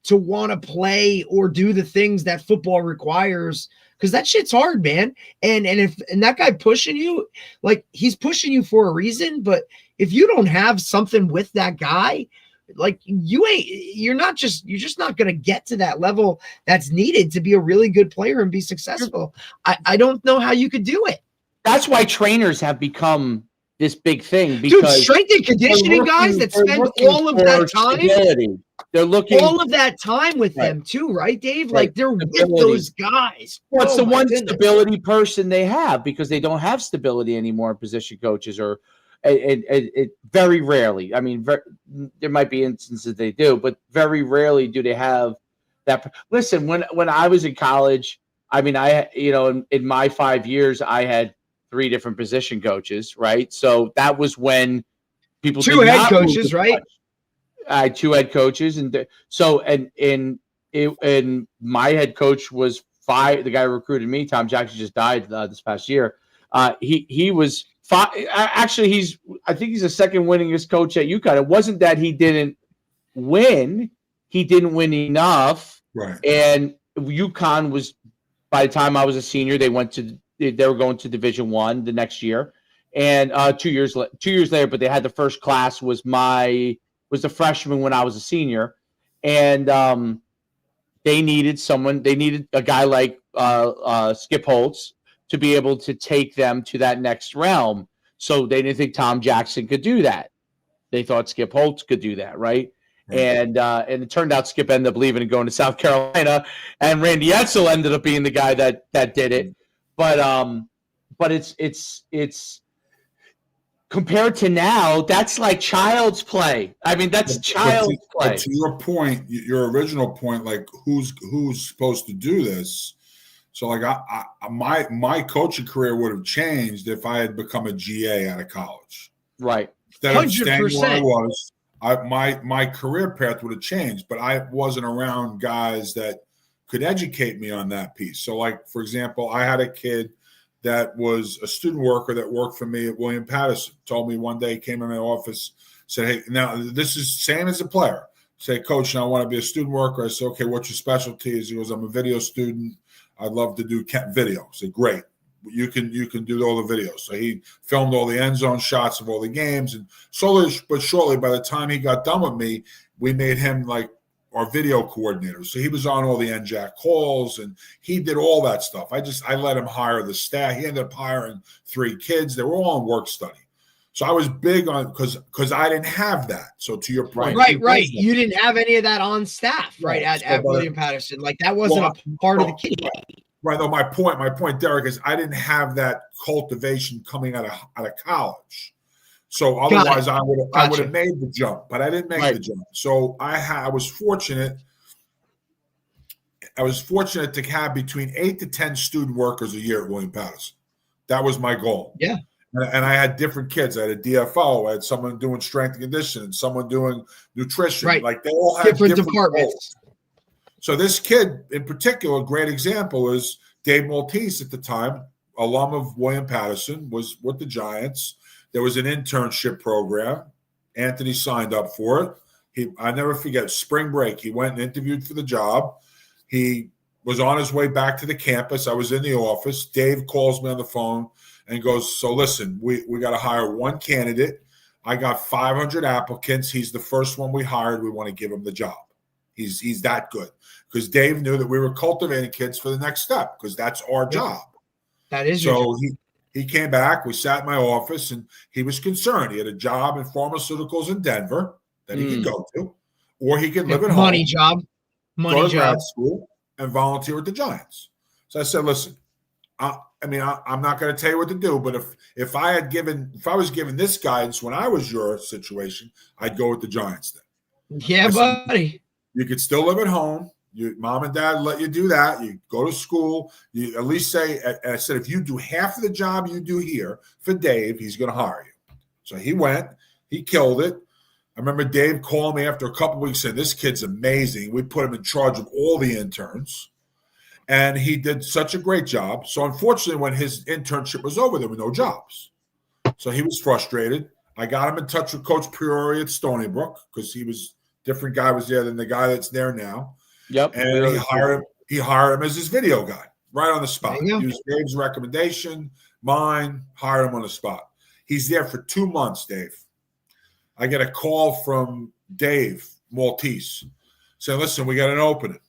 Speaker 3: to want to play or do the things that football requires, because that shit's hard, man. And if that guy pushing you, like, he's pushing you for a reason, but if you don't have something with that guy, like, you're just not going to get to that level that's needed to be a really good player and be successful. I don't know how you could do it.
Speaker 1: That's why trainers have become this big thing, because
Speaker 3: dude, strength and conditioning guys that spend all of that time,
Speaker 1: stability. They're looking
Speaker 3: all of that time with them too, right, Dave?
Speaker 1: Right.
Speaker 3: Like, they're with those guys.
Speaker 1: Well, it's the one stability person they have, because they don't have stability anymore in position coaches, or it very rarely. I mean, there might be instances they do, but very rarely do they have that. Listen, when I was in college, I mean, in my 5 years, I had 3 different position coaches, right? So that was when people
Speaker 3: 2 head coaches, right?
Speaker 1: I had 2 head coaches, and my head coach was 5. The guy who recruited me, Tom Jackson, just died this past year. He was 5. Actually, I think he's the second winningest coach at UConn. It wasn't that he didn't win; he didn't win enough.
Speaker 2: Right.
Speaker 1: And UConn was, by the time I was a senior, they were going to Division I the next year, and 2 years later. But they had the first class was the freshman when I was a senior, and they needed a guy like Skip Holtz to be able to take them to that next realm. So they didn't think Tom Jackson could do that. They thought Skip Holtz could do that, right? And it turned out Skip ended up leaving and going to South Carolina, and Randy Edsel ended up being the guy that did it. But it's compared to now, that's like child's play. I mean, that's child's play.
Speaker 2: But to your point, your original point, like who's supposed to do this? So like my coaching career would have changed if I had become a GA out of college.
Speaker 1: Right.
Speaker 2: Instead of staying where I was, my career path would have changed, but I wasn't around guys that could educate me on that piece. So like, for example, I had a kid that was a student worker that worked for me at William Patterson, told me one day, came in my office, said, "Hey, now this is same as a player." Say, "Coach, now I want to be a student worker." I said, "Okay, what's your specialty?" He goes, "I'm a video student. I'd love to do video." I said, "Great. You can do all the videos." So he filmed all the end zone shots of all the games. And slowly but surely, by the time he got done with me, we made him like our video coordinator. So he was on all the NJAC calls and he did all that stuff. I let him hire the staff. He ended up hiring 3 kids. They were all on work study. So I was big on because I didn't have that. So to your point,
Speaker 3: right. You didn't have any of that on staff, right? At William Patterson, like that wasn't a part of the kid.
Speaker 2: Right. No, my point, Derek, is I didn't have that cultivation coming out of college. So otherwise, I would have made the jump, but I didn't make the jump. So I was fortunate. I was fortunate to have between 8 to 10 student workers a year at William Patterson. That was my goal.
Speaker 3: Yeah.
Speaker 2: And I had different kids. I had a DFO. I had someone doing strength and conditioning, someone doing nutrition.
Speaker 3: Right.
Speaker 2: Like they all had different departments. Goals. So this kid in particular, a great example is Dave Maltese at the time, alum of William Patterson, was with the Giants. There was an internship program. Anthony signed up for it. I never forget, spring break, he went and interviewed for the job. He was on his way back to the campus. I was in the office. Dave calls me on the phone and goes, "So listen, we got to hire one candidate. I got 500 applicants. He's the first one we hired. We want to give him the job. He's that good." Because Dave knew that we were cultivating kids for the next step because that's our job.
Speaker 3: That is
Speaker 2: so he came back. We sat in my office, and he was concerned. He had a job in pharmaceuticals in Denver that he could go to, or he could live at home.
Speaker 3: Money job.
Speaker 2: Go to grad school and volunteer with the Giants. So I said, "Listen, I'm not going to tell you what to do, but if I was given this guidance when I was your situation, I'd go with the Giants then."
Speaker 3: Yeah, buddy.
Speaker 2: You could still live at home. Your mom and dad let you do that. You go to school. You at least say, and I said, if you do half of the job you do here for Dave, he's going to hire you. So he went. He killed it. I remember Dave calling me after a couple of weeks saying, "This kid's amazing." We put him in charge of all the interns. And he did such a great job. So unfortunately, when his internship was over, there were no jobs. So he was frustrated. I got him in touch with Coach Priori at Stony Brook because he was different guy was there than the guy that's there now.
Speaker 1: Yep.
Speaker 2: And he hired him as his video guy right on the spot. Used Dave's recommendation, mine, hired him on the spot. He's there for 2 months, Dave. I get a call from Dave Maltese saying, listen, we got an opening.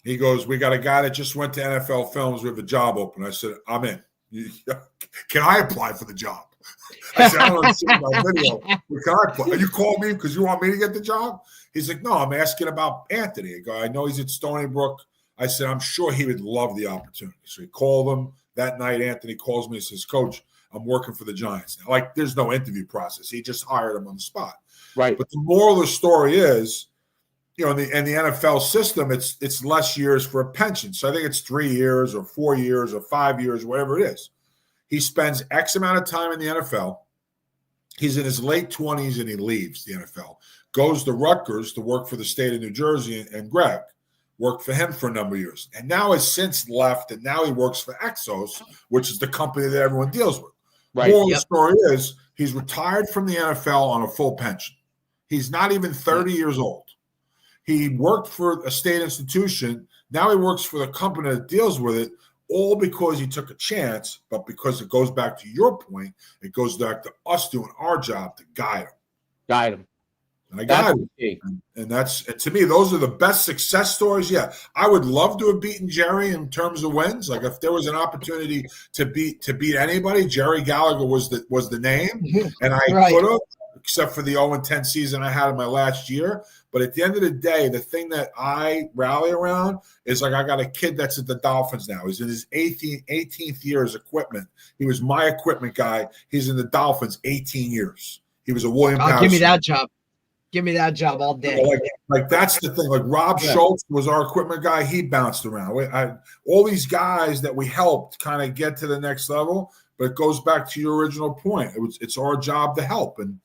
Speaker 2: He goes, we got a guy that just went to NFL Films. We have a job open. I said, I'm in. Can I apply for the job? I said, I don't understand my video. Can I apply? You call me because you want me to get the job? He's like, no, I'm asking about Anthony. I go, I know he's at Stony Brook. I said, I'm sure he would love the opportunity. So he called him that night. Anthony calls me and says, Coach, I'm working for the Giants now. Like, there's no interview process. He just hired him on the spot.
Speaker 1: Right.
Speaker 2: But the moral of the story is, you know, in the NFL system, it's less years for a pension. So I think it's 3 years or 4 years or 5 years, whatever it is. He spends X amount of time in the NFL. He's in his late 20s and he leaves the NFL. Goes to Rutgers to work for the state of New Jersey, and Greg worked for him for a number of years. And now has since left, and now he works for Exos, which is the company that everyone deals with.
Speaker 1: Right.
Speaker 2: Moral of the story is he's retired from the NFL on a full pension. He's not even 30 years old. He worked for a state institution. Now he works for the company that deals with it, all because he took a chance, but because it goes back to your point, it goes back to us doing our job to guide him.
Speaker 1: Guide him.
Speaker 2: And I got it. And that's, to me, those are the best success stories. Yeah, I would love to have beaten Jerry in terms of wins. Like, if there was an opportunity to beat anybody, Jerry Gallagher was the name, and I could have, except for the 0-10 season I had in my last year. But at the end of the day, the thing that I rally around is, like, I got a kid that's at the Dolphins now. He's in his 18th year as equipment. He was my equipment guy. He's in the Dolphins 18 years. He was a William Patterson.
Speaker 3: Give me that job. Give me that job all day.
Speaker 2: Like that's the thing. Like, Rob Schultz was our equipment guy. He bounced around. All these guys that we helped kind of get to the next level, but it goes back to your original point. It's our job to help. And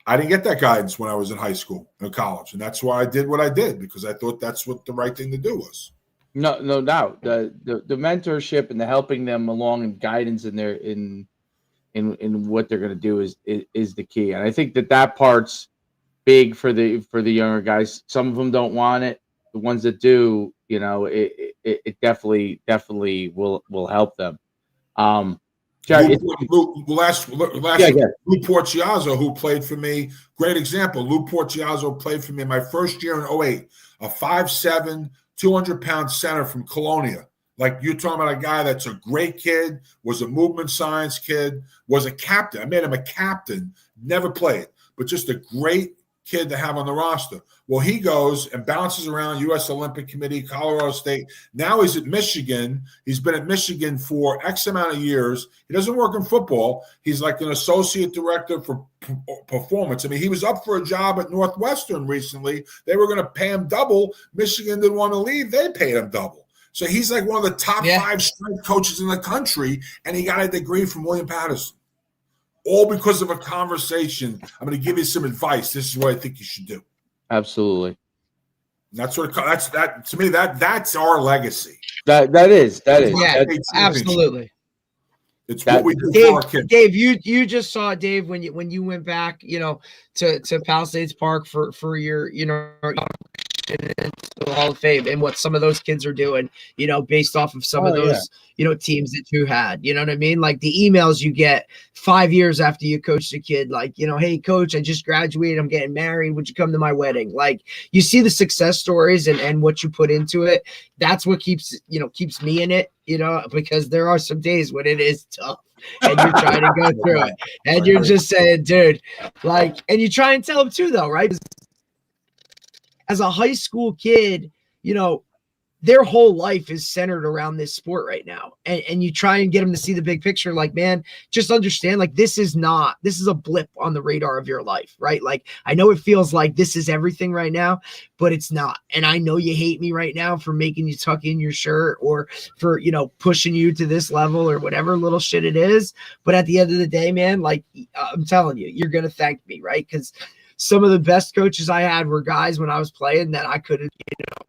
Speaker 2: I didn't get that guidance when I was in high school and college. And that's why I did what I did, because I thought that's what the right thing to do was.
Speaker 1: No doubt. The mentorship and the helping them along and guidance in what they're going to do is the key. And I think that part's big for the younger guys. Some of them don't want it. The ones that do, you know, it definitely will help them.
Speaker 2: Lou Porciazzo, who played for me, great example. Lou Porciazzo played for me my first year in 2008, a 5'7", 200-pound center from Colonia. Like, you're talking about a guy that's a great kid, was a movement science kid, was a captain. I made him a captain, never played, but just a great kid to have on the roster. Well, he goes and bounces around U.S. Olympic Committee, Colorado State. Now he's at Michigan. He's been at Michigan for X amount of years. He doesn't work in football. He's like an associate director for performance. I mean, he was up for a job at Northwestern recently. They were going to pay him double. Michigan didn't want to leave. They paid him double. So he's like one of the top 5 strength coaches in the country, and he got a degree from William Patterson. All because of a conversation. I'm going to give you some advice. This is what I think you should do.
Speaker 1: Absolutely.
Speaker 2: That's to me, that's our legacy.
Speaker 1: That is.
Speaker 3: Yeah, absolutely.
Speaker 2: It's what we do for our kids.
Speaker 3: Dave, you just saw, Dave, when you went back, you know, to Palisades Park for your, you know, into the Hall of Fame, and what some of those kids are doing, you know, based off of some of those, you know, teams that you had, you know what I mean? Like the emails you get 5 years after you coached a kid, like, you know, hey coach, I just graduated, I'm getting married, would you come to my wedding? Like, you see the success stories and what you put into it. That's what keeps me in it, you know, because there are some days when it is tough and you're trying to go through it and you're just saying, dude, like, and you try and tell them too, though, right? As a high school kid, you know, their whole life is centered around this sport right now. And you try and get them to see the big picture. Like, man, just understand, like, this is a blip on the radar of your life, right? Like, I know it feels like this is everything right now, but it's not. And I know you hate me right now for making you tuck in your shirt or for, you know, pushing you to this level or whatever little shit it is. But at the end of the day, man, like, I'm telling you, you're going to thank me, right? Because some of the best coaches I had were guys when I was playing that I couldn't, you know,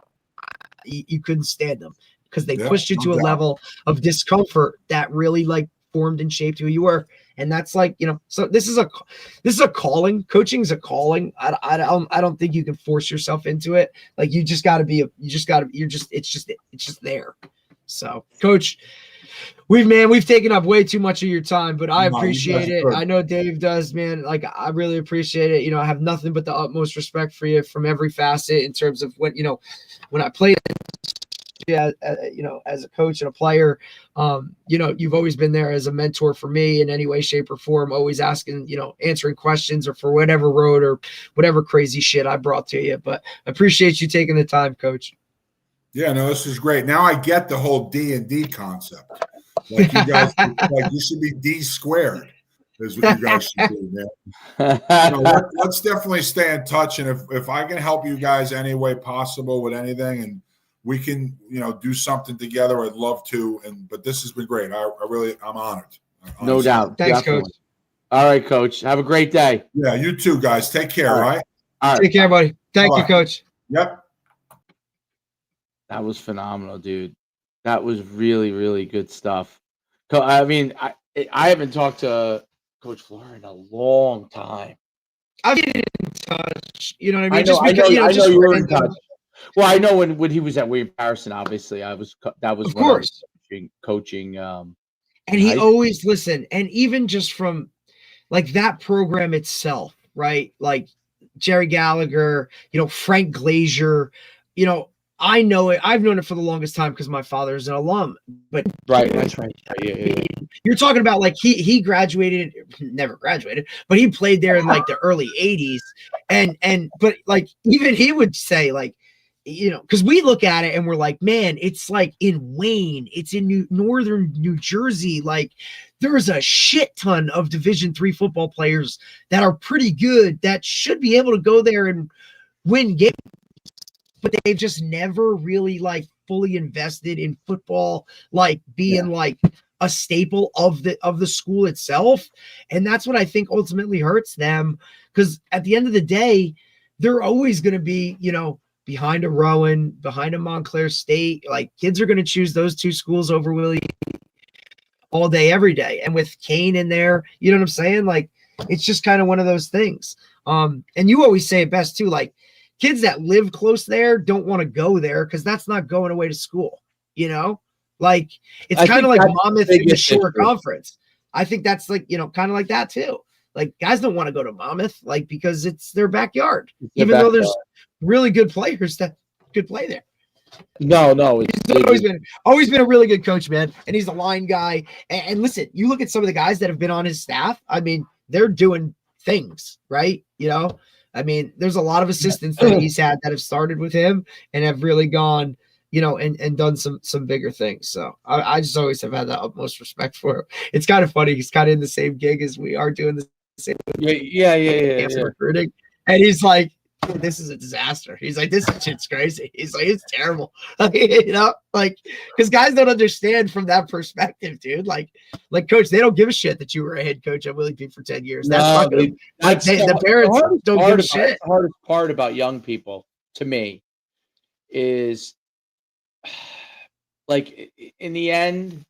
Speaker 3: you couldn't stand them because they pushed you to a level of discomfort that really, like, formed and shaped who you were. And that's like, so this is a calling. Coaching is a calling. I don't think you can force yourself into it. Like it's just there. So Coach, we've taken up way too much of your time, but I appreciate it. I know Dave does, man. Like I really appreciate it. I have nothing but the utmost respect for you from every facet in terms of when I played, as a coach and a player, you've always been there as a mentor for me in any way, shape, or form, always asking, answering questions or for whatever road or whatever crazy shit I brought to you. But I appreciate you taking the time, Coach.
Speaker 2: Yeah, no, this is great. Now I get the whole D&D concept. Like you guys, like you should be D squared. Is what you guys should do, man. Let's definitely stay in touch, and if I can help you guys any way possible with anything, and we can, do something together, I'd love to. But this has been great. I'm honored. Honestly.
Speaker 1: No doubt.
Speaker 3: Thanks,
Speaker 1: definitely.
Speaker 3: Coach.
Speaker 1: All right, Coach. Have a great day.
Speaker 2: Yeah, you too, guys. Take care. All right.
Speaker 3: Take care, buddy. Thank you, Coach.
Speaker 2: Yep.
Speaker 1: That was phenomenal, dude. That was really, really good stuff. I mean, I haven't talked to Coach Flora in a long time.
Speaker 3: I've been in touch. You know what I mean?
Speaker 1: I know you were in touch. Well, I know when he was at William Harrison, obviously, that was
Speaker 3: of course
Speaker 1: coaching.
Speaker 3: And he always listened, and even just from like that program itself, right? Like Jerry Gallagher, Frank Glazier, I know it. I've known it for the longest time because my father is an alum. But
Speaker 1: right, that's right. Yeah.
Speaker 3: You're talking about like he graduated, never graduated, but he played there in like the early '80s, but like even he would say like, because we look at it and we're like, man, it's like in Wayne, it's in northern New Jersey, like there's a shit ton of Division III football players that are pretty good that should be able to go there and win games. But they've just never really like fully invested in football, like being like a staple of the school itself. And that's what I think ultimately hurts them. Because at the end of the day, they're always going to be, behind a Rowan, behind a Montclair State. Like kids are going to choose those two schools over Willie all day, every day. And with Kane in there, you know what I'm saying? Like, it's just kind of one of those things. And you always say it best too, like, kids that live close there don't want to go there because that's not going away to school, Like it's kind of like Monmouth in the Shore Conference. I think that's like, kind of like that too. Like guys don't want to go to Monmouth, like because it's their backyard, even though there's really good players that could play there. No, he's always been a really good coach, man. And he's a line guy. And listen, you look at some of the guys that have been on his staff. I mean, they're doing things, right? I mean, there's a lot of assistants that he's had that have started with him and have really gone, and done some bigger things. So I just always have had that utmost respect for him. It's kind of funny. He's kind of in the same gig as we are doing the same. Yeah. Recruiting. And he's like, this is a disaster. He's like, this shit's crazy. He's like, it's terrible. Like, because guys don't understand from that perspective, dude. Like, coach, they don't give a shit that you were a head coach at Willie P for 10 years. That's the parents don't give a shit.
Speaker 1: The hardest part about young people to me is like in the end,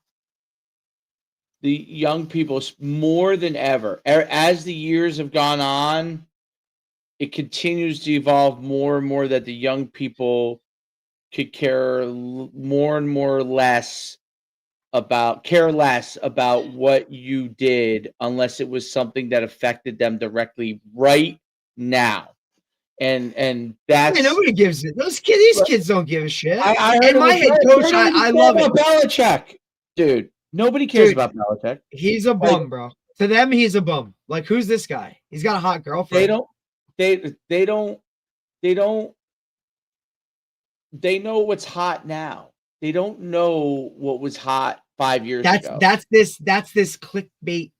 Speaker 1: the young people more than ever, as the years have gone on, it continues to evolve more and more that the young people could care more and more less about what you did unless it was something that affected them directly right now. And that's
Speaker 3: nobody gives it. These kids don't give a shit.
Speaker 1: And my head coach, I love it. Belichick, dude. Nobody cares about Belichick.
Speaker 3: He's a bum, bro. To them, he's a bum. Like, who's this guy? He's got a hot girlfriend.
Speaker 1: They know what's hot now. They don't know what was hot 5 years ago.
Speaker 3: That's this clickbait.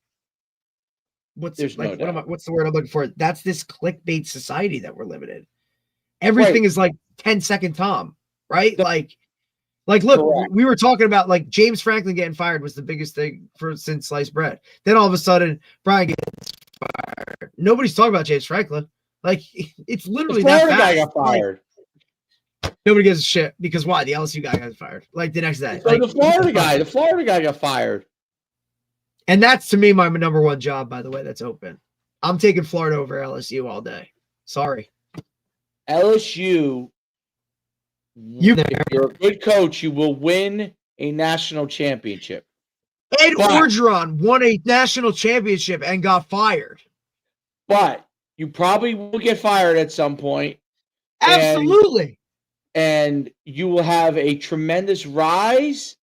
Speaker 3: What's the word I'm looking for? That's this clickbait society that we're living in. Everything is like 10-second Tom, right? Like look, correct. We were talking about like James Franklin getting fired was the biggest thing since sliced bread. Then all of a sudden, Brian gets fired. Nobody's talking about James Franklin. Like it's literally that fast. Guy got fired. Like, nobody gives a shit because why? The LSU guy got fired. Like the next day.
Speaker 1: So the Florida guy got fired.
Speaker 3: And that's, to me, my number one job, by the way, that's open. I'm taking Florida over LSU all day. Sorry.
Speaker 1: LSU, if you're a good coach, you will win a national championship.
Speaker 3: Ed Orgeron won a national championship and got fired.
Speaker 1: But you probably will get fired at some point.
Speaker 3: Absolutely.
Speaker 1: And you will have a tremendous rise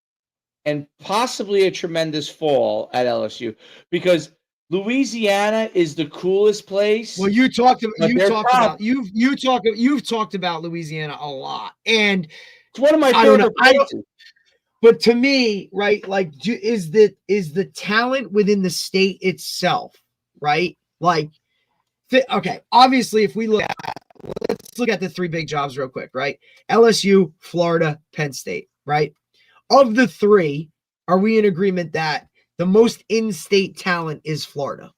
Speaker 1: and possibly a tremendous fall at LSU, because Louisiana is the coolest place.
Speaker 3: Well, you've talked about Louisiana a lot, and
Speaker 1: it's one of my favorite places.
Speaker 3: But to me, right, like, is the talent within the state itself, right? Like, okay, obviously, if we let's look at the three big jobs real quick, right? LSU, Florida, Penn State, right? Of the three, are we in agreement that the most in-state talent is Florida?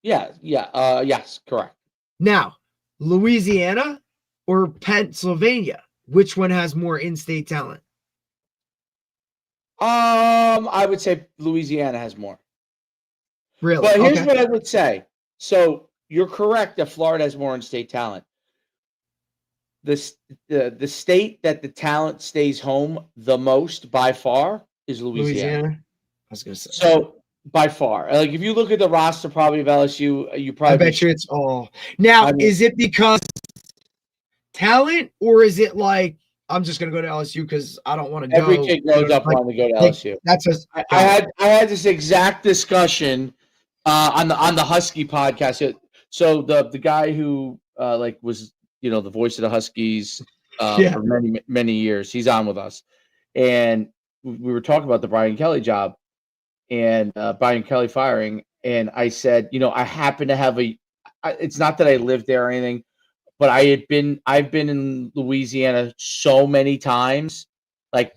Speaker 1: Yes, correct.
Speaker 3: Now, Louisiana or Pennsylvania, which one has more in-state talent?
Speaker 1: I would say Louisiana has more.
Speaker 3: Really?
Speaker 1: But here's what I would say. So you're correct that Florida has more in-state talent. The state that the talent stays home the most by far is Louisiana.
Speaker 3: I was gonna say.
Speaker 1: So by far, like, if you look at the roster probably of LSU, you probably
Speaker 3: I bet you it's all. Now, is it because talent, or is it like, I'm just gonna go to LSU because I don't want to go?
Speaker 1: Every kid grows up wanting to go to LSU. I had this exact discussion on the Husky podcast. So the guy who was the voice of the Huskies for many years, he's on with us, and we were talking about the Brian Kelly job and Brian Kelly firing, and I said, I happen to have it's not that I lived there or anything, but I've been in Louisiana so many times, like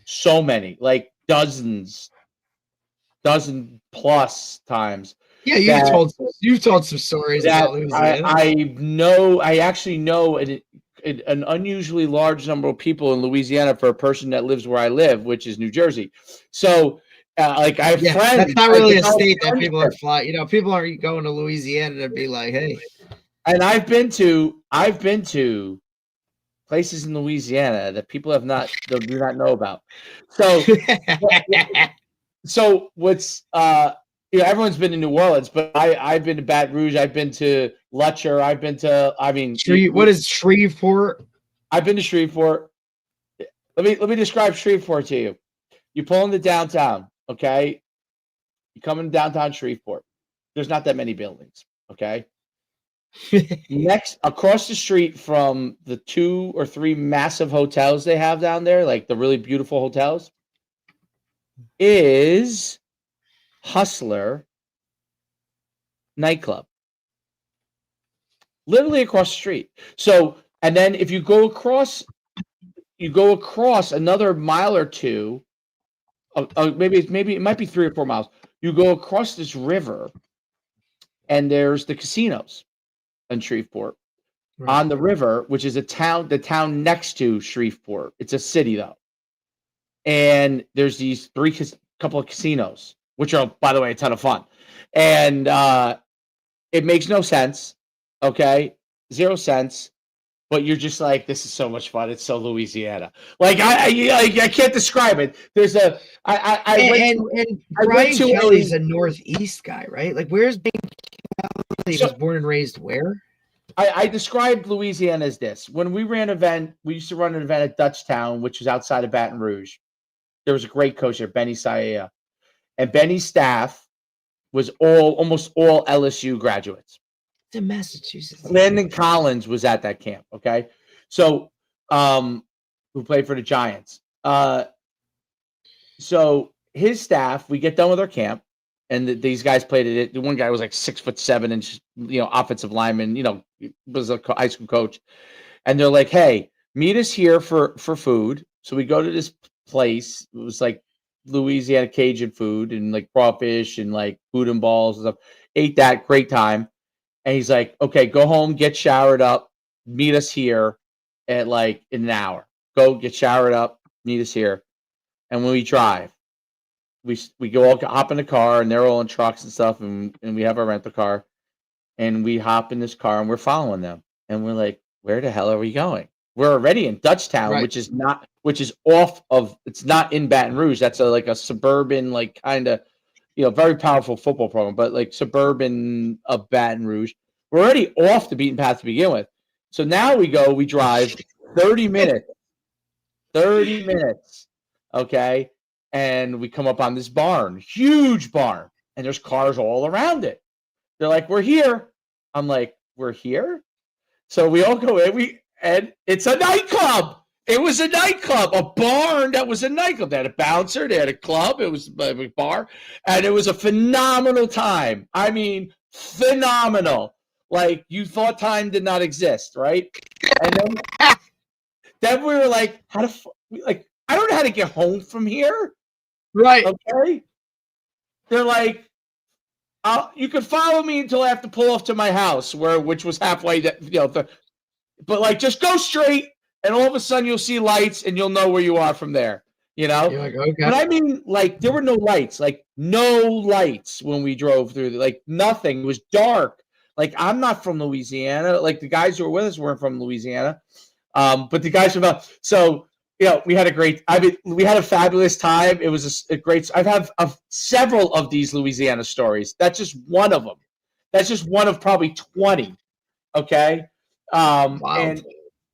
Speaker 1: dozen plus times.
Speaker 3: Yeah, you've told some stories about Louisiana.
Speaker 1: I actually know an unusually large number of people in Louisiana for a person that lives where I live, which is New Jersey. So, I have friends.
Speaker 3: That's not really a state that people are flying. People aren't going to Louisiana to be like, hey.
Speaker 1: And I've been to places in Louisiana that people do not know about. So, so what's everyone's been to New Orleans, but I've been to Baton Rouge, I've been to Lutcher, I've been to
Speaker 3: what is Shreveport?
Speaker 1: I've been to Shreveport. Let me describe Shreveport to you. You pull into downtown, okay? You come into downtown Shreveport. There's not that many buildings, okay? Next, across the street from the 2 or 3 massive hotels they have down there, like the really beautiful hotels, is Hustler nightclub. Literally across the street. So, and then if you go across another mile or two, maybe it might be 3 or 4 miles. You go across this river, and there's the casinos in Shreveport on the river, which is the town next to Shreveport. It's a city though, and there's these couple of casinos, which are, by the way, a ton of fun, and it makes no sense. Okay, 0 cents. But you're just like, this is so much fun. It's so Louisiana. Like I can't describe it. There's a
Speaker 3: Brian Kelly's a Northeast guy, right? Like, where's Brian Kelly? He was born and raised where?
Speaker 1: I described Louisiana as this. When we ran an event, we used to run an event at Dutchtown, which was outside of Baton Rouge. There was a great coach there, Benny Saia, and Benny's staff was almost all LSU graduates.
Speaker 3: In Massachusetts.
Speaker 1: Landon Collins was at that camp, okay? So, who played for the Giants. So his staff, we get done with our camp, and these guys played it. The one guy was like 6'7" offensive lineman, was a high school coach. And they're like, hey, meet us here for food. So we go to this place. It was like Louisiana Cajun food and like crawfish and like food and balls and stuff. Ate that, great time. And he's like, okay, go home, get showered up, meet us here at like in an hour. Go get showered up, meet us here. And when we drive, we go all hop in the car, and they're all in trucks and stuff, and we have our rental car, and we hop in this car, and we're following them, and we're like, where the hell are we going? We're already in Dutchtown,
Speaker 3: Right.
Speaker 1: which is off of, it's not in Baton Rouge. That's like a suburban, like kind of, very powerful football program, but like suburban of Baton Rouge. We're already off the beaten path to begin with. So now we drive 30 minutes, okay? And we come up on this barn, huge barn, and there's cars all around it. They're like, we're here. I'm like, we're here? So we all go in, and it's a nightclub. It was a nightclub, a barn that was a nightclub. They had a bouncer, they had a club, it was a bar, and it was a phenomenal time. I mean, phenomenal. Like, you thought time did not exist, right? And then we were like, I don't know how to get home from here.
Speaker 3: Right.
Speaker 1: Okay. They're like, you can follow me until I have to pull off to my house, which was halfway, but like, just go straight, and all of a sudden you'll see lights, and you'll know where you are from there. You're
Speaker 3: like, okay.
Speaker 1: But I mean, like, there were no lights, when we drove through. Like, nothing. It was dark. Like, I'm not from Louisiana. Like, the guys who were with us weren't from Louisiana. But the guys from so. We had we had a fabulous time. It was a great. I've had several of these Louisiana stories. That's just one of them. That's just one of probably 20. Okay.
Speaker 3: Wow.
Speaker 1: And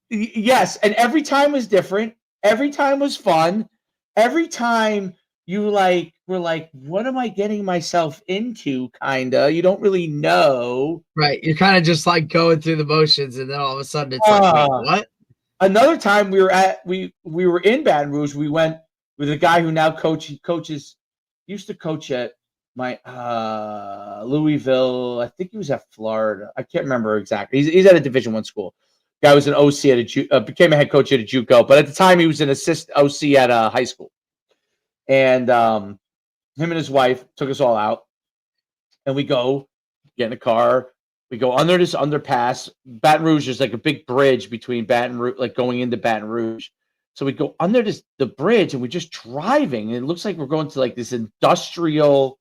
Speaker 1: yes, and every time was different. Every time was fun. Every time you were like, what am I getting myself into? Kinda. You don't really know.
Speaker 3: Right. You're kind of just like going through the motions, and then all of a sudden it's like, wait, what?
Speaker 1: Another time we were in Baton Rouge. We went with a guy who now used to coach at my Louisville. I think he was at Florida. I can't remember exactly. He's at a Division I school. Guy was an OC at became a head coach at a JUCO, but at the time he was an assistant OC at a high school. And him and his wife took us all out, and we get in the car. We go under this underpass. Baton Rouge is like a big bridge between Baton Rouge, like going into Baton Rouge. So we go under the bridge, and we're just driving. And it looks like we're going to like this industrial.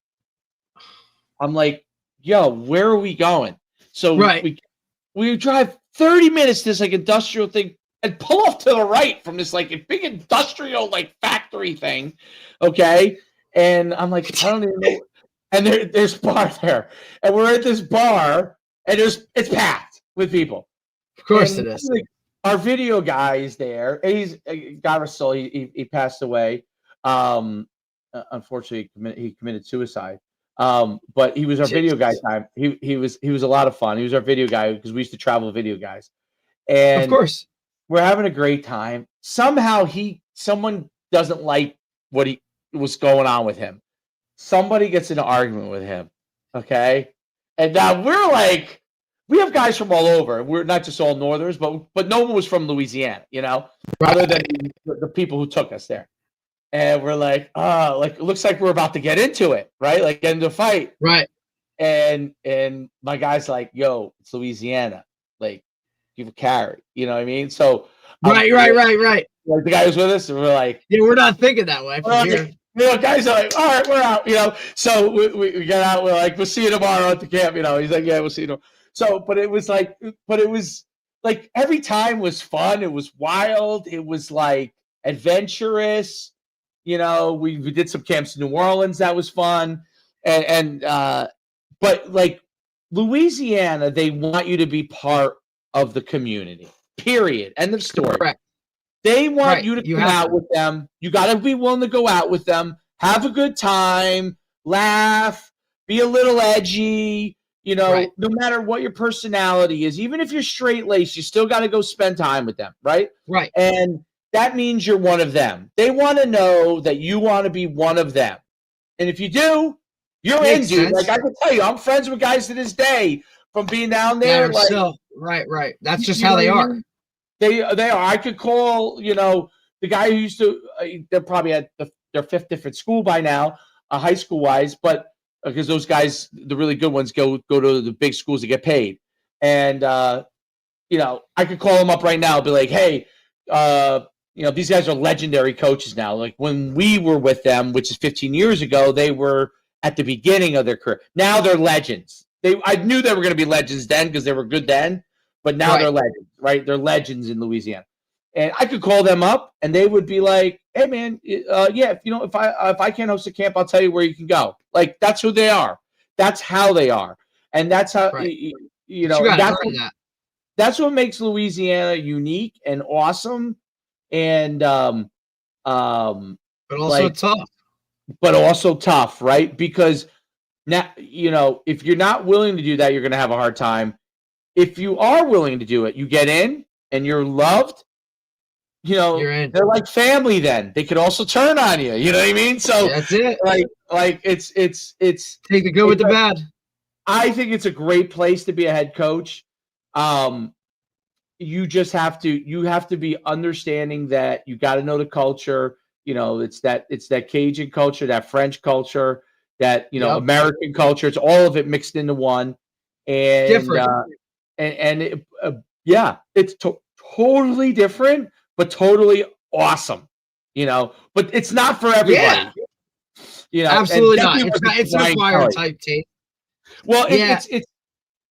Speaker 1: I'm like, yo, where are we going? So we drive 30 minutes to this like industrial thing and pull off to the right from this like a big industrial like factory thing. Okay. And I'm like, I don't even know. And there's bar there. And we're at this bar. And it's packed with people.
Speaker 3: Of course it is.
Speaker 1: Like, our video guy is there. He's God rest his soul. He passed away. Unfortunately, he committed suicide. But he was our video guy time. He was a lot of fun. He was our video guy because we used to travel with video guys. And
Speaker 3: of course,
Speaker 1: we're having a great time. Somehow someone doesn't like what was going on with him. Somebody gets in an argument with him. Okay. And now we're like, we have guys from all over. We're not just all Northerners, but no one was from Louisiana, other than the people who took us there. And we're like, it looks like we're about to get into it, right? Like get into a fight.
Speaker 3: Right.
Speaker 1: And my guy's like, yo, it's Louisiana. Like, give a carry. You know what I mean? So
Speaker 3: right.
Speaker 1: Like the guy who's with us, and we're like,
Speaker 3: yeah, we're not thinking that way from here.
Speaker 1: Guys are like, all right, we're out, So we get out. We're like, we'll see you tomorrow at the camp, He's like, yeah, we'll see you tomorrow. So, but it was like every time was fun. It was wild. It was like adventurous. We did some camps in New Orleans. That was fun. But like Louisiana, they want you to be part of the community, period. End of story.
Speaker 3: Correct.
Speaker 1: They want you to come out with them. You got to be willing to go out with them, have a good time, laugh, be a little edgy, no matter what your personality is. Even if you're straight-laced, you still got to go spend time with them, right?
Speaker 3: Right.
Speaker 1: And that means you're one of them. They want to know that you want to be one of them. And if you do, you're in, dude. Like, I can tell you, I'm friends with guys to this day from being down there.
Speaker 3: Yeah, like, right. That's just how they are.
Speaker 1: They are. I could call, the guy who used to, they're probably at their fifth different school by now, high school wise, but because those guys, the really good ones, go to the big schools to get paid. And, I could call him up right now and be like, hey, these guys are legendary coaches now. Like when we were with them, which is 15 years ago, they were at the beginning of their career. Now they're legends. I knew they were going to be legends then because they were good then, but now they're legends, right? They're legends in Louisiana. And I could call them up and they would be like, hey man, if I can't host a camp, I'll tell you where you can go. Like that's who they are. That's how they are. And that's how, that's what makes Louisiana unique and awesome. And,
Speaker 3: but also tough.
Speaker 1: But also tough, right? Because now, if you're not willing to do that, you're going to have a hard time. If you are willing to do it, you get in and you're loved. They're like family. Then they could also turn on you. You know what I mean? So
Speaker 3: that's it.
Speaker 1: Like it's
Speaker 3: take the good with the bad.
Speaker 1: I think it's a great place to be a head coach. You just have to be understanding that you got to know the culture. It's that Cajun culture, that French culture, that American culture. It's all of it mixed into one. And different. It's totally different, but totally awesome. But it's not for everybody.
Speaker 3: Absolutely not. It's an acquired type tape.
Speaker 1: Well, it's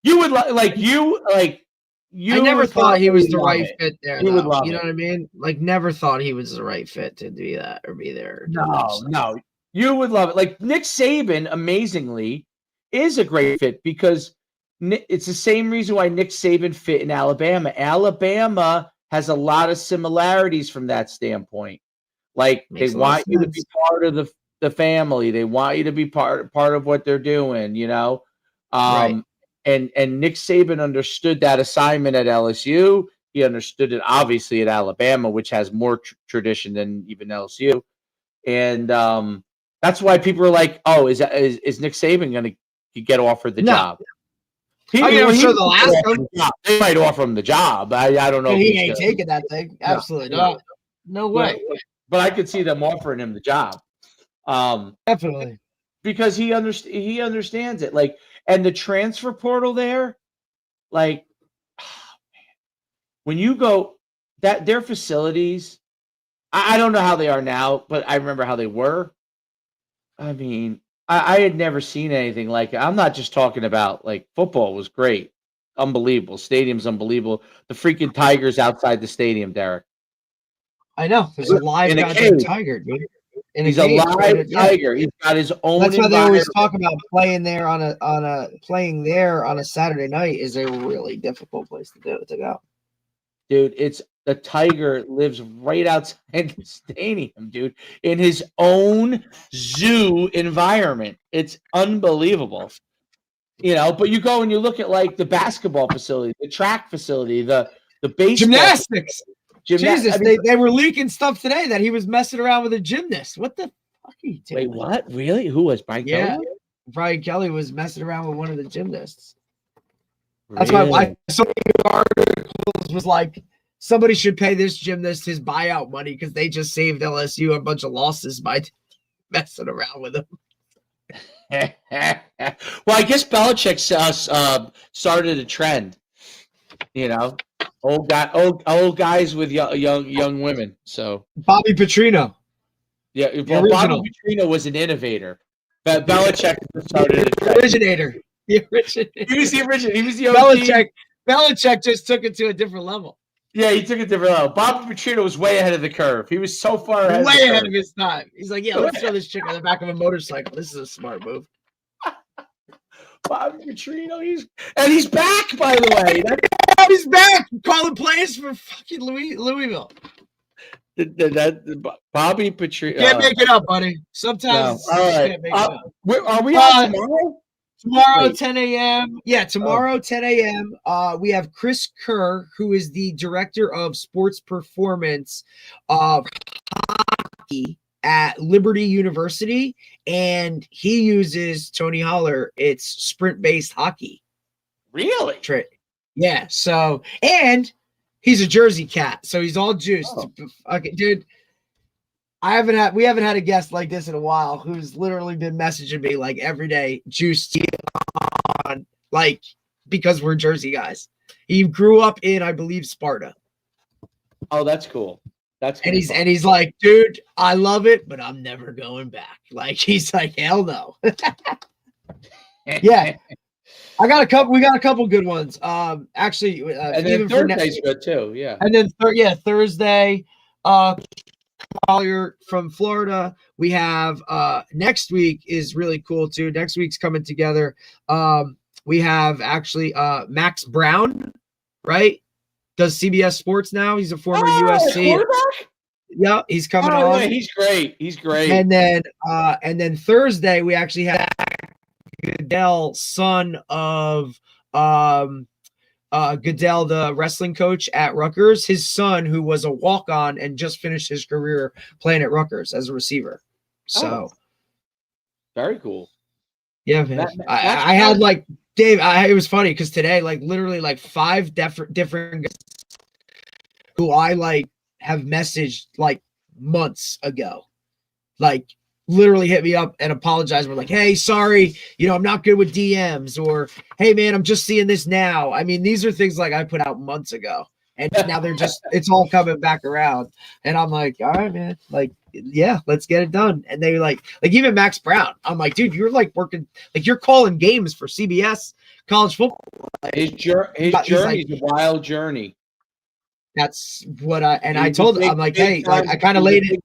Speaker 1: you would like
Speaker 3: I never thought he was the right fit there.
Speaker 1: You would love
Speaker 3: it. You know what I mean? Like, never thought he was the right fit to do that or be there.
Speaker 1: No. You would love it. Like, Nick Saban, amazingly, is a great fit because it's the same reason why Nick Saban fit in Alabama. Alabama has a lot of similarities from that standpoint. Like, they want you to be part of the family. They want you to be part of what they're doing,
Speaker 3: Right.
Speaker 1: And Nick Saban understood that assignment at LSU. He understood it obviously at Alabama, which has more tradition than even LSU. And that's why people are like, "Oh, is Nick Saban going to get offered the job?"
Speaker 3: I'm sure the last one
Speaker 1: they might offer him the job. I don't know.
Speaker 3: He ain't taking that thing. Absolutely not. No way.
Speaker 1: But I could see them offering him the job.
Speaker 3: Definitely.
Speaker 1: Because he understands it. Like, and the transfer portal there, like, when you go their facilities, I don't know how they are now, but I remember how they were. I mean, I had never seen anything like it. I'm not just talking about like football was great, unbelievable. Stadium's unbelievable. The freaking tigers outside the stadium, Derek.
Speaker 3: I know. There's a live goddamn tiger, dude.
Speaker 1: He's a live tiger. He's got his own.
Speaker 3: That's why they always talk about playing there on a Saturday night is a really difficult place to go.
Speaker 1: Dude, the tiger lives right outside the stadium, dude, in his own zoo environment. It's unbelievable. But you go and you look at like the basketball facility, the track facility, the baseball
Speaker 3: gymnastics. Jesus, they were leaking stuff today that he was messing around with a gymnast. What the fuck are you doing?
Speaker 1: Wait, what? Really? Who was Brian Kelly?
Speaker 3: Brian Kelly was messing around with one of the gymnasts. That's why so many articles was like, somebody should pay this gymnast his buyout money because they just saved LSU a bunch of losses by messing around with him.
Speaker 1: Well, I guess Belichick started a trend. Old guys with young women. So
Speaker 3: Bobby Petrino.
Speaker 1: Yeah, well, Bobby Petrino was an innovator. But Belichick started
Speaker 3: the originator. The originator.
Speaker 1: He was the originator. He was the OG.
Speaker 3: Belichick just took it to a different level.
Speaker 1: Yeah, he took it to a different level. Bobby Petrino was way ahead of the curve. He was so far ahead.
Speaker 3: Way ahead of his time. He's like, yeah, let's throw this chick on the back of a motorcycle. This is a smart move.
Speaker 1: Bobby Petrino, he's back, by the way.
Speaker 3: He's back calling plays for fucking Louisville.
Speaker 1: Bobby Petrino.
Speaker 3: Can't make it up, buddy. Sometimes
Speaker 1: all right.
Speaker 3: Can't make it up.
Speaker 1: Are we on tomorrow?
Speaker 3: Tomorrow, 10 a.m. Yeah, tomorrow, 10 a.m. We have Chris Kerr, who is the director of sports performance of hockey at Liberty University, and he uses Tony Holler. It's sprint-based hockey.
Speaker 1: Really?
Speaker 3: Yeah. So, and he's a Jersey cat, so he's all juiced. Okay, dude. We haven't had a guest like this in a while who's literally been messaging me like every day, juiced on, like, because we're Jersey guys. He grew up in, I believe, Sparta.
Speaker 1: Oh, that's cool. That's
Speaker 3: and he's like, dude, I love it, but I'm never going back. Like, he's like, hell no. Yeah. We got a couple good ones. Actually,
Speaker 1: and
Speaker 3: even
Speaker 1: then
Speaker 3: for
Speaker 1: Thursday's good too. Yeah.
Speaker 3: And then Thursday, Collier from Florida. We have next week is really cool too. Next week's coming together. We have actually Max Brown, right? Does CBS Sports now. He's a former USC. Yeah, he's coming on.
Speaker 1: Yeah, he's great. He's great.
Speaker 3: And then Thursday we actually have Goodell, son of Goodell, the wrestling coach at Rutgers, his son, who was a walk-on and just finished his career playing at Rutgers as a receiver. So
Speaker 1: very cool.
Speaker 3: Yeah, man. I had like Dave. It was funny because today, like literally, like 5 different guys who I like have messaged like months ago, like literally hit me up and apologize. We're like, hey, sorry, I'm not good with DMs, or hey, man, I'm just seeing this now. I mean, these are things like I put out months ago, and now it's all coming back around. And I'm like, all right, man, like, yeah, let's get it done. And they like even Max Brown. I'm like, dude, you're like working, like you're calling games for CBS college football. Like,
Speaker 1: his journey is a wild journey.
Speaker 3: That's what I told him. I'm like, hey, like I kind of laid it.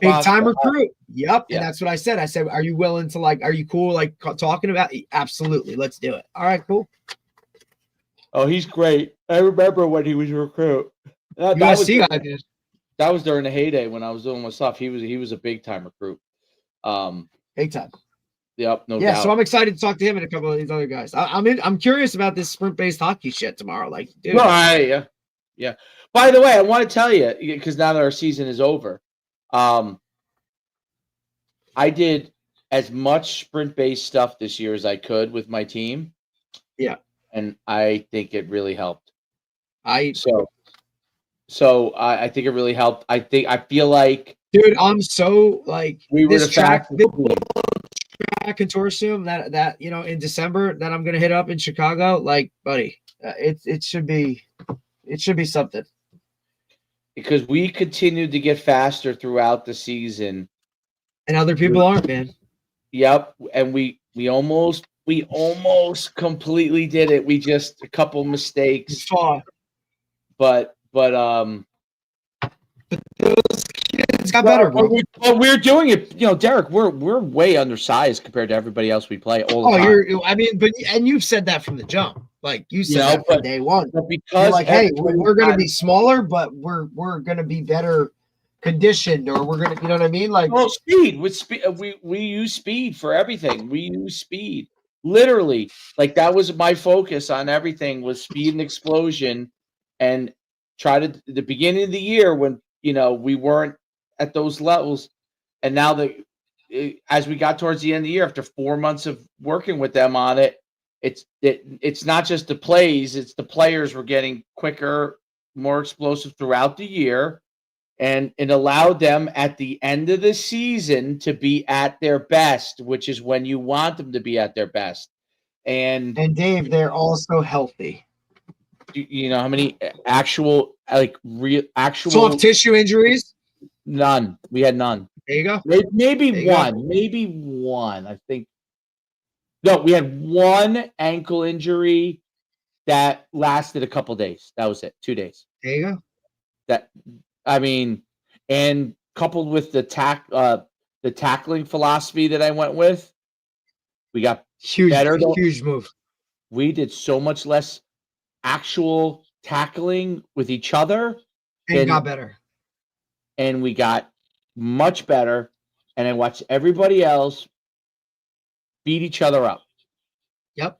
Speaker 3: Big time recruit. Yep.
Speaker 1: Yeah.
Speaker 3: And that's what I said. I said, are you willing to are you cool like talking about it? Absolutely. Let's do it. All right, cool.
Speaker 1: Oh, he's great. I remember when he was a recruit. That was during the heyday when I was doing my stuff. He was a big time recruit.
Speaker 3: Big time.
Speaker 1: Yep, no doubt.
Speaker 3: Yeah, so I'm excited to talk to him and a couple of these other guys. I'm curious about this sprint-based hockey shit tomorrow. Like, dude.
Speaker 1: No, yeah. By the way, I want to tell you, because now that our season is over, I did as much sprint-based stuff this year as I could with my team.
Speaker 3: Yeah.
Speaker 1: And I think it really helped.
Speaker 3: So
Speaker 1: I think it really helped. I feel like,
Speaker 3: dude, I'm so like
Speaker 1: we were
Speaker 3: this track consortium that in December that I'm gonna hit up in Chicago. Like, buddy, it should be something.
Speaker 1: Because we continued to get faster throughout the season,
Speaker 3: and other people aren't, man.
Speaker 1: Yep, and we almost completely did it. We just a couple mistakes, but those
Speaker 3: kids got better, bro.
Speaker 1: We're doing it, Derek. We're way undersized compared to everybody else we play all the time.
Speaker 3: And you've said that from the jump. Like you said that from day one.
Speaker 1: But because
Speaker 3: like, hey, we're going to be smaller, but we're going to be better conditioned, or we're going to, you know what I mean? Like,
Speaker 1: speed with speed. We use speed for everything. We use speed, literally. Like that was my focus on everything was speed and explosion, and try to the beginning of the year when we weren't at those levels, and now as we got towards the end of the year, after 4 months of working with them on it. It's not just the plays, it's the players were getting quicker, more explosive throughout the year, and it allowed them at the end of the season to be at their best, which is when you want them to be at their best. And
Speaker 3: Dave, they're also healthy.
Speaker 1: You know how many actual
Speaker 3: soft tissue injuries?
Speaker 1: None. We had none.
Speaker 3: There you go.
Speaker 1: Maybe one. I think. No, we had one ankle injury that lasted a couple days. That was it. 2 days.
Speaker 3: There you go.
Speaker 1: And coupled with the tackling philosophy that I went with, we got better.
Speaker 3: Huge move.
Speaker 1: We did so much less actual tackling with each other.
Speaker 3: And got better.
Speaker 1: And we got much better. And I watched everybody else beat each other up.
Speaker 3: Yep.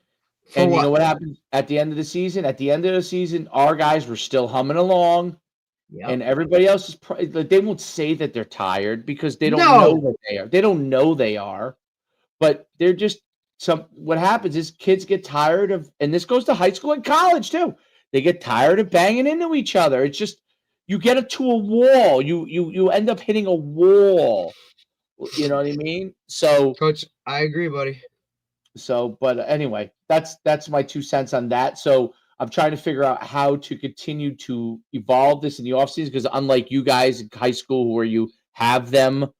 Speaker 1: You know what happened at the end of the season? At the end of the season, our guys were still humming along. Yep. And everybody else is they won't say that they're tired because they don't know that they are. They don't know they are. But they're just what happens is kids get tired of, and this goes to high school and college too. They get tired of banging into each other. It's just you get to a wall. You end up hitting a wall. You know what I mean? So,
Speaker 3: Coach, I agree, buddy.
Speaker 1: So, but anyway, that's my 2 cents on that. So I'm trying to figure out how to continue to evolve this in the offseason, because unlike you guys in high school where you have them,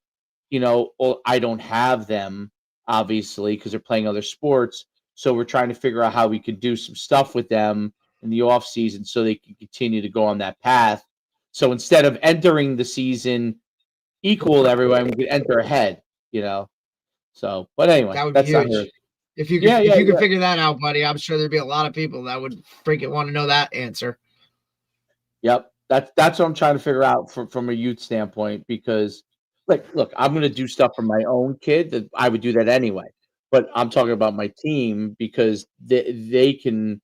Speaker 1: well, I don't have them, obviously, because they're playing other sports. So we're trying to figure out how we could do some stuff with them in the off season so they can continue to go on that path. So instead of entering the season equal to everyone, we could enter ahead, So, but anyway,
Speaker 3: That would
Speaker 1: that's
Speaker 3: be
Speaker 1: not
Speaker 3: huge.
Speaker 1: here.
Speaker 3: If you could figure that out, buddy, I'm sure there'd be a lot of people that would freaking want to know that answer.
Speaker 1: Yep. That's what I'm trying to figure out from a youth standpoint, because look, I'm going to do stuff for my own kid that I would do that anyway. But I'm talking about my team, because they can,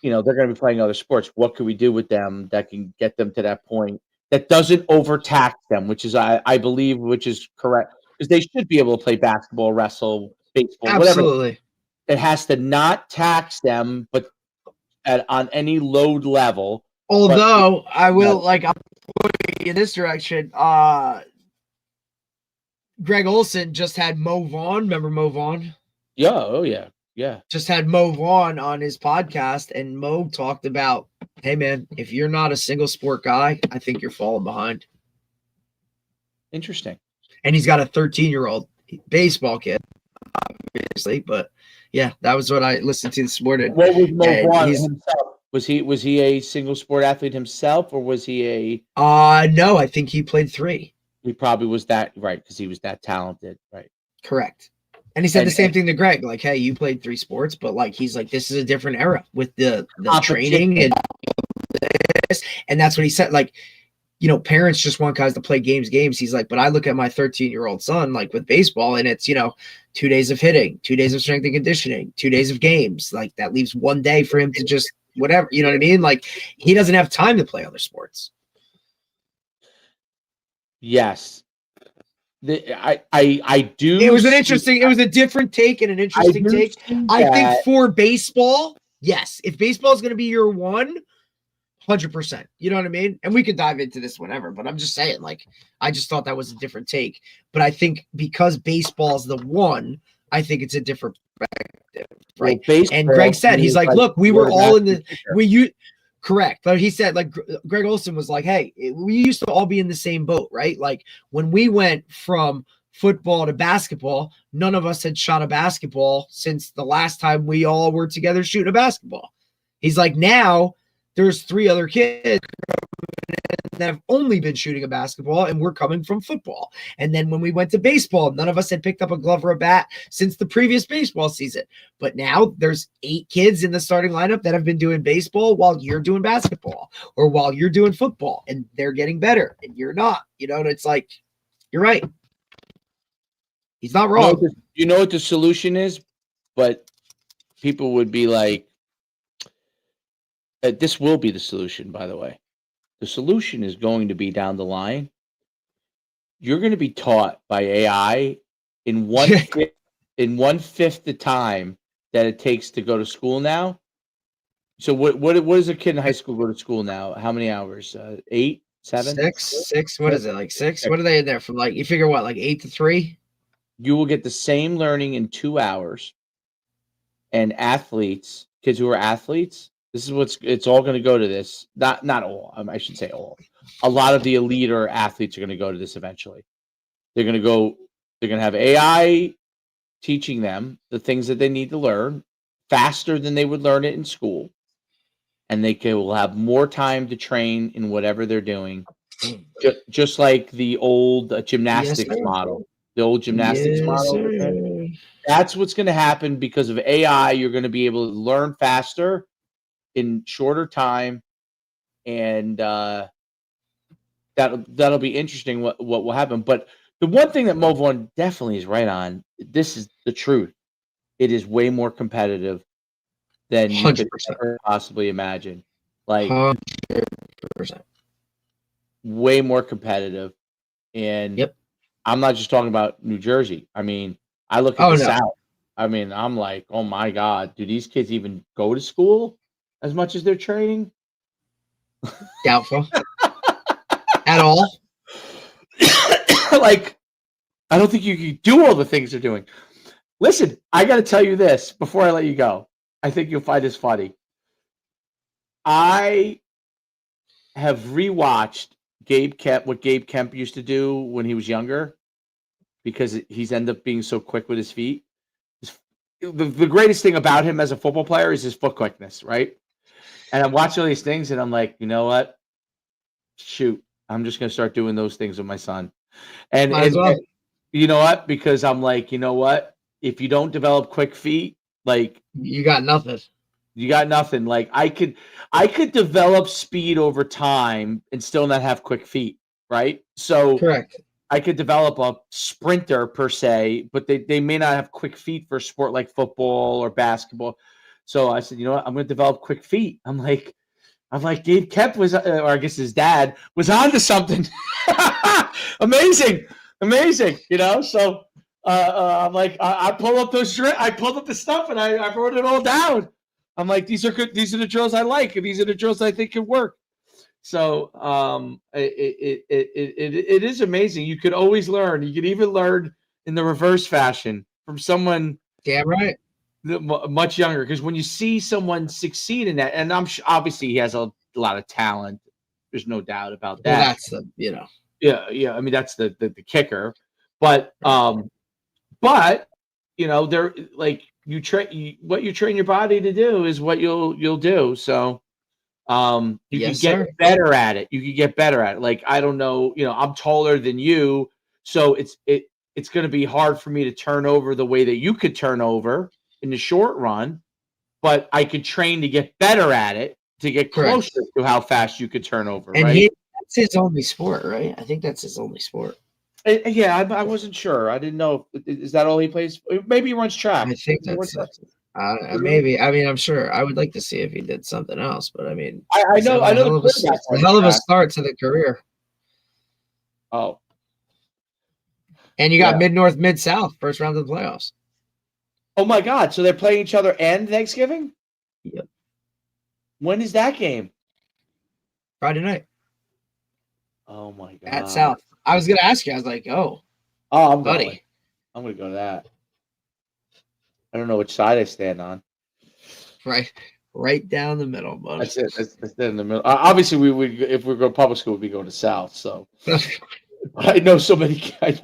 Speaker 1: they're going to be playing other sports. What can we do with them that can get them to that point that doesn't overtax them, which is, I believe, which is correct, because they should be able to play basketball, wrestle, baseball,
Speaker 3: Absolutely.
Speaker 1: whatever. It has to not tax them, but on any load level.
Speaker 3: Although I will, I'm pointing in this direction. Greg Olson just had Mo Vaughn. Remember Mo Vaughn?
Speaker 1: Yeah. Oh, yeah. Yeah.
Speaker 3: Just had Mo Vaughn on his podcast, and Mo talked about, hey, man, if you're not a single sport guy, I think you're falling behind.
Speaker 1: Interesting.
Speaker 3: And he's got a 13-year-old baseball kid, obviously. But, yeah, that was what I listened to this morning.
Speaker 1: What was Mo Vaughn himself? Was he a single sport athlete himself, or was he a?
Speaker 3: No, I think he played 3.
Speaker 1: He probably was that, right, because he was that talented, right?
Speaker 3: Correct. And he said the same thing to Greg, like, hey, you played 3 sports, but he's like, this is a different era with the training and this. And that's what he said. Parents just want guys to play games. He's like, but I look at my 13-year-old son, with baseball, and it's, 2 days of hitting, 2 days of strength and conditioning, 2 days of games. That leaves 1 day for him to just whatever, you know what I mean? He doesn't have time to play other sports.
Speaker 1: Yes. I do.
Speaker 3: It was a different take and an interesting take. I think for baseball, yes. If baseball is going to be your one, 100%. You know what I mean? And we could dive into this whenever, but I'm just saying, I just thought that was a different take. But I think because baseball is the one, I think it's a different perspective, right? Well, and Greg said, he's like, look, we were all in the correct. But he said, Greg Olson was like, hey, we used to all be in the same boat, right? When we went from football to basketball, none of us had shot a basketball since the last time we all were together shooting a basketball. He's like, now there's 3 other kids that have only been shooting a basketball, and we're coming from football. And then when we went to baseball, none of us had picked up a glove or a bat since the previous baseball season. But now there's 8 kids in the starting lineup that have been doing baseball while you're doing basketball or while you're doing football, and they're getting better and you're not, and it's like, you're right. He's not wrong.
Speaker 1: You know what the solution is? But people would be like, this will be the solution, by the way. The solution is going to be down the line. You're going to be taught by AI in 1/5 the time that it takes to go to school now. So what does a kid in high school go to school now? How many hours? 8, 7,
Speaker 3: 6? What is it? 6? What are they in there from? You figure what, 8 to 3?
Speaker 1: You will get the same learning in 2 hours. And kids who are athletes. This is it's all going to go to this. Not all. I should say all. A lot of the elite or athletes are going to go to this eventually. They're going to have AI teaching them the things that they need to learn faster than they would learn it in school. And will have more time to train in whatever they're doing. Just like the old gymnastics model. The old gymnastics model. That's what's going to happen because of AI. You're going to be able to learn faster in shorter time, and that'll be interesting what will happen. But the one thing that Mo Vaughn definitely is right on, this is the truth. It is way more competitive than you could ever possibly imagine.
Speaker 3: 100%.
Speaker 1: Way more competitive. And
Speaker 3: yep.
Speaker 1: I'm not just talking about New Jersey. I mean, I look at the South. I mean, I'm like, oh my God, do these kids even go to school as much as they're training?
Speaker 3: Doubtful. At all.
Speaker 1: I don't think you can do all the things they're doing. Listen, I got to tell you this before I let you go. I think you'll find this funny. I have rewatched what Gabe Kemp used to do when he was younger, because he's ended up being so quick with his feet. The greatest thing about him as a football player is his foot quickness, right? And I'm watching all these things, and I'm like, you know what? Shoot, I'm just gonna start doing those things with my son. And
Speaker 3: Might as well.
Speaker 1: and you know what? Because I'm like, you know what? If you don't develop quick feet, like
Speaker 3: You got nothing.
Speaker 1: you got nothing. Like I could develop speed over time and still not have quick feet, right? So
Speaker 3: Correct.
Speaker 1: I could develop a sprinter per se, but they may not have quick feet for a sport like football or basketball. So I said, you know what? I'm going to develop quick feet. I'm like, Gabe Kemp was, or I guess his dad was onto something. Amazing. You know, so I'm like, I pulled up the stuff and I wrote it all down. I'm like, these are good. These are the drills I like, and these are the drills I think can work. So it is amazing. You could always learn. You could even learn in the reverse fashion from someone
Speaker 3: Damn right.
Speaker 1: much younger. Because when you see someone succeed in that, and obviously he has a lot of talent. There's no doubt about that.
Speaker 3: Well, that's the
Speaker 1: Yeah. I mean, that's the kicker. But you know, they're like what you train your body to do is what you'll do. So. You
Speaker 3: Yes,
Speaker 1: can get
Speaker 3: sir.
Speaker 1: better at it. Like, I don't know, you know, I'm taller than you, so it's going to be hard for me to turn over the way that you could turn over in the short run, but I could train to get better at it, to get
Speaker 3: Correct.
Speaker 1: closer to how fast you could turn over,
Speaker 3: And
Speaker 1: right?
Speaker 3: that's his only sport, right? I think that's his only sport.
Speaker 1: Yeah, I wasn't sure. I didn't know. Is that all he plays? Maybe he runs track.
Speaker 3: I think that's it. Maybe. I mean, I'm sure. I would like to see if he did something else, but I mean,
Speaker 1: I know. I know
Speaker 3: it's a hell of a start to the career.
Speaker 1: Oh,
Speaker 3: and you got Mid-North, Mid-South, first round of the playoffs.
Speaker 1: Oh my God! So they're playing each other and Thanksgiving.
Speaker 3: Yep.
Speaker 1: When is that game?
Speaker 3: Friday night.
Speaker 1: Oh my God!
Speaker 3: At South. I was gonna ask you. I was like,
Speaker 1: I'm
Speaker 3: buddy.
Speaker 1: going. I'm gonna go to that. I don't know which side I stand on.
Speaker 3: Right down the middle, bud.
Speaker 1: That's it. That's in the middle. Obviously, we would, if we go to public school, we'd be going to South. So I know somebody. I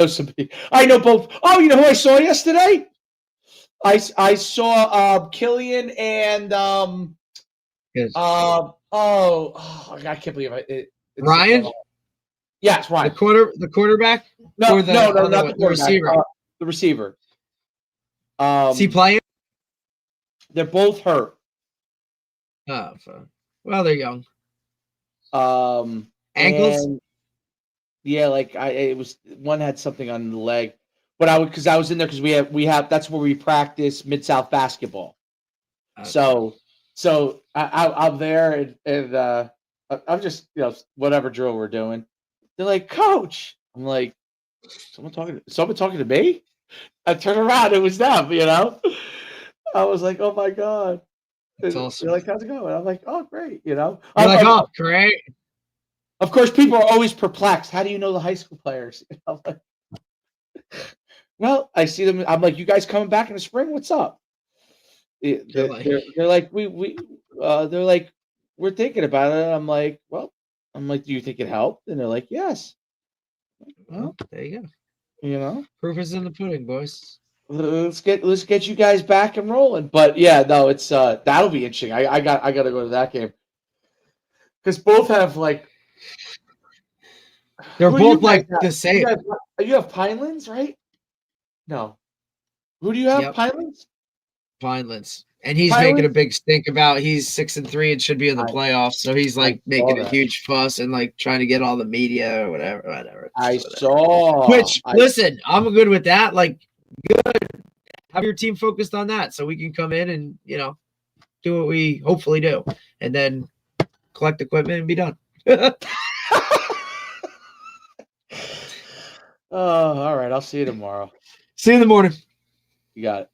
Speaker 1: know both. Oh, you know who I saw yesterday? I saw Killian and I can't believe it's
Speaker 3: Ryan.
Speaker 1: Yes, Ryan.
Speaker 3: The quarterback.
Speaker 1: No,
Speaker 3: or
Speaker 1: not the
Speaker 3: receiver.
Speaker 1: The receiver.
Speaker 3: Is he playing?
Speaker 1: They're both hurt.
Speaker 3: Oh, well, they're young.
Speaker 1: Ankles. Yeah, like it was one had something on the leg, but I was in there because we have that's where we practice Mid-South basketball. Okay. So I'm there and I'm just, you know, whatever drill we're doing. They're like, Coach. I'm like, someone talking to me? I turn around, it was them, you know. I was like, oh my God.
Speaker 3: That's awesome.
Speaker 1: They're like, how's it going? I'm like, oh, great, you know.
Speaker 3: You're like, oh, great.
Speaker 1: Of course, people are always perplexed. How do you know the high school players? I'm like, well, I see them. I'm like, you guys coming back in the spring? What's up? They're like, they're like, we're thinking about it. I'm like, do you think it helped? And they're like, yes.
Speaker 3: Well, there you go.
Speaker 1: You know,
Speaker 3: proof is in the pudding, boys.
Speaker 1: Let's get you guys back and rolling. But yeah, no, it's that'll be interesting. I got to go to that game because both have like
Speaker 3: they're both like the same.
Speaker 1: You have Pinelands, right? No, who do you have? Yep.
Speaker 3: Pinelands, and he's making a big stink about he's 6-3 and should be in the playoffs. So he's like making a huge fuss and like trying to get all the media or whatever. Listen, I'm good with that. Like, good. Have your team focused on that so we can come in and, you know, do what we hopefully do and then collect equipment and be done.
Speaker 1: Oh, all right. I'll see you tomorrow.
Speaker 3: See you in the morning.
Speaker 1: You got it.